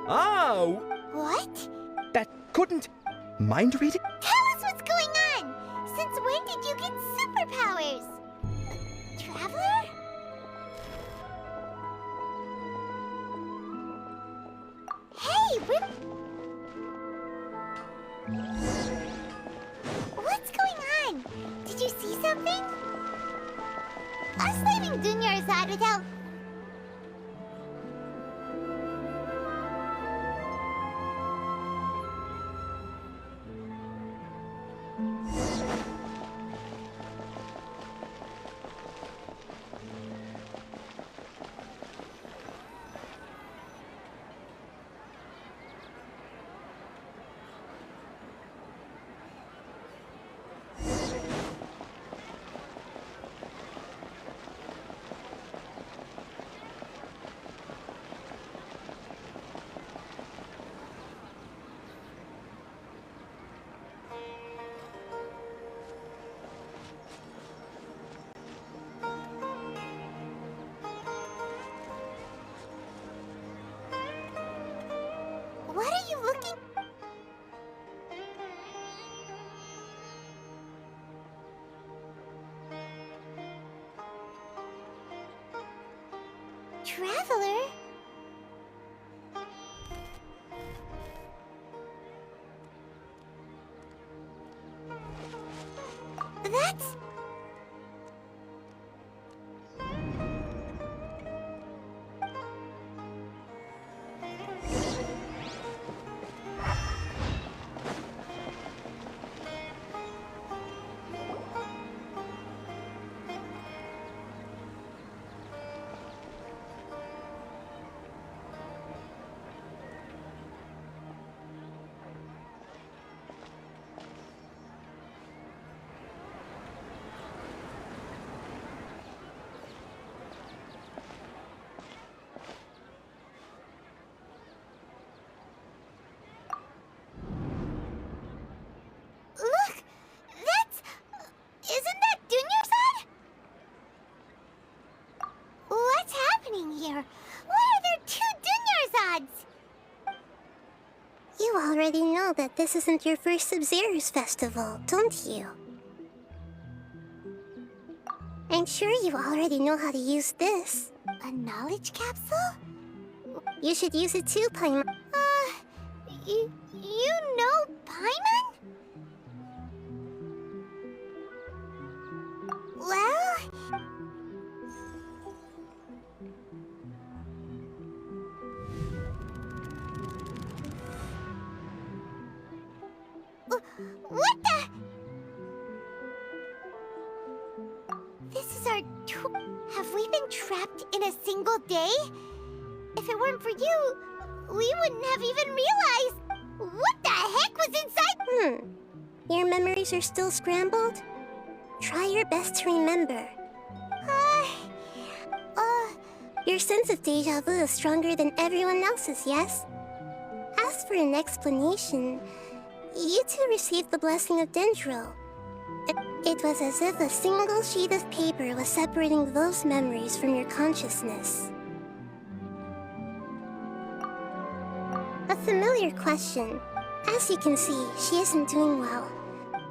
Oh! What? That couldn't... Mind reading? Tell us what's going on! Since when did you get superpowers? Traveler? Hey, what's going on? Did you see something? Us leaving Dunyarzad without... What are you looking... Traveler? That's... Look! That's... Isn't that Dunyarzad? What's happening here? Why are there 2 Dunyarzads? You already know that this isn't your first Sub-Zero's festival, don't you? I'm sure you already know how to use this. A knowledge capsule? You should use it too, Paimon. You know Paimon? Well... What the... This is our... Have we been trapped in a single day? If it weren't for you, we wouldn't have even realized... What the heck was inside... Your memories are still scrambled? Try your best to remember. Your Your sense of deja vu is stronger than everyone else's, yes? As for an explanation, you two received the blessing of Dendro. It was as if a single sheet of paper was separating those memories from your consciousness. A familiar question. As you can see, she isn't doing well.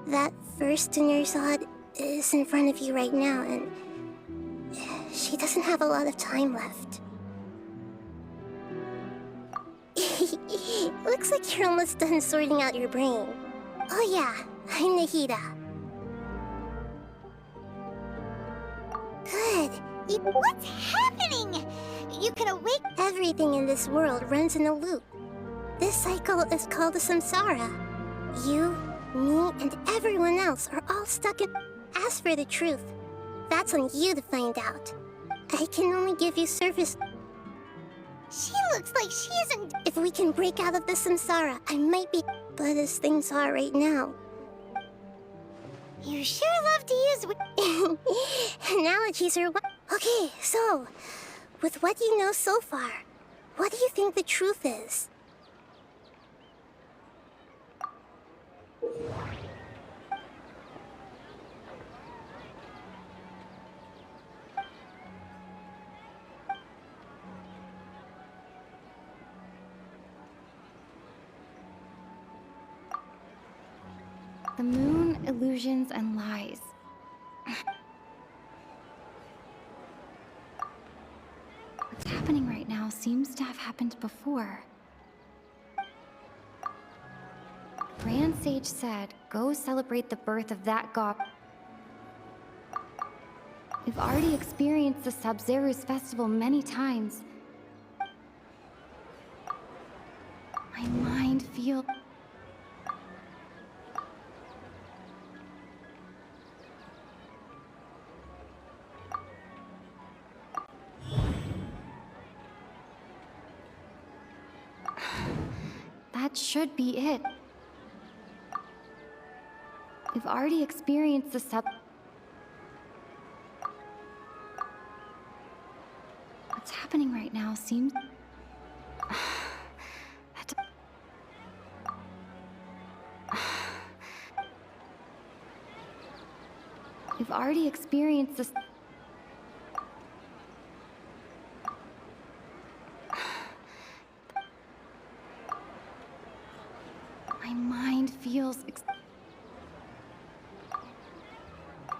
That first Dunyarzad is in front of you right now, and she doesn't have a lot of time left. Looks like you're almost done sorting out your brain. Oh yeah, I'm Nahida. Good. What's happening? You can awake. Everything in this world runs in a loop. This cycle is called the samsara. You, me, and everyone else are all stuck in. As for the truth, that's on you to find out. I can only give you surface. She looks like she isn't. If we can break out of the samsara, I might be. But as things are right now. You sure love to use analogies or what? Okay, so, with what you know so far, what do you think the truth is? The moon, illusions, and lies. What's happening right now seems to have happened before. Grand Sage said, go celebrate the birth of that god. We've already experienced the Sub-Zero's festival many times. My mind feels... That should be it. We've already experienced the What's happening right now seems... We've already experienced this... My mind feels...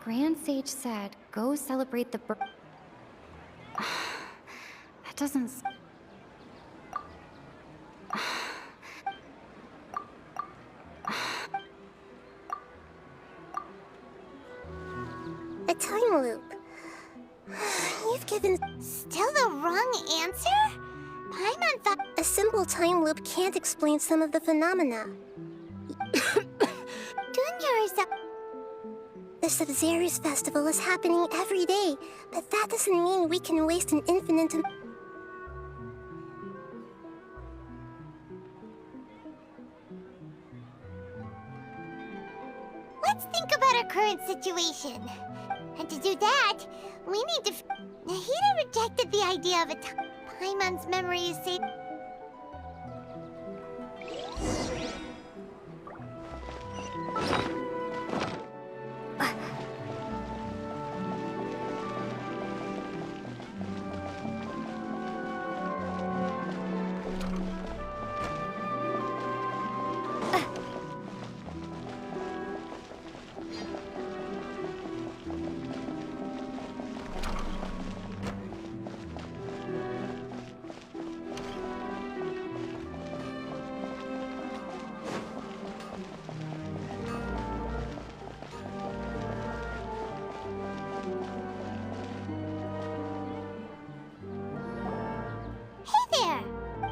Grand Sage said, go celebrate the birth... That doesn't... A time loop. You've given... Still the wrong answer? Paimon thought... A simple time loop can't explain some of the phenomena. Dunyarzad... The Sub-Zero's festival is happening every day, but that doesn't mean we can waste an infinite... Let's think about our current situation. And to do that, we need to... Nahida rejected the idea of a time... Paimon's memory is safe...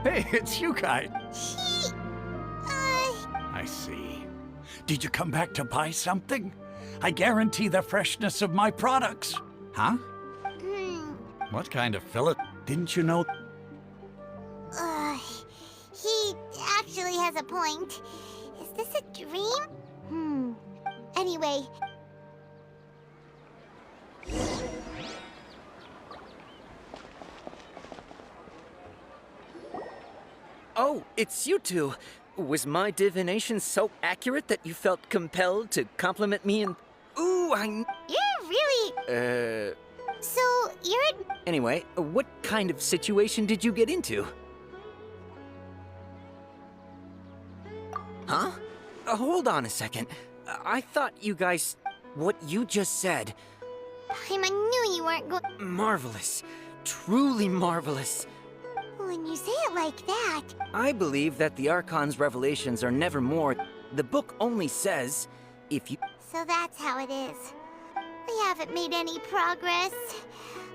Hey, it's you guys. I see. Did you come back to buy something? I guarantee the freshness of my products. Huh? What kind of fillet? Didn't you know? He actually has a point. Is this a dream? Anyway... Oh, it's you two. Was my divination so accurate that you felt compelled to compliment me and... Ooh, You're really... So, you're... Anyway, what kind of situation did you get into? Huh? Hold on a second. I thought you guys... What you just said... Paimon knew you weren't going... Marvelous. Truly marvelous. When you say it like that... I believe that the Archon's revelations are never more. The book only says, if you... So that's how it is. We haven't made any progress.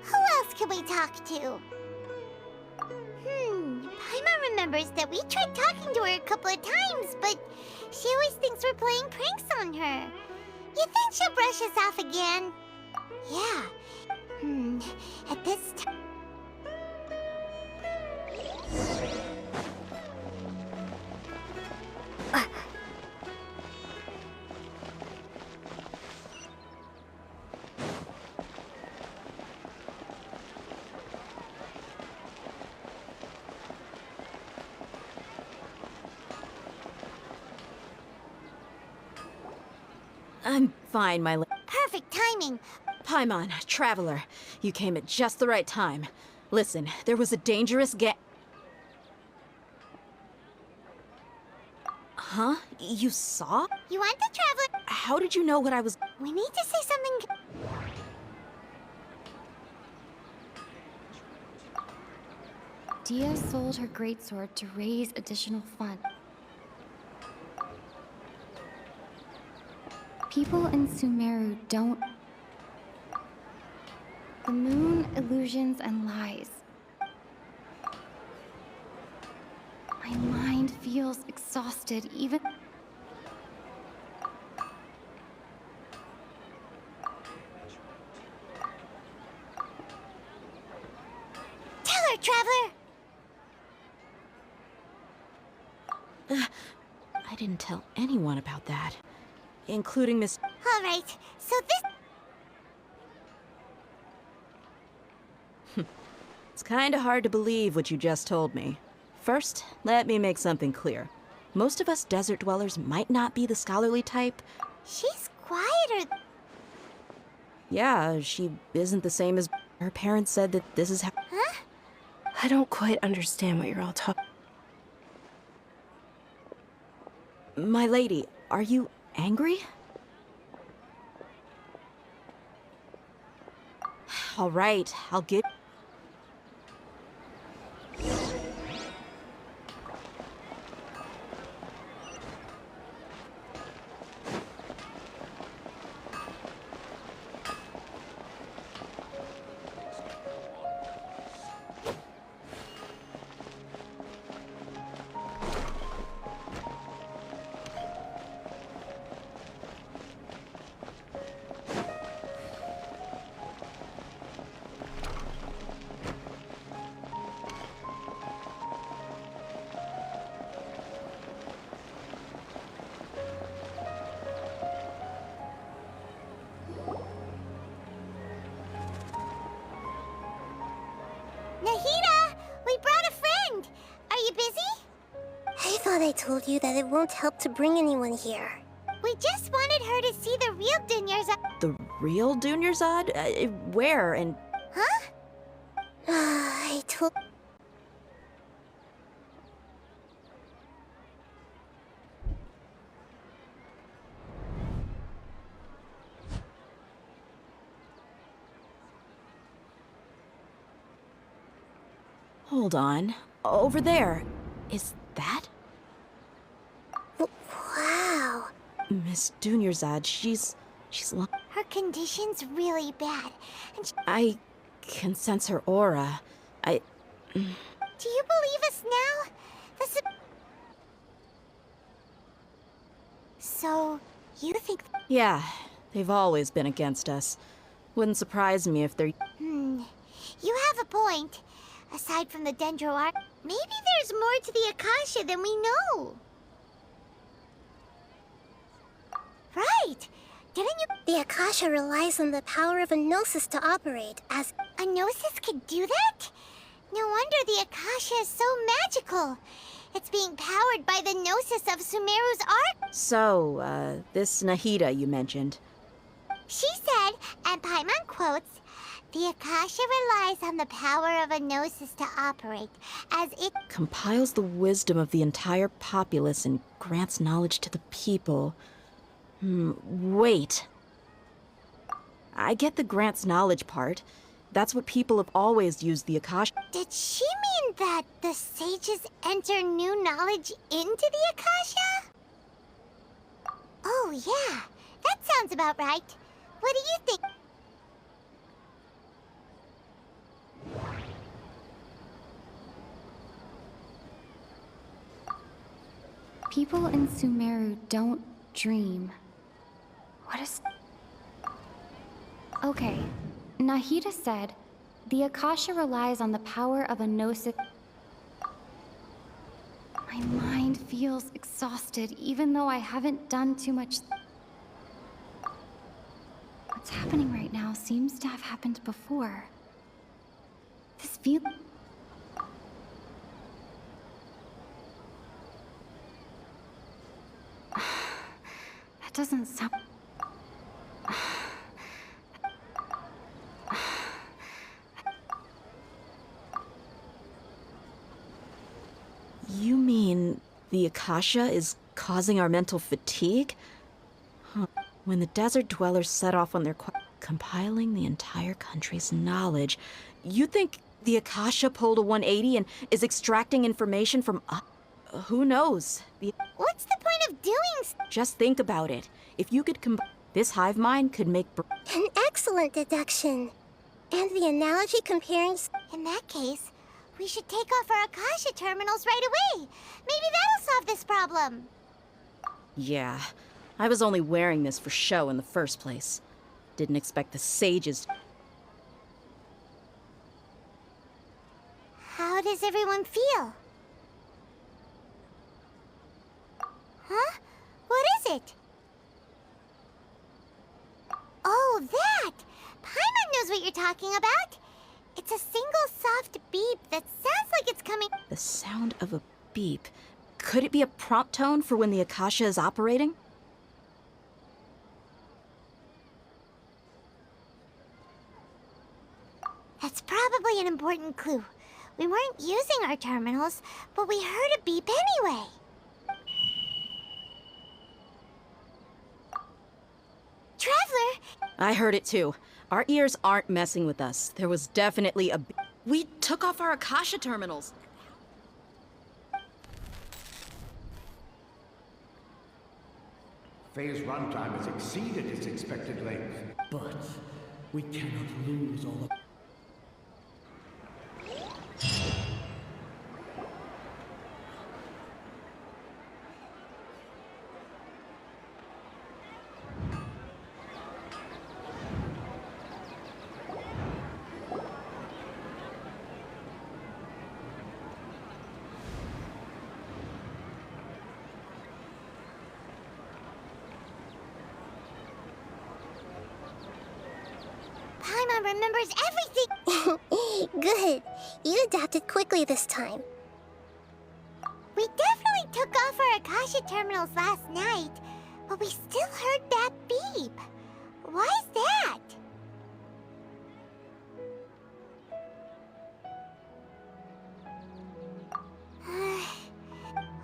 Who else can we talk to? Paimon remembers that we tried talking to her a couple of times, but she always thinks we're playing pranks on her. You think she'll brush us off again? Yeah. At this time... I'm fine, my Perfect timing. Paimon, Traveler, you came at just the right time. Listen, there was a dangerous Huh? You saw? You want the Traveler? How did you know what I was... We need to say something... Dia sold her greatsword to raise additional funds. People in Sumeru don't... The moon, illusions, and lies. My mind feels exhausted, even... Tell her, Traveler! I didn't tell anyone about that. Including Miss... All right, so this... It's kinda hard to believe what you just told me. First, let me make something clear. Most of us desert dwellers might not be the scholarly type. She's quieter... Yeah, she isn't the same as... Her parents said that this is how... Huh? I don't quite understand what you're all talking... My lady, are you angry? All right, I'll give... Nahida! We brought a friend! Are you busy? I thought I told you that it won't help to bring anyone here. We just wanted her to see the real Dunyarzad. The real Dunyarzad? Where and... Huh? I told... Hold on. Over there. Is that? Wow. Miss Dunyarzad, she's Her condition's really bad, and I can sense her aura. Do you believe us now? So, you think... Yeah, they've always been against us. Wouldn't surprise me if they're... You have a point. Aside from the Dendro art, maybe there's more to the Akasha than we know. Right! Didn't you... The Akasha relies on the power of a Gnosis to operate, as... A Gnosis could do that? No wonder the Akasha is so magical. It's being powered by the gnosis of Sumeru's art. So, this Nahida you mentioned. She said, and Paimon quotes, "The Akasha relies on the power of a gnosis to operate, as it Compiles the wisdom of the entire populace and grants knowledge to the people. Wait. I get the grants knowledge part. That's what people have always used the Akasha. Did she mean that the sages enter new knowledge into the Akasha? Oh, yeah. That sounds about right. What do you think? People in Sumeru don't dream. What is... Okay, Nahida said, the Akasha relies on the power of a gnosis... My mind feels exhausted, even though I haven't done too much... What's happening right now seems to have happened before. This feel... That doesn't sound... You mean the Akasha is causing our mental fatigue? Huh. When the desert dwellers set off on their compiling the entire country's knowledge, you think the Akasha pulled a 180 and is extracting information from us? Who knows? What's the point of doing Just think about it. If you could this hive mind could make... An excellent deduction. And the analogy comparing... In that case, we should take off our Akasha terminals right away. Maybe that'll solve this problem. Yeah, I was only wearing this for show in the first place. Didn't expect the sages... How does everyone feel? Huh? What is it? Oh, that! Paimon knows what you're talking about. It's a single soft beep that sounds like it's coming... The sound of a beep. Could it be a prompt tone for when the Akasha is operating? That's probably an important clue. We weren't using our terminals, but we heard a beep anyway. Traveler! I heard it too. Our ears aren't messing with us. There was definitely a... We took off our Akasha terminals. Phase runtime has exceeded its expected length. But we cannot lose all of... Paimon remembers everything! Good. You adapted quickly this time. We definitely took off our Akasha terminals last night, but we still heard that beep. Why is that?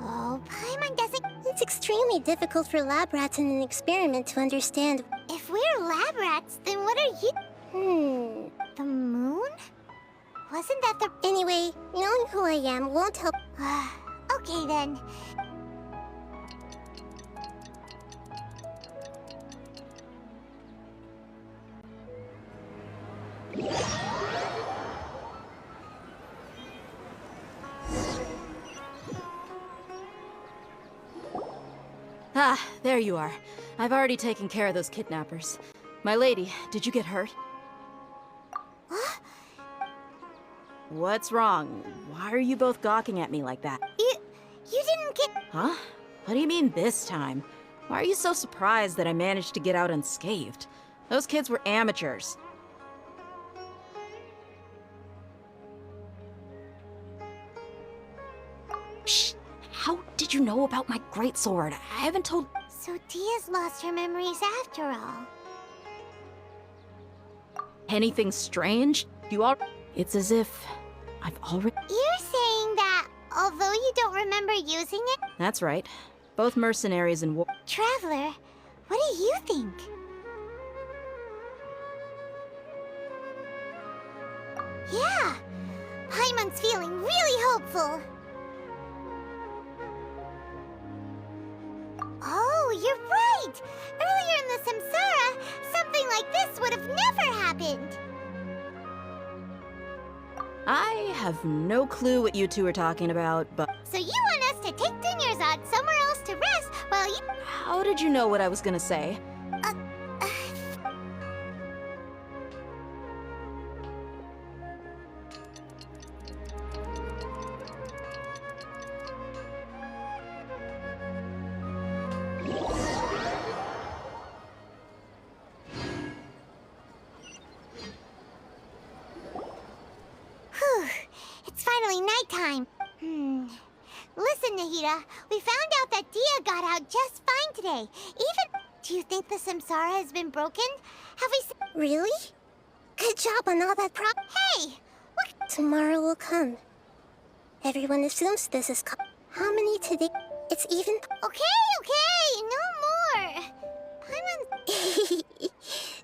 Oh, Paimon doesn't... It's extremely difficult for lab rats in an experiment to understand. If we're lab rats, then what are you... The moon? Wasn't that the... Anyway, knowing who I am won't help. Okay then. Ah, there you are. I've already taken care of those kidnappers. My lady, did you get hurt? What's wrong? Why are you both gawking at me like that? You didn't get... Huh? What do you mean this time? Why are you so surprised that I managed to get out unscathed? Those kids were amateurs. Shh! did you know about my greatsword? I haven't told. So Dia's lost her memories after all. Anything strange? You all. It's as if I've already. You're saying that although you don't remember using it? That's right. Both mercenaries and war. Traveler, what do you think? Yeah, Paimon's feeling really hopeful. Oh, you're right! Earlier in the Samsara, something like this would have never happened. I have no clue what you two are talking about, but. So you want us to take Dunyarzad somewhere else to rest while you... How did you know what I was gonna say? Whew, it's finally nighttime. Listen, Nahida, we found out that Dia got out just fine today. Even... Do you think the Samsara has been broken? Have we... Really? Good job on all that Hey! What? Tomorrow will come. Everyone assumes this is how many today? It's even... Okay, no more! Paimon...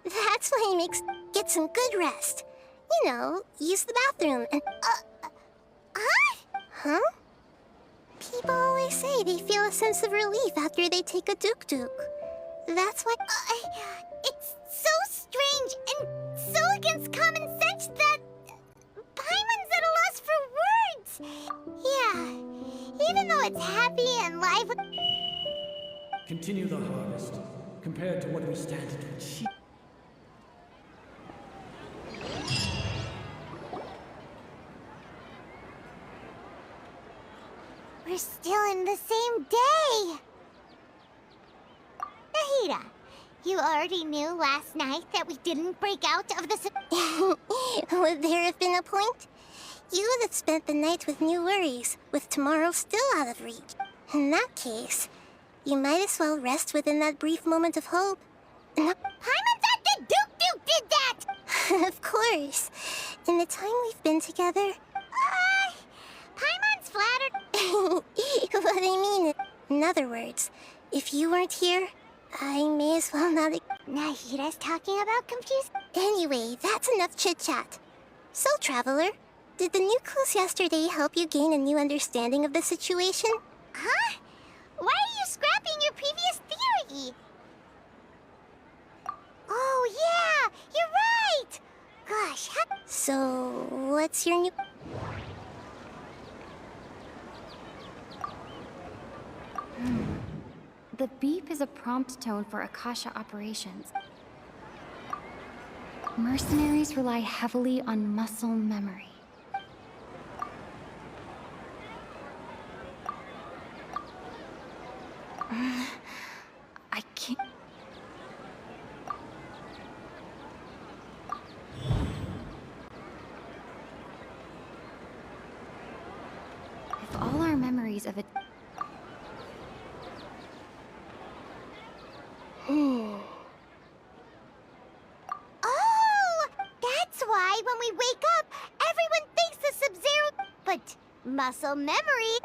That's why he makes... Get some good rest. You know, use the bathroom and... Huh? People always say they feel a sense of relief after they take a duk-duk. That's why... it's so strange and so against common sense that... Paimon's at a loss for words. Yeah, even though it's happy and lively... Continue the harvest. Compared to what we stand to achieve. We're still in the same day! Nahida, you already knew last night that we didn't break out of the... Would there have been a point? You would have spent the night with new worries, with tomorrow still out of reach. In that case, you might as well rest within that brief moment of hope. Paimon's at the Duke did that! Of course. In the time we've been together... Paimon's flattered... What I mean is... In other words, if you weren't here, I may as well not... Nahida's talking about confused... Anyway, that's enough chit-chat. So, Traveler, did the new clues yesterday help you gain a new understanding of the situation? Huh? Why are you scrapping your previous theory? Oh, yeah! You're right! Gosh, So, what's your new... The beep is a prompt tone for Akasha operations. Mercenaries rely heavily on muscle memory. I can't... If all our memories of it... Oh! That's why when we wake up, everyone thinks the Sub-Zero... But muscle memory...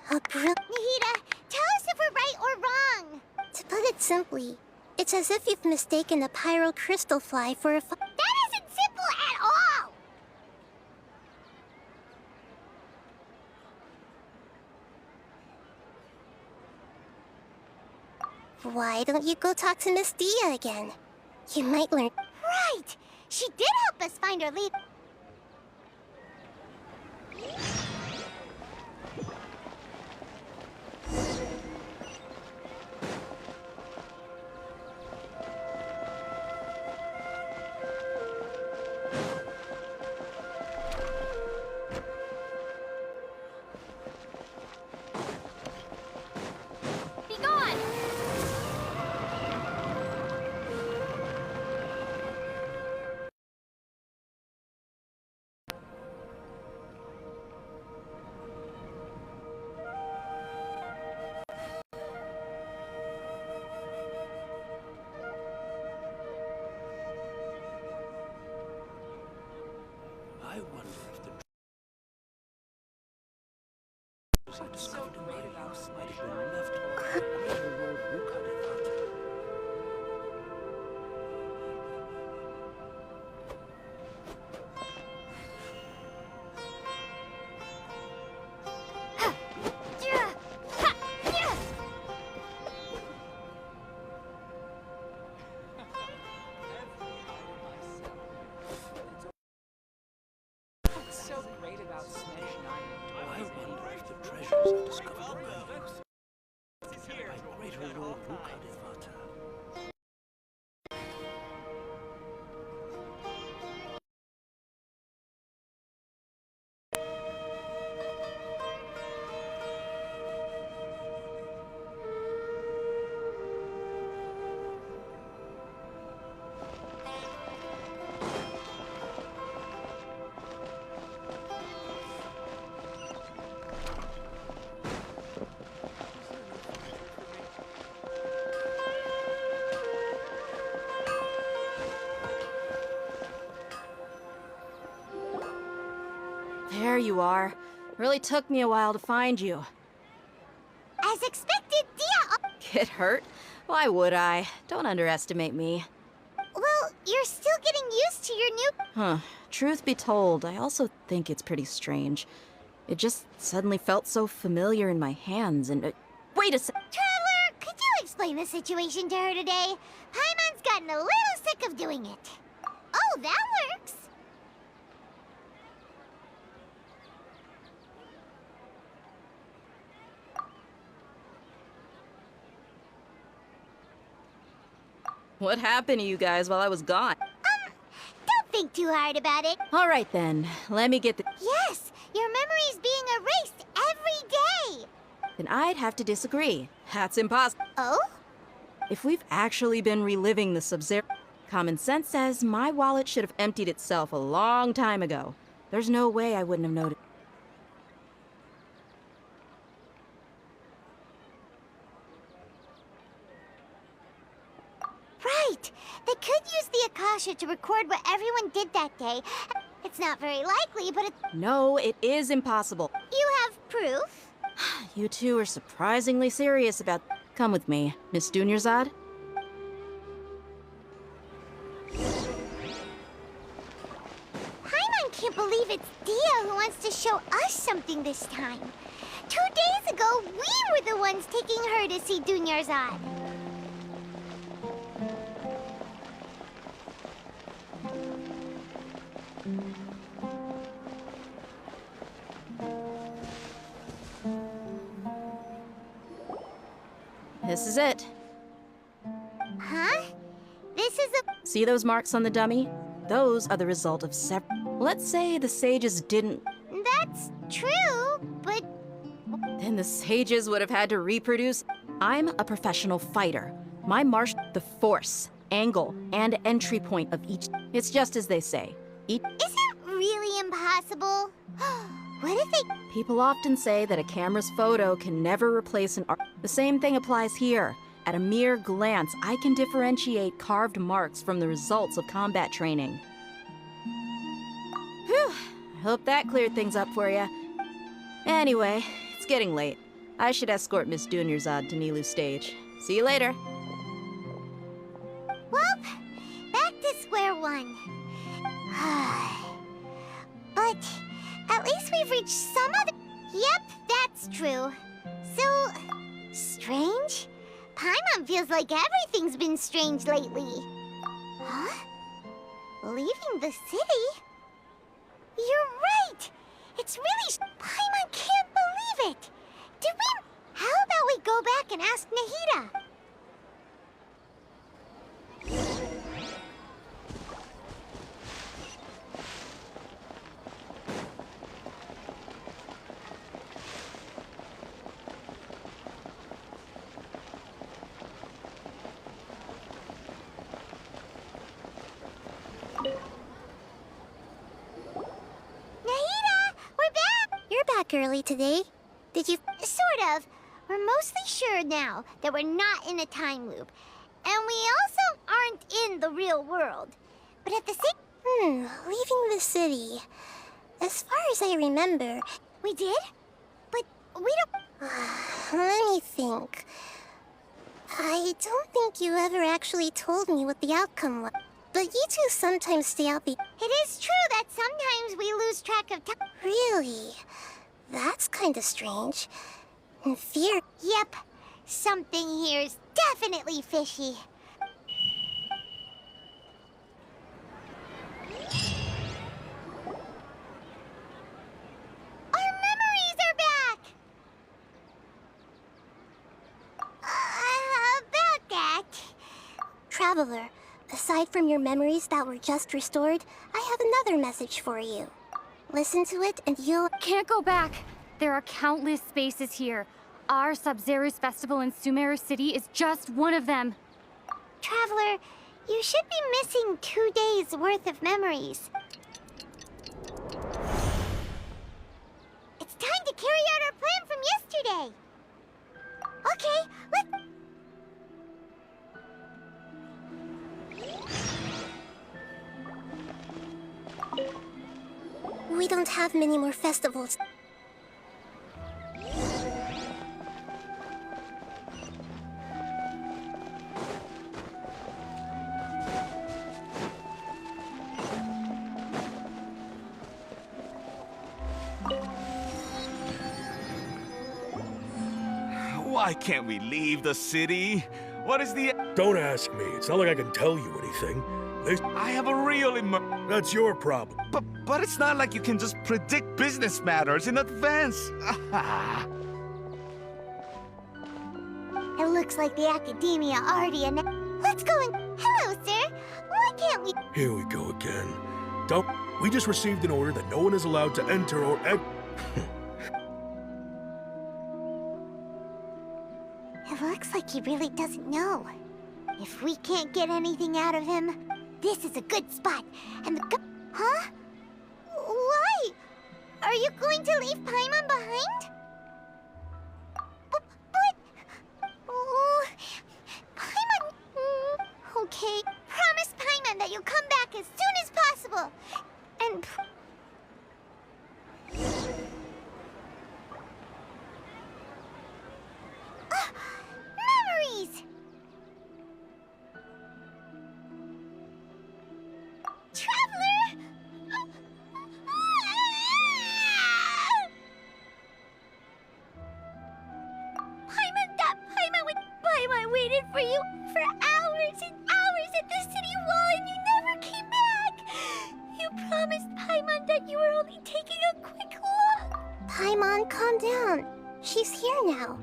Nahida, tell us if we're right or wrong. To put it simply, it's as if you've mistaken a pyro crystal fly for a... That isn't simple at all! Why don't you go talk to Miss Dia again? You might learn... Right! She did help us find her lead. treasures I discovered in my youth might have been left by Lord Rukadevata. I wonder if the treasures I discovered in my youth by greater Lord Rukadevata. There you are. Really took me a while to find you. As expected, Dia. Get hurt? Why would I? Don't underestimate me. Well, you're still getting used to your new. Huh. Truth be told, I also think it's pretty strange. It just suddenly felt so familiar in my hands and... wait a sec. Traveler, could you explain the situation to her today? Paimon's gotten a little sick of doing it. Oh, that works. What happened to you guys while I was gone? Don't think too hard about it. All right then, let me get the... Yes, your memory's being erased every day. Then I'd have to disagree. That's impossible. Oh? If we've actually been reliving the Sub-Zero... Common sense says my wallet should have emptied itself a long time ago. There's no way I wouldn't have noticed. Right. They could use the Akasha to record what everyone did that day. It's not very likely, but it's... No, it is impossible. You have proof? You two are surprisingly serious about... Come with me, Miss Dunyarzad. Paimon can't believe it's Dia who wants to show us something this time. 2 days ago, we were the ones taking her to see Dunyarzad. This is it. Huh? This is a... See those marks on the dummy? Those are the result of Let's say the sages didn't... That's true, but... Then the sages would have had to reproduce... I'm a professional fighter. My the force, angle, and entry point of each... It's just as they say. Is it really impossible? What if they... People often say that a camera's photo can never replace an art. The same thing applies here. At a mere glance, I can differentiate carved marks from the results of combat training. Whew. I hope that cleared things up for you. Anyway, it's getting late. I should escort Miss Dunyarzad to Nilu's stage. See you later. Well, back to square one. But at least we've reached some other... Yep, that's true. So... strange? Paimon feels like everything's been strange lately. Huh? Leaving the city? You're right! It's really... Paimon can't believe it! Did we... How about we go back and ask Nahida? Early today. Did you... Sort of. We're mostly sure now that we're not in a time loop. And we also aren't in the real world. But at the same... leaving the city. As far as I remember... We did? But we don't... Let me think. I don't think you ever actually told me what the outcome was. But you two sometimes stay out the... It is true that sometimes we lose track of time. Really? That's kinda strange. And fear... Yep. Something here's definitely fishy. Our memories are back! About that... Traveler, aside from your memories that were just restored, I have another message for you. Listen to it and you'll... Can't go back! There are countless spaces here. Our Sabzeruz festival in Sumeru City is just one of them. Traveler, you should be missing 2 days worth of memories. It's time to carry out our plan from yesterday. Okay, We don't have many more festivals. Why can't we leave the city? What is the... Don't ask me. It's not like I can tell you anything. I have a real That's your problem. But it's not like you can just predict business matters in advance. it looks like the academia already announced. Let's go and... Hello, sir. Why can't we... Here we go again. We just received an order that no one is allowed to enter or It looks like he really doesn't know. If we can't get anything out of him, this is a good spot. And the Huh? Why? Are you going to leave Paimon behind? But... Oh... Paimon... Okay. Promise Paimon that you'll come back as soon as possible. And... Memories! Traveler! Paimon waited for you for hours and hours at the city wall and you never came back! You promised Paimon that you were only taking a quick look! Paimon, calm down. She's here now.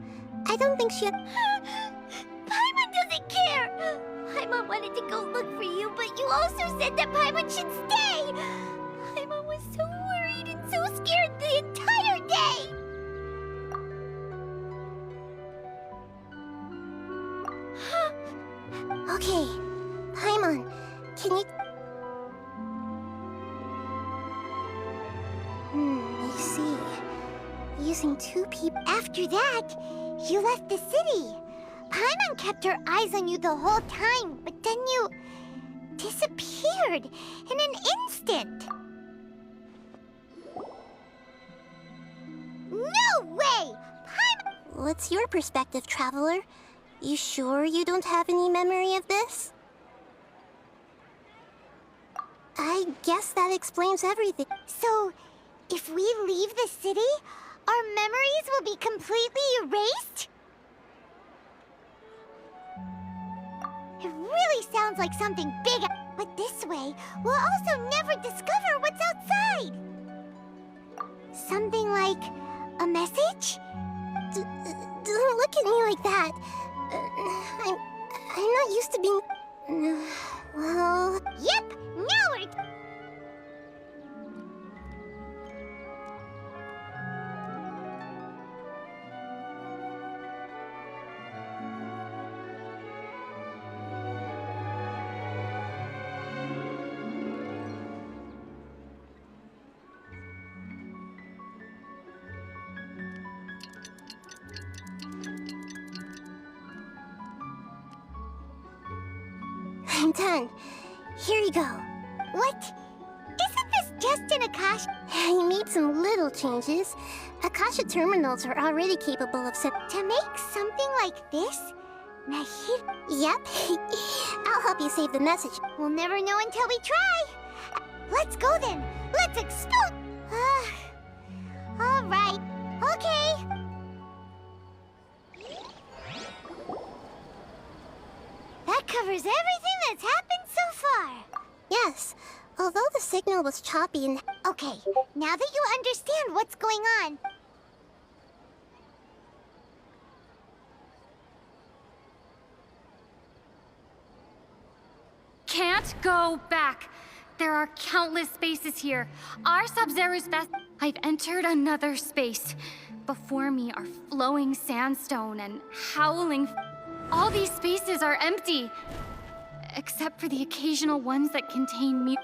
I don't think she... Paimon doesn't care! Paimon wanted to go look for you, but you also said that Paimon should stay! Paimon was so worried and so scared the entire day! Okay. Paimon, can you... I see. Using 2 people... After that, you left the city. Paimon kept her eyes on you the whole time, but then you... disappeared in an instant. No way! Paimon... What's your perspective, Traveler? You sure you don't have any memory of this? I guess that explains everything. So, if we leave the city, our memories will be completely erased? It really sounds like something big, but this way, we'll also never discover what's outside. Something like a message? Don't look at me like that. I'm not used to being... Well... Yep, now we're... I'm done. Here you go. What? Isn't this just an Akash? He made some little changes. Akasha terminals are already capable of To make something like this? Nahid? Yep. I'll help you save the message. We'll never know until we try. Let's go then. Let's explode. All right. Okay. That covers everything that's happened so far. Yes, although the signal was choppy and... Okay, now that you understand what's going on... Can't go back. There are countless spaces here. Our Sub-Zero's best. I've entered another space. Before me are flowing sandstone and howling. All these spaces are empty, except for the occasional ones that contain me.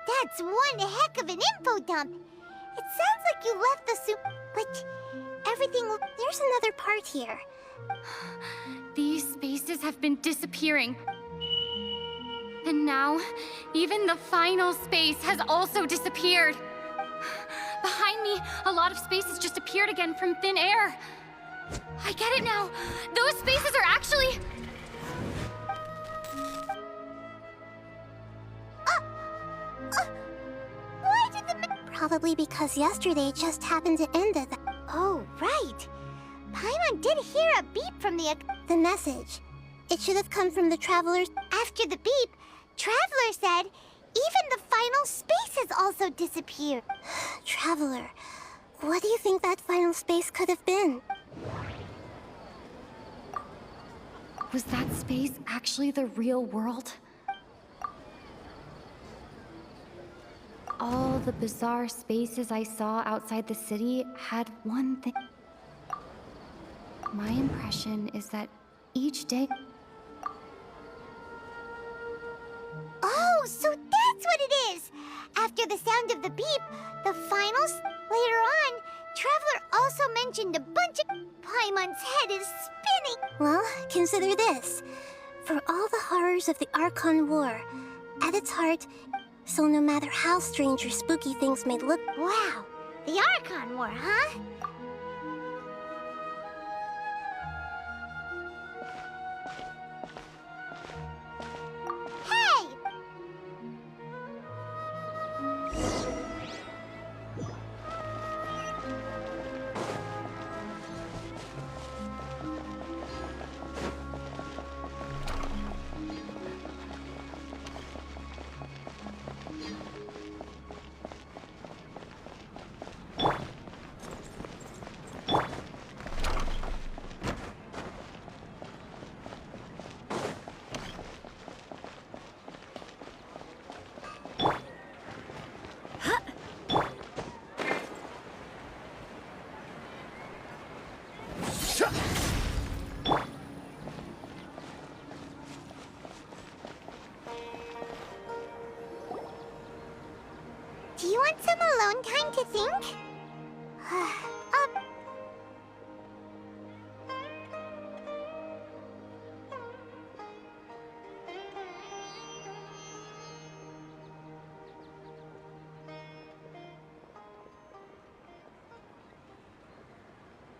That's one heck of an info dump. It sounds like you left the soup, but everything... There's another part here. These spaces have been disappearing. And now, even the final space has also disappeared. Behind me, a lot of spaces just appeared again from thin air. I get it now. Those spaces are actually... Why did the... Probably because yesterday just happened to end at the... Oh, right. Paimon did hear a beep from the... The message. It should have come from the Travelers. After the beep, Traveler said even the final space has also disappeared. Traveler, what do you think that final space could have been? Was that space actually the real world? All the bizarre spaces I saw outside the city had one thing. My impression is that each day... Oh, so that's what it is! After the sound of the beep, the finals... Later on, Traveler also mentioned a bunch of... Paimon's head is spinning! Well, consider this. For all the horrors of the Archon War, at its heart... So no matter how strange or spooky things may look... Wow, the Archon War, huh? Hey! Do you want some alone time to think?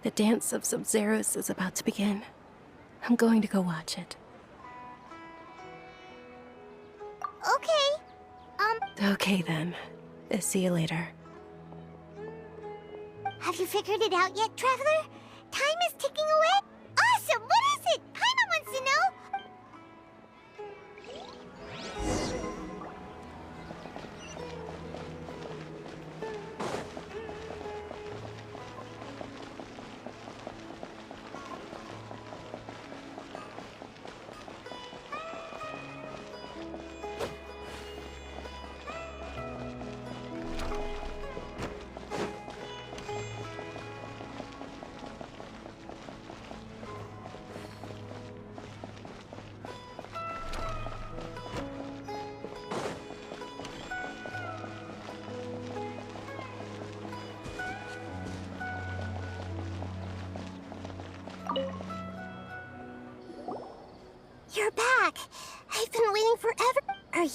The dance of Sub-Zeros is about to begin. I'm going to go watch it. Okay. Okay then. See you later. Have you figured it out yet, Traveler? Time is ticking away. Awesome! What is it? Paimon wants to know.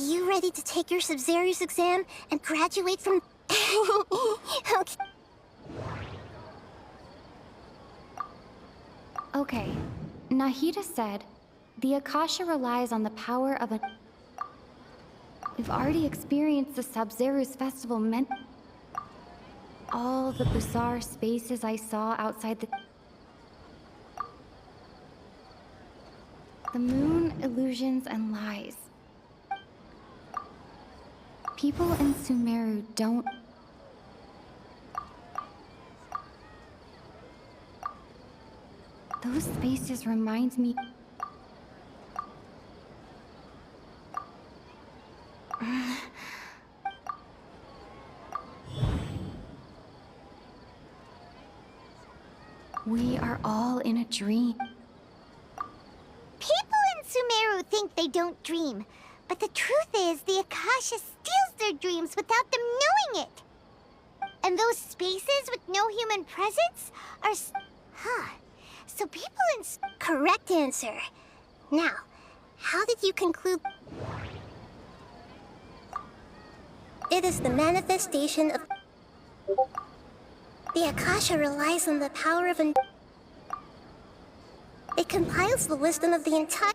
you ready to take your Sub-Zero's exam and graduate from... Okay. Okay. Nahida said, the Akasha relies on the power of a... We've already experienced the Sub-Zero's festival meant... All the bizarre spaces I saw outside the moon, illusions, and lies. People in Sumeru don't... Those spaces remind me... We are all in a dream. People in Sumeru think they don't dream, but the truth is the Akasha steals their dreams without them knowing it. And those spaces with no human presence are... So people in... Correct answer. Now, how did you conclude... It is the manifestation of... The Akasha relies on the power of an... It compiles the wisdom of the entire...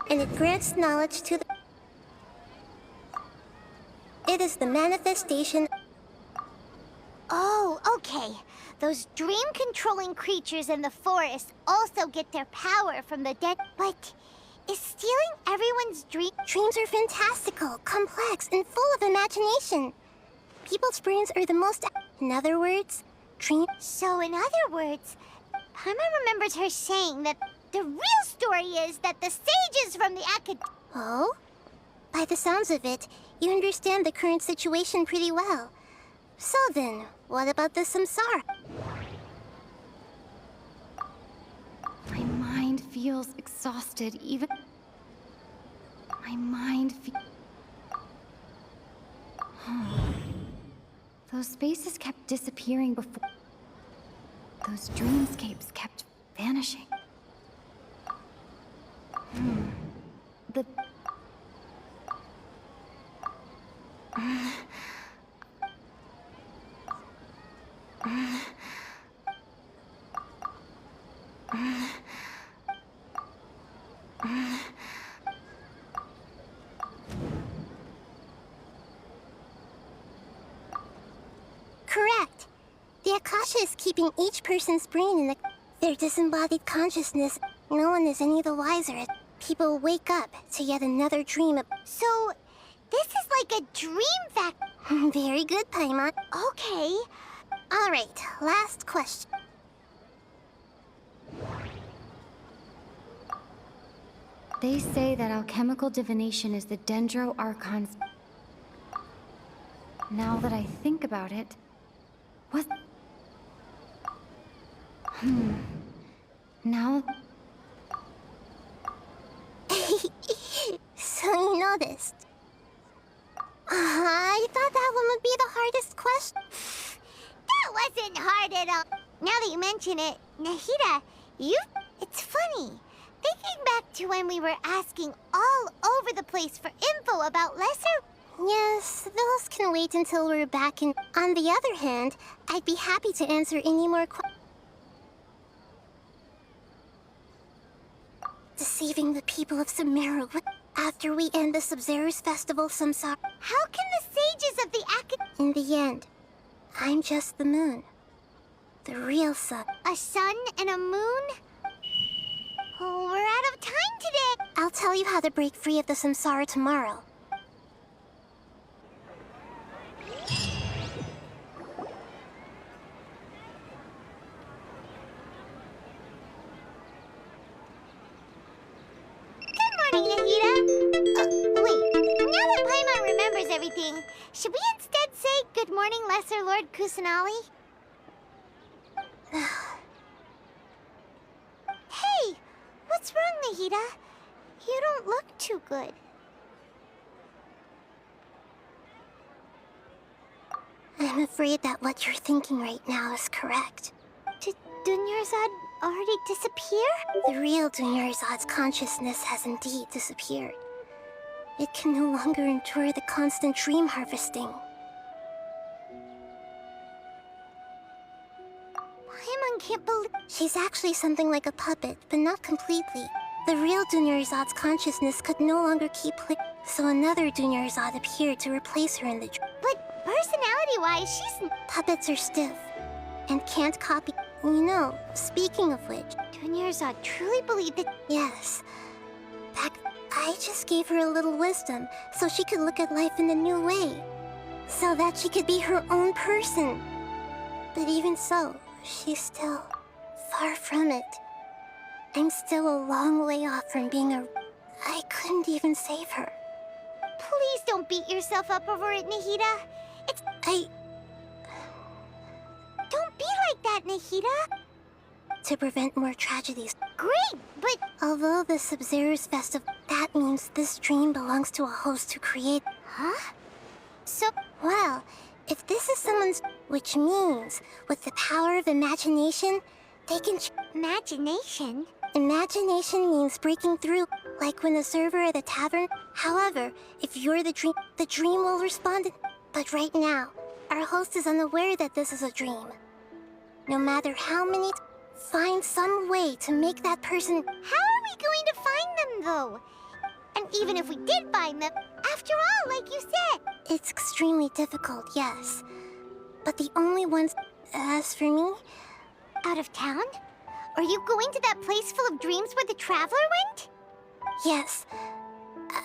And it grants knowledge to the... It is the manifestation... Oh, okay. Those dream-controlling creatures in the forest also get their power from the dead. But is stealing everyone's dream... Dreams are fantastical, complex, and full of imagination. People's brains are the most... In other words, dream... So in other words, Paimon remembers her saying that the real story is that the sages from the Oh? By the sounds of it, you understand the current situation pretty well. So then, what about the samsara? My mind feels exhausted, even... My mind Those spaces kept disappearing before... Those dreamscapes kept vanishing. The... Correct. The Akasha is keeping each person's brain in their disembodied consciousness. No one is any the wiser. People wake up to yet another dream of... So, this is like a dream fact. Very good, Paimon. Okay. Alright, last question. They say that alchemical divination is the Dendro Archon's... Now that I think about it... What? Now... So you noticed. I thought that one would be the hardest question. That wasn't hard at all. Now that you mention it, Nahida, It's funny. Thinking back to when we were asking all over the place for info about lesser... Yes, those can wait until we're back in... On the other hand, I'd be happy to answer any more questions. Deceiving the people of Sumeru after we end the Sub-Zero's festival samsara. How can the sages of the In the end, I'm just the moon. The real sun. A sun and a moon? Oh, we're out of time today. I'll tell you how to break free of the samsara tomorrow. Wait, now that Paimon remembers everything, should we instead say good morning, Lesser Lord Kusanali? Hey, what's wrong, Nahida? You don't look too good. I'm afraid that what you're thinking right now is correct. Did Dunyarzad already disappear? The real Dunyarzad's consciousness has indeed disappeared. It can no longer endure the constant dream harvesting. Paimon can't believe... She's actually something like a puppet, but not completely. The real Dunyarzad's consciousness could no longer keep so another Dunyarzad appeared to replace her in the dream. But personality-wise, she's... Puppets are stiff and can't copy. You know, speaking of which... Dunyarzad truly believed that... Yes. I just gave her a little wisdom so she could look at life in a new way. So that she could be her own person. But even so, she's still far from it. I'm still a long way off from being a... I couldn't even save her. Please don't beat yourself up over it, Nahida. It's... Don't be like that, Nahida. To prevent more tragedies. Great, but... Although the Sub-Zero's festival, that means this dream belongs to a host who created... Huh? So... Well, if this is someone's... Which means, with the power of imagination, they can... Imagination? Imagination means breaking through, like when the server at the tavern. However, if you're the dream will respond. But right now, our host is unaware that this is a dream. No matter how many... Find some way to make that person... How are we going to find them, though? And even if we did find them, after all, like you said... It's extremely difficult, yes. But the only ones... As for me... Out of town? Are you going to that place full of dreams where the Traveler went? Yes.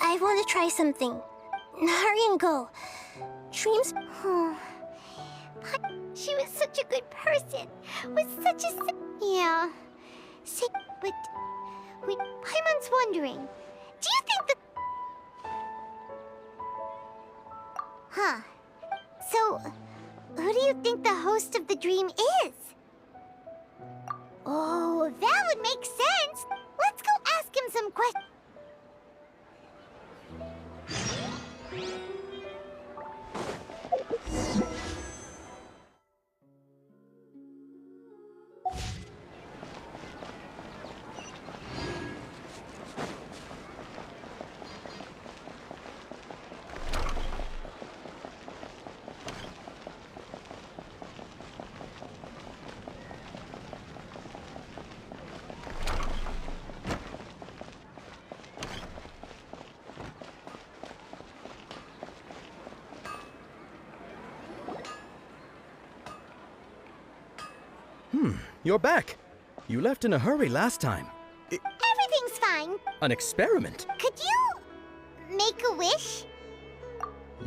I want to try something. Hurry and go. Dreams... She was such a good person. Was such a... Yeah. But... Wait, Paimon's wondering. Do you think that... Huh. So, who do you think the host of the dream is? Oh, that would make sense. Let's go ask him some questions. You're back. You left in a hurry last time. Everything's fine. An experiment? Could you... make a wish?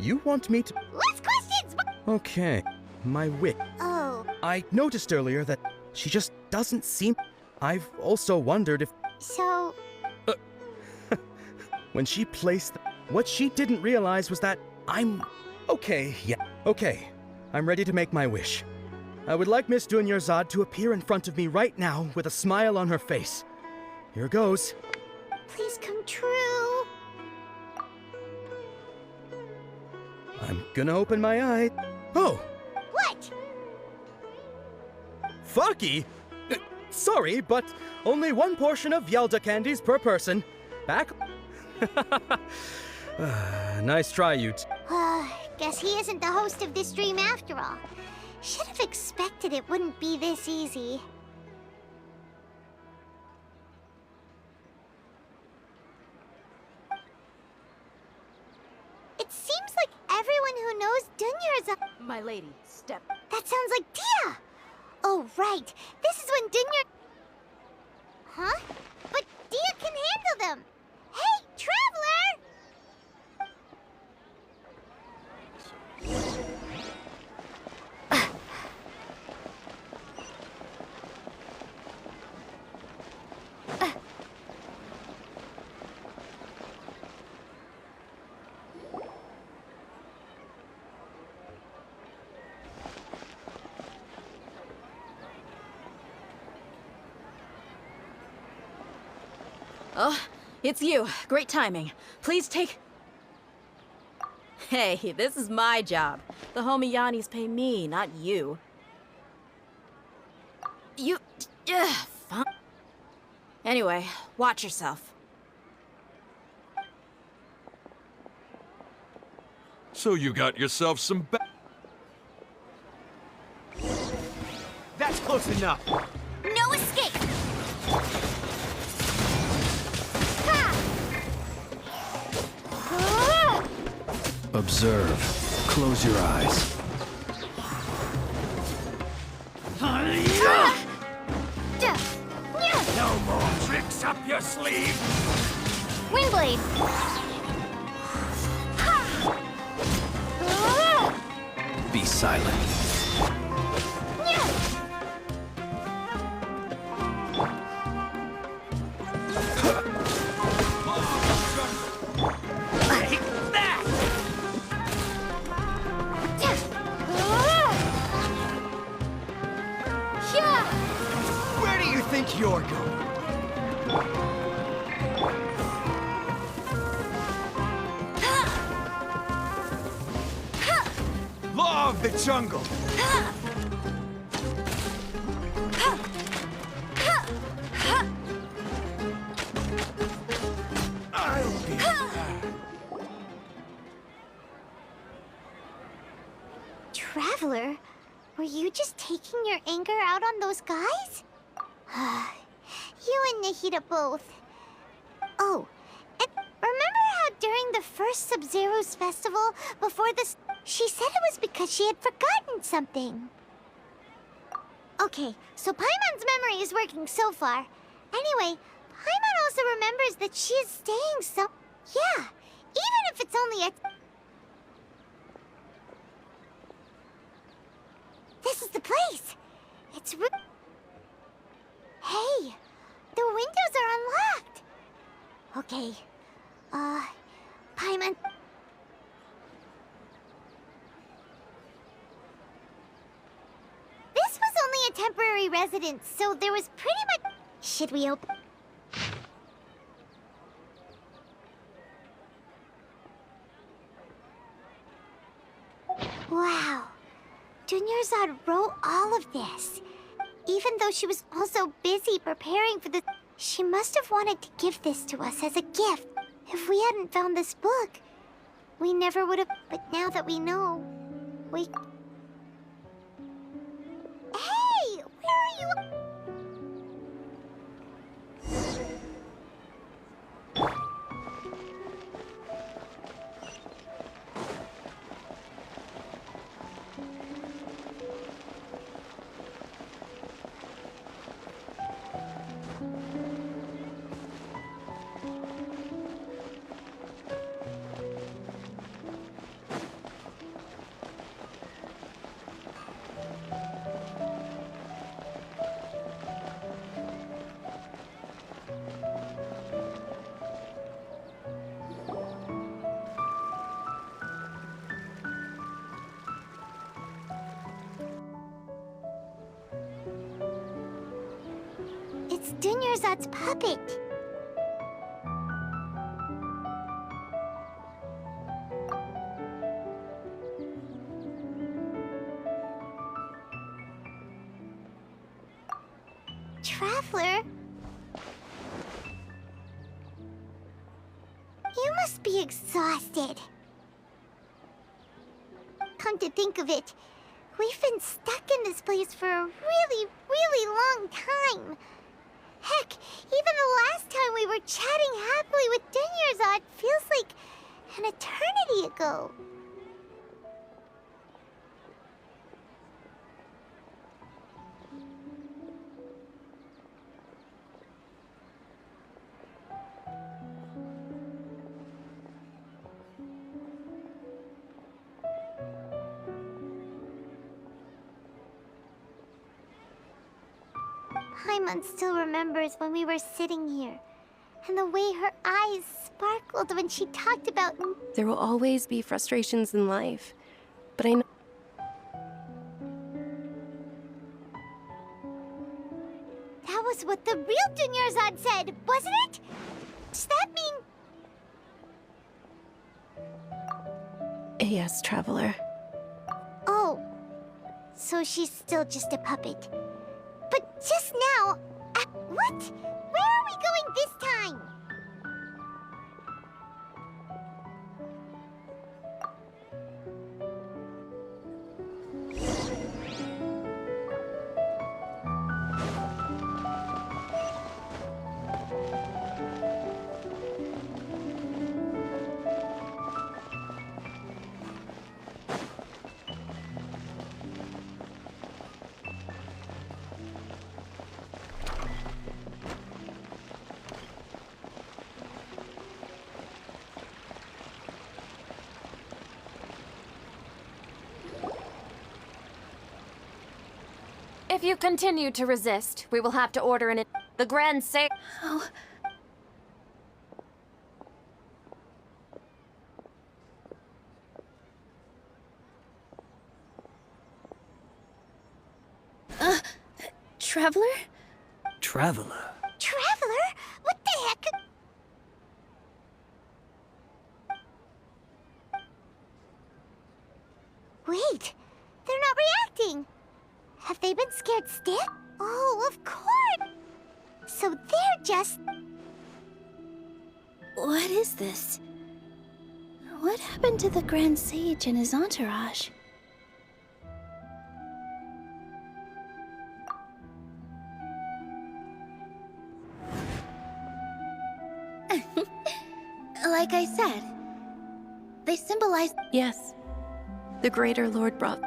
You want me to... Less questions! Okay. My wish. Oh. I noticed earlier that she just doesn't seem... I've also wondered if... So... When she placed... What she didn't realize was that I'm... Okay, yeah. Okay. I'm ready to make my wish. I would like Miss Dunyarzad to appear in front of me right now with a smile on her face. Here goes. Please come true. I'm gonna open my eye. Oh! What? Fucky? Sorry, but only one portion of Yalda candies per person. Back. Nice try, you two. Guess he isn't the host of this dream after all. Should have expected it wouldn't be this easy. It seems like everyone who knows Dunyarzad... My lady, step. That sounds like Dia! Oh, right. This is when Dunyar... Huh? But Dia can handle them! Hey, Traveler! Oh, it's you. Great timing. Please take... Hey, this is my job. The homie Yannis pay me, not you. You... Fine. Anyway, watch yourself. So you got yourself some That's close enough. No escape! Observe. Close your eyes. No more tricks up your sleeve. Windblade! Be silent. Where do you think you're going? Law of the jungle. I'll be back. Traveler, were you just taking your anger out on those guys? You and Nahida both. Oh, and remember how during the first Sub-Zero's festival, before this, she said it was because she had forgotten something. Okay, so Paimon's memory is working so far. Anyway, Paimon also remembers that she is staying so... Yeah, even if it's only a... This is the place! It's Hey! The windows are unlocked! Okay. Paimon... This was only a temporary residence, so there was pretty much... Should we open... Wow. Dunyarzad wrote all of this. Even though she was also busy preparing for the... She must have wanted to give this to us as a gift. If we hadn't found this book, we never would have... But now that we know, we... Hey! Where are you? It's Dunyarzad's puppet. Traveler? You must be exhausted. Come to think of it, we've been stuck in this place for a really, really long time. Heck, even the last time we were chatting happily with Dunyarzad feels like an eternity ago. Paimon still remembers when we were sitting here, and the way her eyes sparkled when she talked about... There will always be frustrations in life, but I know... That was what the real Dunyarzad said, wasn't it? Does that mean... Yes, Traveler. Oh, so she's still just a puppet. But just now... what? Where are we going this time? If you continue to resist, we will have to order an... The Grand Sage... Oh. Traveler? Traveler? Traveler? What the heck? Wait, they're not reacting. Have they been scared stiff? Oh, of course. So they're just... What is this? What happened to the Grand Sage and his entourage? Like I said, they symbolize... Yes. The Greater Lord brought...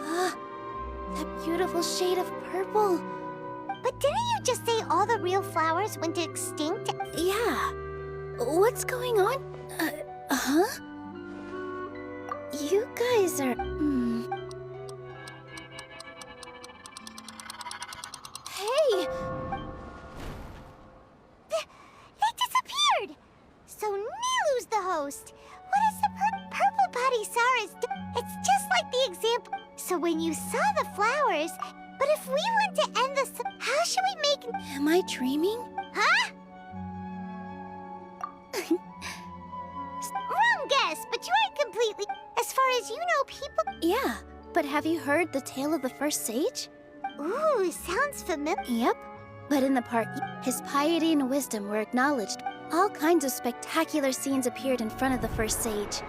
Ah, that beautiful shade of purple. But didn't you just say all the real flowers went extinct? Yeah. What's going on? Huh? You guys are... Hey! They disappeared! So Nilu's the host. What is the purple body Sara's It's just like the example. So when you saw the flowers... But if we want to end this... How should we make... Am I dreaming? Huh? Wrong guess, but you aren't completely... As far as you know, people... Yeah, but have you heard the tale of the first sage? Ooh, sounds familiar. Yep. But in the part, his piety and wisdom were acknowledged. All kinds of spectacular scenes appeared in front of the first sage,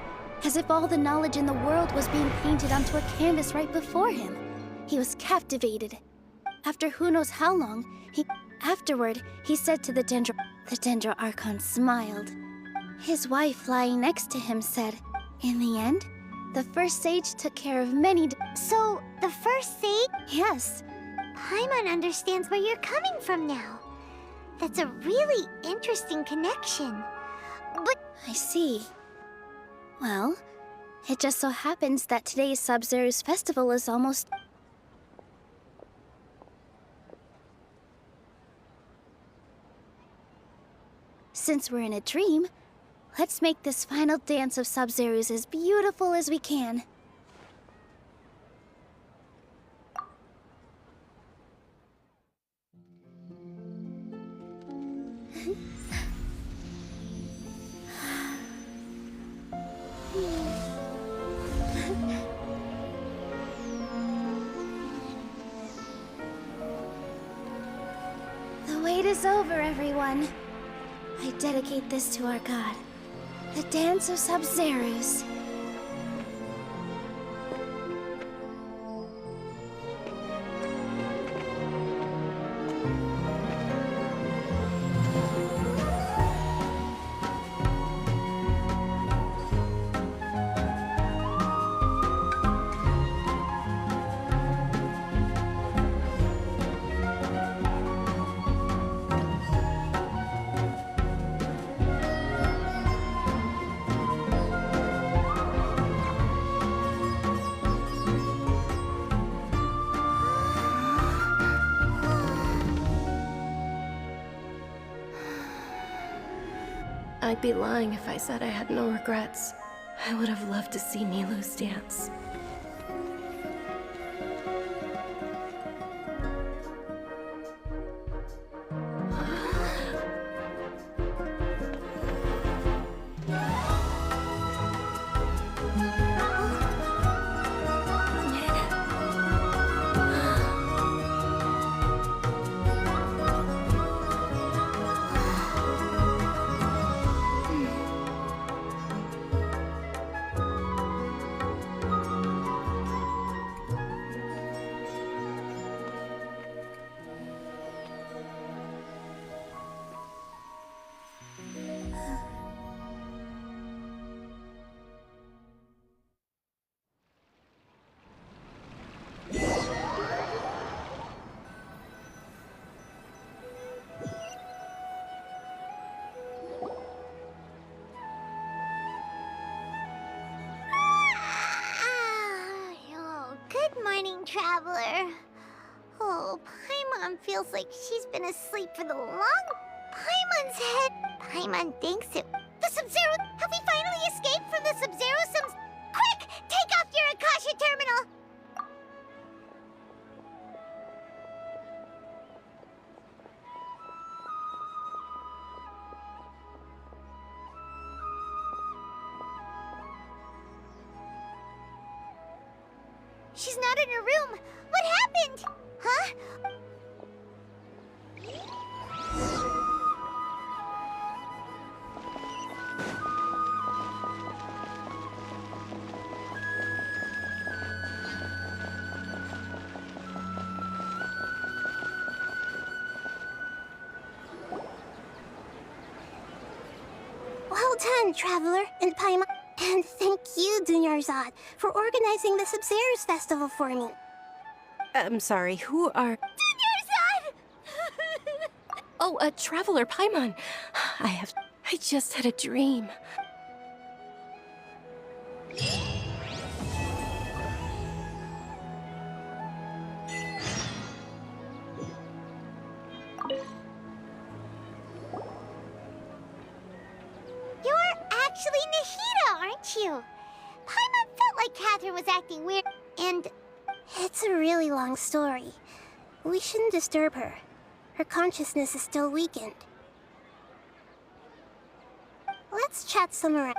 as if all the knowledge in the world was being painted onto a canvas right before him. He was captivated. After who knows how long, afterward, he said to the Dendro Archon smiled. His wife lying next to him said, in the end, the first sage took care of many... So, the first sage? Yes. Paimon understands where you're coming from now. That's a really interesting connection. But... I see. Well, it just so happens that today's Sub-Zero's festival is almost... Since we're in a dream, let's make this final dance of Sub-Zero's as beautiful as we can. The wait is over, everyone. I dedicate this to our god, the Dance of Sub-Zeros. I'd be lying if I said I had no regrets. I would have loved to see Nilu's dance. Traveler. Oh, Paimon feels like she's been asleep for the long... Paimon's head... Paimon thinks it... The Sub-Zero... Have we finally escaped from the Sub-Zero Sims? Quick! Take off your Akasha terminal! She's not in her room. What happened? Huh? Well done, Traveler and Paimon. And thank you, Dunyarzad, for organizing the Sub-Zero's festival for me. I'm sorry, who are... Dunyarzad! Oh, Traveler Paimon. I just had a dream. You're actually Nahida, aren't you? Paimon felt like Catherine was acting weird, and... It's a really long story. We shouldn't disturb her. Her consciousness is still weakened. Let's chat somewhere else.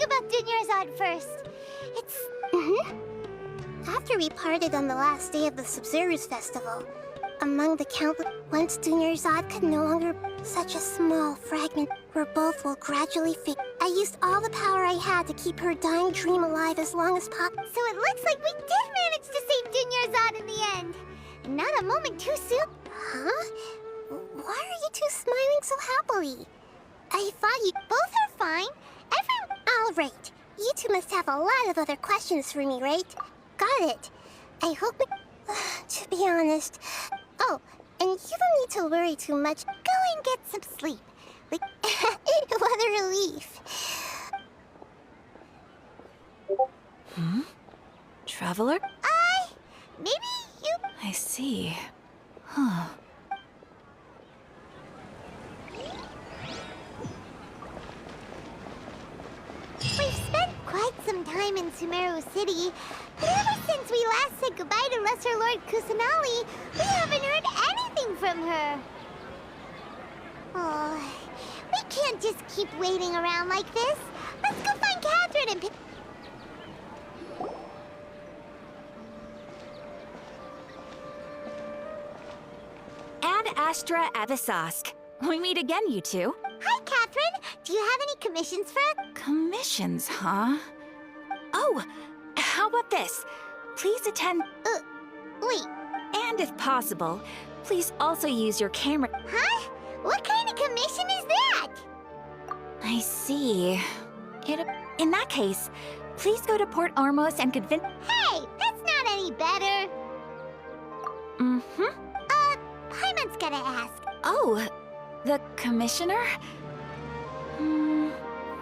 About Dunyarzad first. It's... After we parted on the last day of the Sub-Zero's festival, among the countless... Once Dunyarzad could no longer... Such a small fragment where both will gradually fade. I used all the power I had to keep her dying dream alive as long as possible. So it looks like we did manage to save Dunyarzad in the end. Not a moment too soon. Huh? Why are you two smiling so happily? I thought you... Both are fine. All right. You two must have a lot of other questions for me, right? Got it. I hope to be honest... Oh, and you don't need to worry too much. Go and get some sleep. What a relief. Traveler? Maybe you... I see. Huh. We've spent quite some time in Sumeru City, but ever since Since we last said goodbye to Lesser Lord Kusanali, we haven't heard anything from her. Oh, we can't just keep waiting around like this. Let's go find Catherine and pick... Ad Astra Avisask. We meet again, you two. Hi, Catherine. Do you have any commissions for... Commissions, huh? Oh, how about this? Please attend... wait. And if possible, please also use your camera... Huh? What kind of commission is that? I see. In that case, please go to Port Ormos and convince... Hey, that's not any better. Mm-hmm. Paimon's gotta ask. Oh, the commissioner?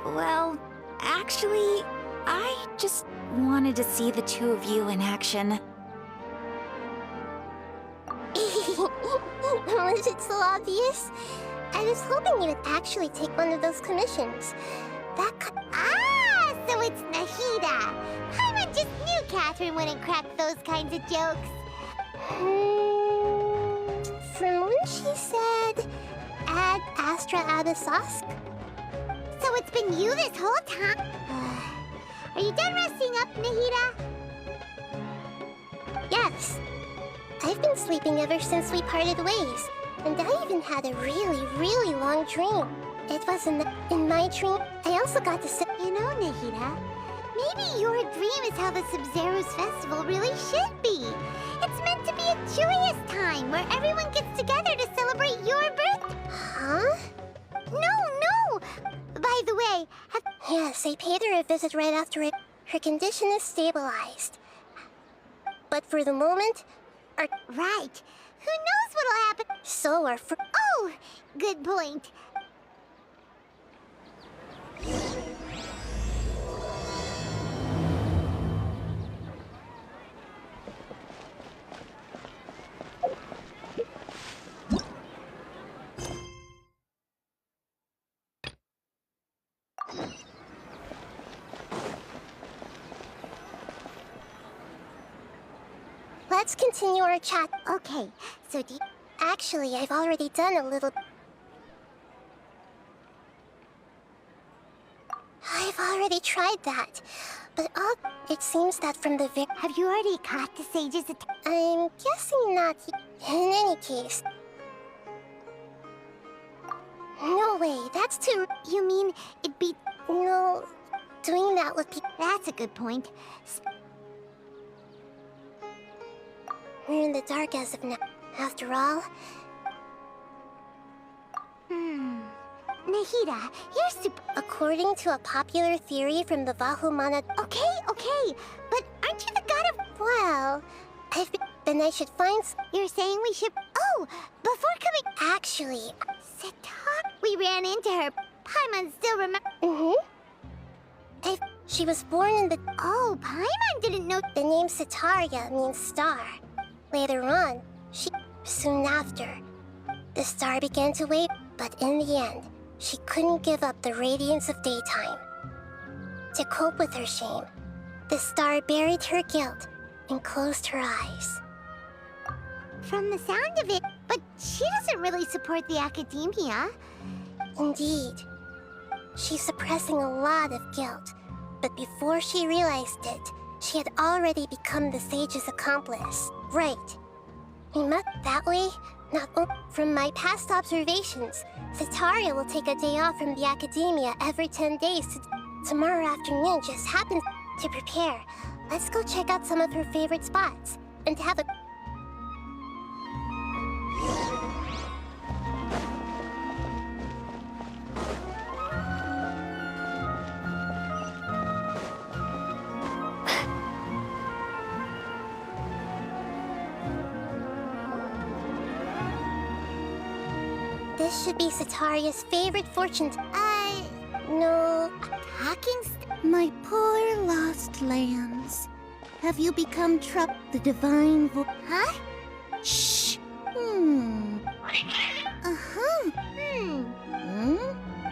Well, actually, I just wanted to see the two of you in action. Was it so obvious? I was hoping you would actually take one of those commissions. So it's Nahida. Paimon just knew Catherine wouldn't crack those kinds of jokes. From when she said, Ad Astra Abisask? So it's been you this whole time? Are you done resting up, Nahida? Yes. I've been sleeping ever since we parted ways. And I even had a really, really long dream. It wasn't in my dream. I also got to sit... You know, Nahida, maybe your dream is how the Sub-Zero's festival really should be. It's meant to be a joyous time where everyone gets together to celebrate your birthday. Huh? No! By the way, Yes, I paid her a visit right after it. Her condition is stabilized. But for the moment... Right. Who knows what'll happen? So are Oh! Good point. Let's continue our chat. Okay, so Actually, I've already done a little... I've already tried that. But it seems that from the Have you already caught the sage's I'm guessing not. In any case... No way, that's too... You mean it'd be... No, doing that would be... That's a good point. We're in the dark as of now. After all... Nahida, you're super... According to a popular theory from the Vahumana... Okay, but aren't you the god of... Well, then I should find... You're saying we should... Oh, before coming... Actually... Sitar... We ran into her. Paimon still remember... She was born in the... Oh, Paimon didn't know... The name Sitaria means star. Later on, soon after, the star began to wave, but in the end, she couldn't give up the radiance of daytime. To cope with her shame, the star buried her guilt and closed her eyes. From the sound of it, but she doesn't really support the academia. Indeed. She's suppressing a lot of guilt, but before she realized it, she had already become the sage's accomplice. Right. We must that way, not only from my past observations, Sitaria will take a day off from the academia every 10 days. Tomorrow afternoon just happens to prepare. Let's go check out some of her favorite spots and have a... This should be Sitaria's favorite fortune. No. Talking My poor lost lands. Have you become the divine Huh? Shh.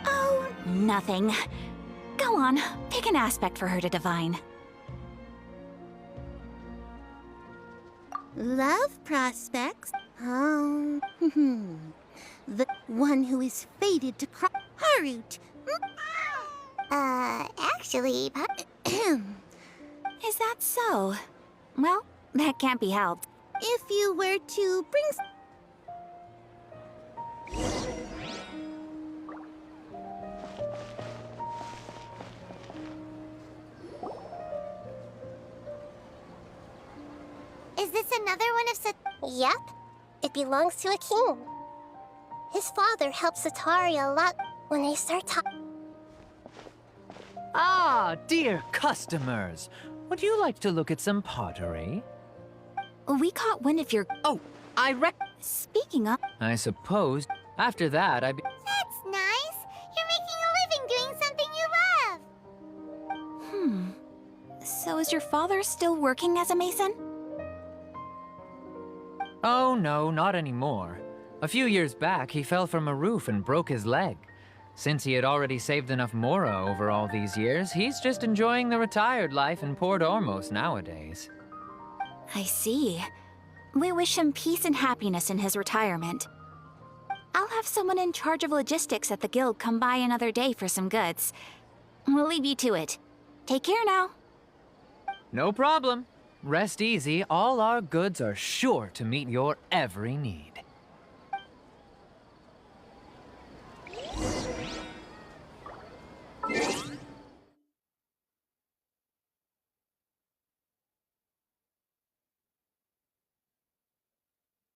Oh, nothing. Go on, pick an aspect for her to divine. Love prospects? The one who is fated to cry. Harut! Actually, Is that so? Well, that can't be helped. If you were to bring... is this another one of Yep. It belongs to a king. His father helps Atari a lot when they start talking. Ah, dear customers. Would you like to look at some pottery? We caught wind of your... Oh, Speaking of... I suppose after that That's nice. You're making a living doing something you love. So is your father still working as a mason? Oh no, not anymore. A few years back, he fell from a roof and broke his leg. Since he had already saved enough Mora over all these years, he's just enjoying the retired life in Port Ormos nowadays. I see. We wish him peace and happiness in his retirement. I'll have someone in charge of logistics at the guild come by another day for some goods. We'll leave you to it. Take care now. No problem. Rest easy, all our goods are sure to meet your every need.